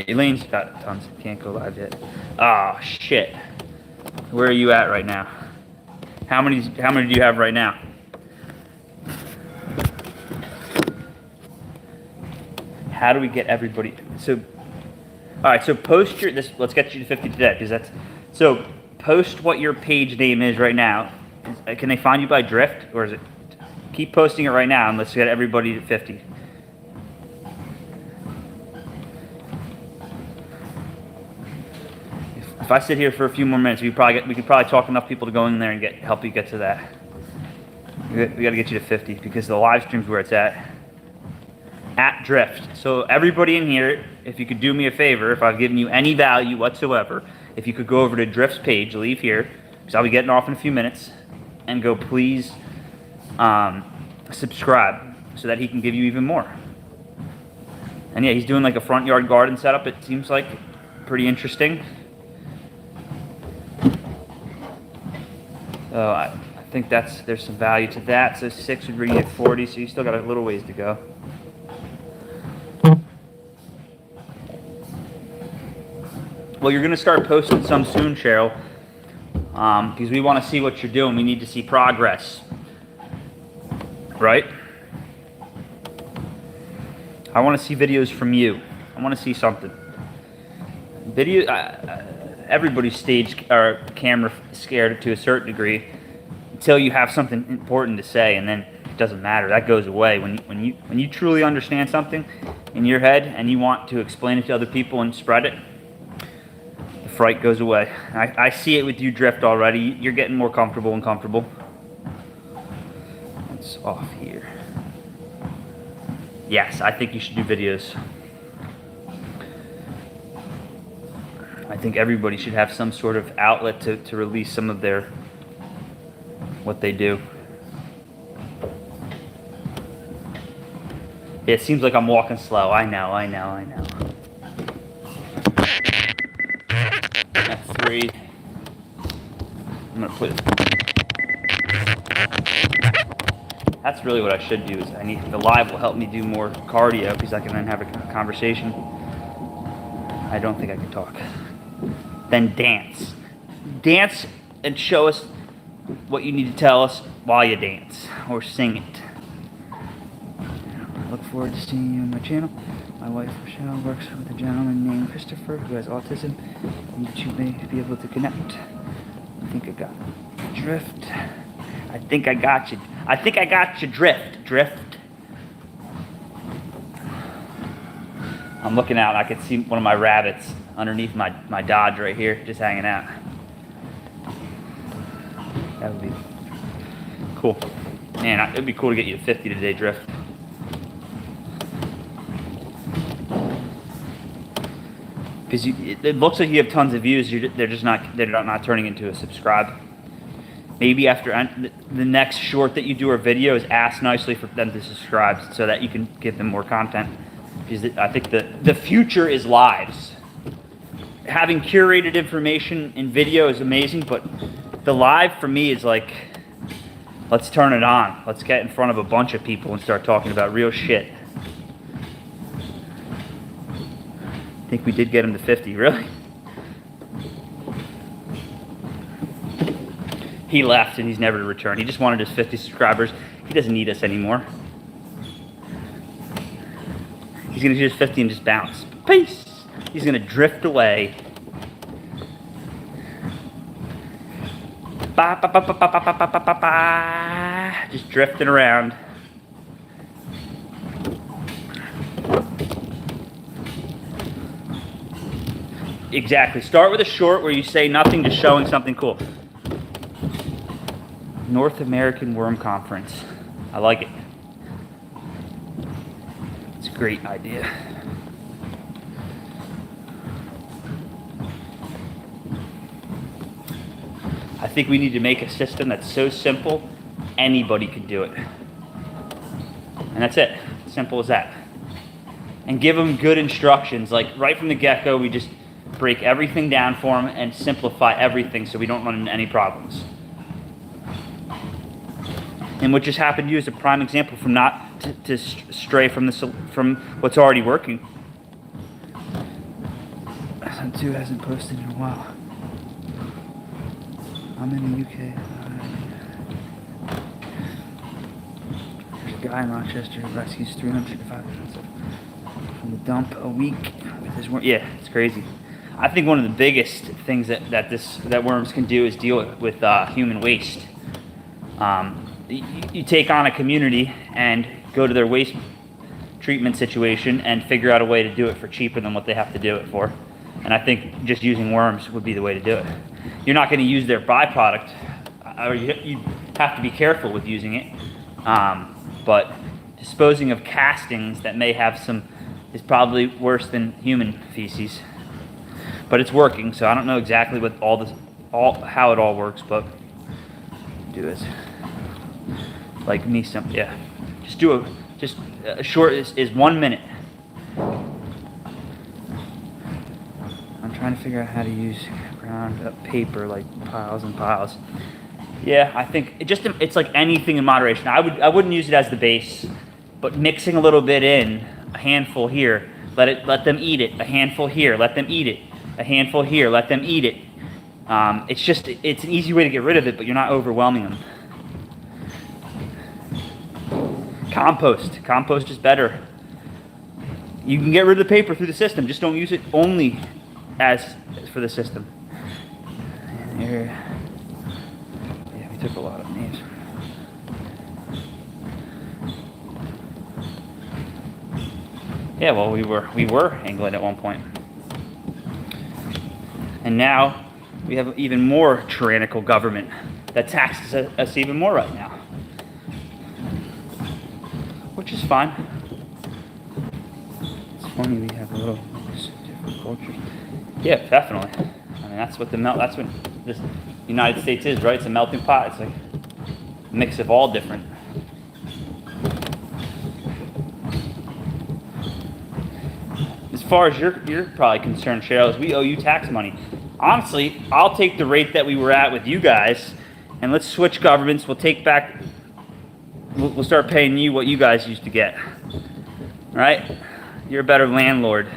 Speaker 1: Elaine's got tons. Can't go live yet. Oh shit. Where are you at right now? How many do you have right now? How do we get everybody? So, all right. So post your this. Let's get you to 50 today, because that's. So post what your page name is right now. Can they find you by drift, or is it? Keep posting it right now, and let's get everybody to 50. If I sit here for a few more minutes, we could probably talk enough people to go in there and help you get to that. We got to get you to 50, because the live stream's where it's at. At Drift. So everybody in here, if you could do me a favor, if I've given you any value whatsoever, if you could go over to Drift's page, leave here, because I'll be getting off in a few minutes, and go please subscribe so that he can give you even more. And yeah, he's doing like a front yard garden setup. It seems like pretty interesting. So I think there's some value to that. So 6 would bring you to 40, so you still got a little ways to go. Well, you're going to start posting some soon, Cheryl, because we want to see what you're doing. We need to see progress, right? I want to see videos from you. I want to see something. Everybody's stage or camera scared to a certain degree until you have something important to say, and then it doesn't matter. That goes away when you truly understand something in your head and you want to explain it to other people and spread it. The fright goes away. I see it with you, Drift, already. You're getting more comfortable and comfortable. It's off here. Yes, I think you should do videos. I think everybody should have some sort of outlet to release some of what they do. It seems like I'm walking slow. I know. That's 3. I'm gonna put it. That's really what I should do. Is the live will help me do more cardio, because I can then have a conversation. I don't think I can talk. Then dance. Dance and show us what you need to tell us while you dance, or sing it. I look forward to seeing you on my channel. My wife, Michelle, works with a gentleman named Christopher who has autism, and you two may be able to connect. I think I got Drift. I think I got you. I think I got you, Drift. I'm looking out, and I can see one of my rabbits underneath my Dodge right here, just hanging out. That would be cool. Man, it'd be cool to get you to 50 today, Drift. Because it looks like you have tons of views. They're not turning into a subscribe. Maybe after the next short that you do or video is ask nicely for them to subscribe, so that you can give them more content. Because I think the future is lives. Having curated information in video is amazing, but the live for me is like, let's turn it on. Let's get in front of a bunch of people and start talking about real shit. I think we did get him to 50, really? He left and he's never to return. He just wanted his 50 subscribers. He doesn't need us anymore. He's gonna do his 50 and just bounce. Peace! He's gonna drift away. Ba, ba, ba, ba, ba, ba, ba, ba, ba, ba. Just drifting around. Exactly. Start with a short where you say nothing, just showing something cool. North American Worm Conference. I like it. great idea. I think we need to make a system that's so simple, anybody can do it. And that's it. Simple as that. And give them good instructions. Like right from the get-go, we just break everything down for them and simplify everything so we don't run into any problems. And what just happened to you is a prime example from not to stray from what's already working. Son 2 hasn't posted in a while. I'm in the UK. There's a guy in Rochester who rescues 300 to 500 from the dump a week with his worm. Yeah, it's crazy. I think one of the biggest things that worms can do is deal with human waste. You take on a community and go to their waste treatment situation and figure out a way to do it for cheaper than what they have to do it for. And I think just using worms would be the way to do it. You're not going to use their byproduct, or you have to be careful with using it. But disposing of castings that may have some is probably worse than human feces. But it's working, so I don't know exactly what how it all works, but do this. Like me, yeah. Just a short is 1 minute. I'm trying to figure out how to use ground up paper, like piles and piles. Yeah, I think it's like anything in moderation. I wouldn't use it as the base, but mixing a little bit in, a handful here, let them eat it. A handful here, let them eat it. A handful here, let them eat it. It's an easy way to get rid of it, but you're not overwhelming them. Compost is better. You can get rid of the paper through the system, just don't use it only as for the system. And here, yeah, we took a lot of names. Yeah, well, we were England at one point, and now we have even more tyrannical government that taxes us even more right now, which is fine. It's funny we have a little different cultures. Yeah, definitely. I mean, that's what this United States is, right? It's a melting pot. It's like a mix of all different. As far as you're probably concerned, Cheryl, is we owe you tax money. Honestly, I'll take the rate that we were at with you guys, and let's switch governments. We'll start paying you what you guys used to get. All right? You're a better landlord.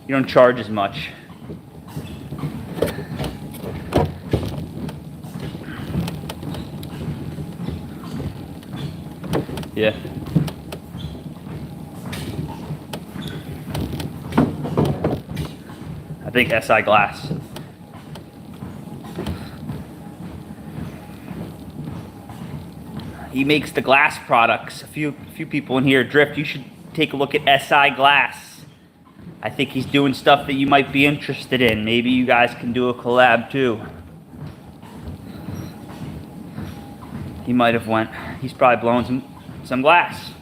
Speaker 1: You don't charge as much. Yeah. I think SI Glass. He makes the glass products. A few people in here, Drift, you should take a look at SI Glass. I think he's doing stuff that you might be interested in. Maybe you guys can do a collab too. He might have went. He's probably blowing some glass.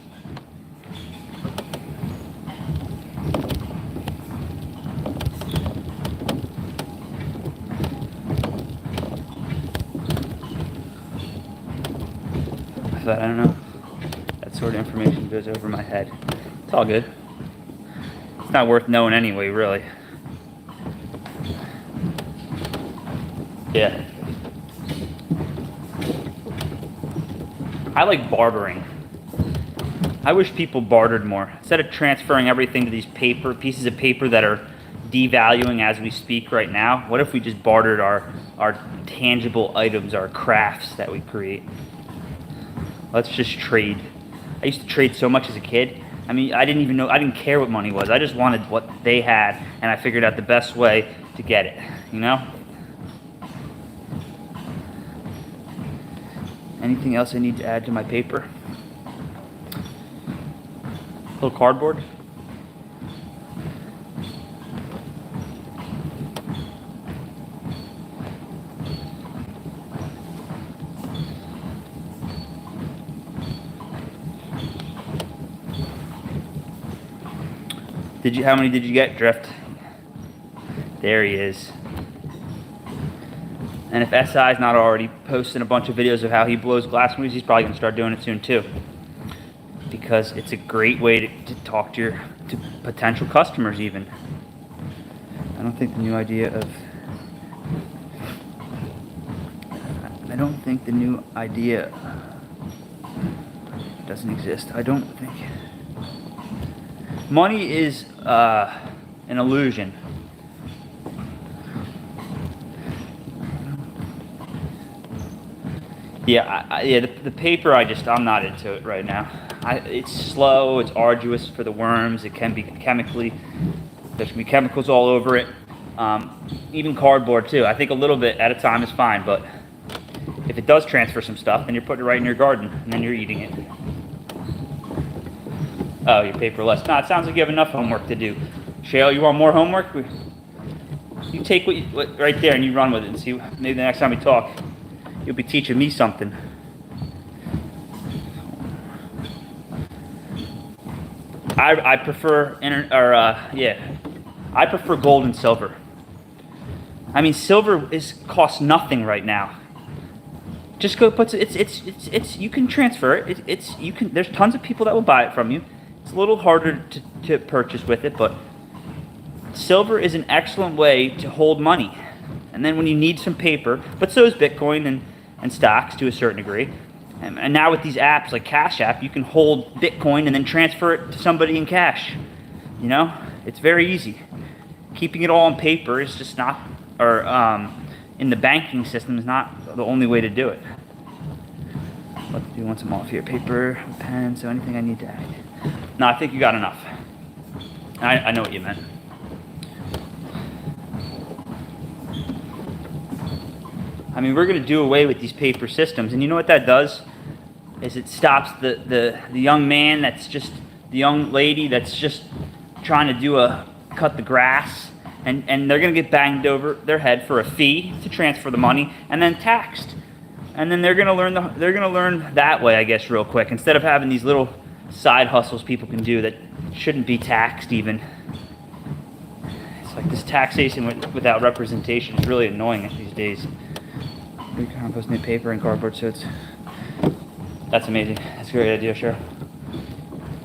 Speaker 1: I don't know. That sort of information goes over my head. It's all good. It's not worth knowing anyway, really. Yeah. I like bartering. I wish people bartered more. Instead of transferring everything to these pieces of paper that are devaluing as we speak right now, what if we just bartered our tangible items, our crafts that we create? Let's just trade. I used to trade so much as a kid. I mean, I didn't care what money was. I just wanted what they had, and I figured out the best way to get it, you know? Anything else I need to add to my paper? A little cardboard. How many did you get, Drift? There he is. And if SI's not already posting a bunch of videos of how he blows glass movies, he's probably gonna start doing it soon too. Because it's a great way to talk to potential customers even. I don't think the new idea doesn't exist. I don't think. Money is an illusion. Yeah, the paper, I'm not into it right now. It's slow, it's arduous for the worms, it can be there can be chemicals all over it. Even cardboard too. I think a little bit at a time is fine, but if it does transfer some stuff, then you're putting it right in your garden, and then you're eating it. Oh, you're paperless. Nah, it sounds like you have enough homework to do. Shale, you want more homework? You take what right there and you run with it and see, maybe the next time we talk, you'll be teaching me something. I prefer I prefer gold and silver. I mean, silver costs nothing right now. Just go put it's you can transfer it. There's tons of people that will buy it from you. It's a little harder to purchase with it, but silver is an excellent way to hold money. And then when you need some paper, but so is Bitcoin and stocks to a certain degree. And now with these apps like Cash App, you can hold Bitcoin and then transfer it to somebody in cash. You know, it's very easy. Keeping it all on paper is just not, or in the banking system is not the only way to do it. What do you want some off here? Paper, pen, so anything I need to add? No, I think you got enough. I know what you meant. I mean, we're going to do away with these paper systems, and you know what that does? Is it stops the young man that's just, the young lady that's just trying to cut the grass, and they're going to get banged over their head for a fee to transfer the money, and then taxed. And then they're going to learn that way, I guess, real quick, instead of having these little side hustles people can do that shouldn't be taxed even. It's like this taxation without representation is really annoying these days. Recompost new paper and cardboard, so that's amazing. That's a great idea, Cheryl.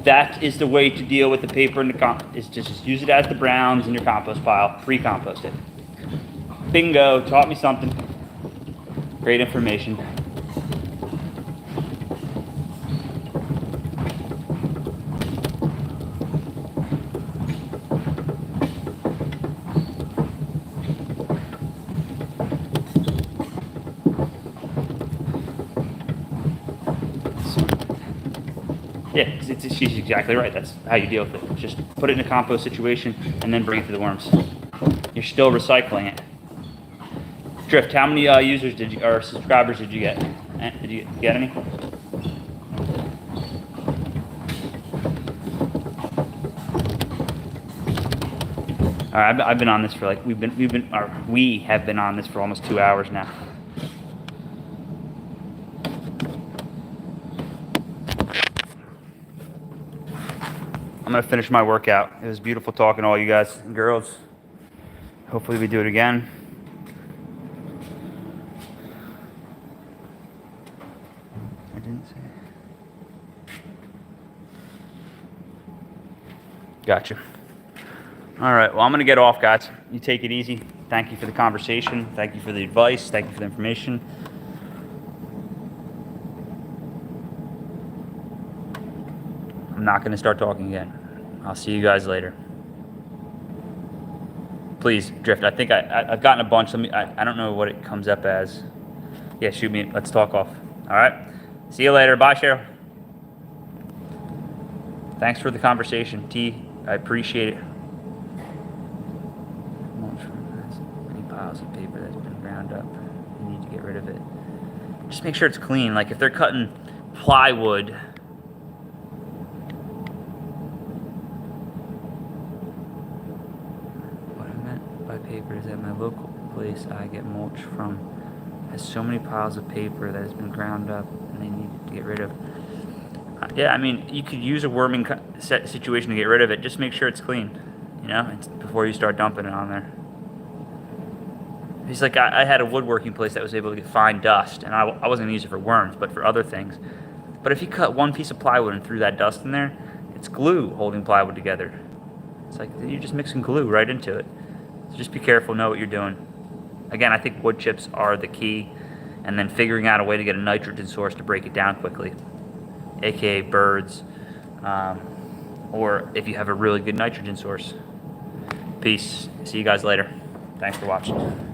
Speaker 1: That is the way to deal with the paper and is just use it as the browns in your compost pile. Pre-compost it. Bingo, taught me something. Great information. Yeah, she's exactly right. That's how you deal with it. Just put it in a compost situation and then bring it to the worms. You're still recycling it. Drift, how many users or subscribers did you get? Did you get any? All right, I've been on this for like we have been on this for almost 2 hours now. I'm gonna finish my workout. It was beautiful talking to all you guys and girls. Hopefully we do it again. I didn't say. Gotcha. All right, well, I'm gonna get off, guys. You take it easy. Thank you for the conversation. Thank you for the advice. Thank you for the information. I'm not gonna start talking again. I'll see you guys later. Please, Drift. I think I've gotten a bunch. I don't know what it comes up as. Yeah, shoot me. Let's talk off. All right. See you later. Bye, Cheryl. Thanks for the conversation, T. I appreciate it. Many piles of paper that's been ground up. You need to get rid of it. Just make sure it's clean. Like if they're cutting plywood. Paper is at my local place I get mulch from has so many piles of paper that has been ground up and they need to get rid of. Yeah, I mean, you could use a worming situation to get rid of it. Just make sure it's clean. You know, before you start dumping it on there. He's like, I had a woodworking place that was able to get fine dust, and I wasn't gonna use it for worms, but for other things. But if you cut one piece of plywood and threw that dust in there, it's glue holding plywood together. It's like you're just mixing glue right into it. So just be careful, know what you're doing. Again, I think wood chips are the key, and then figuring out a way to get a nitrogen source to break it down quickly, aka birds, or if you have a really good nitrogen source. Peace. See you guys later. Thanks for watching.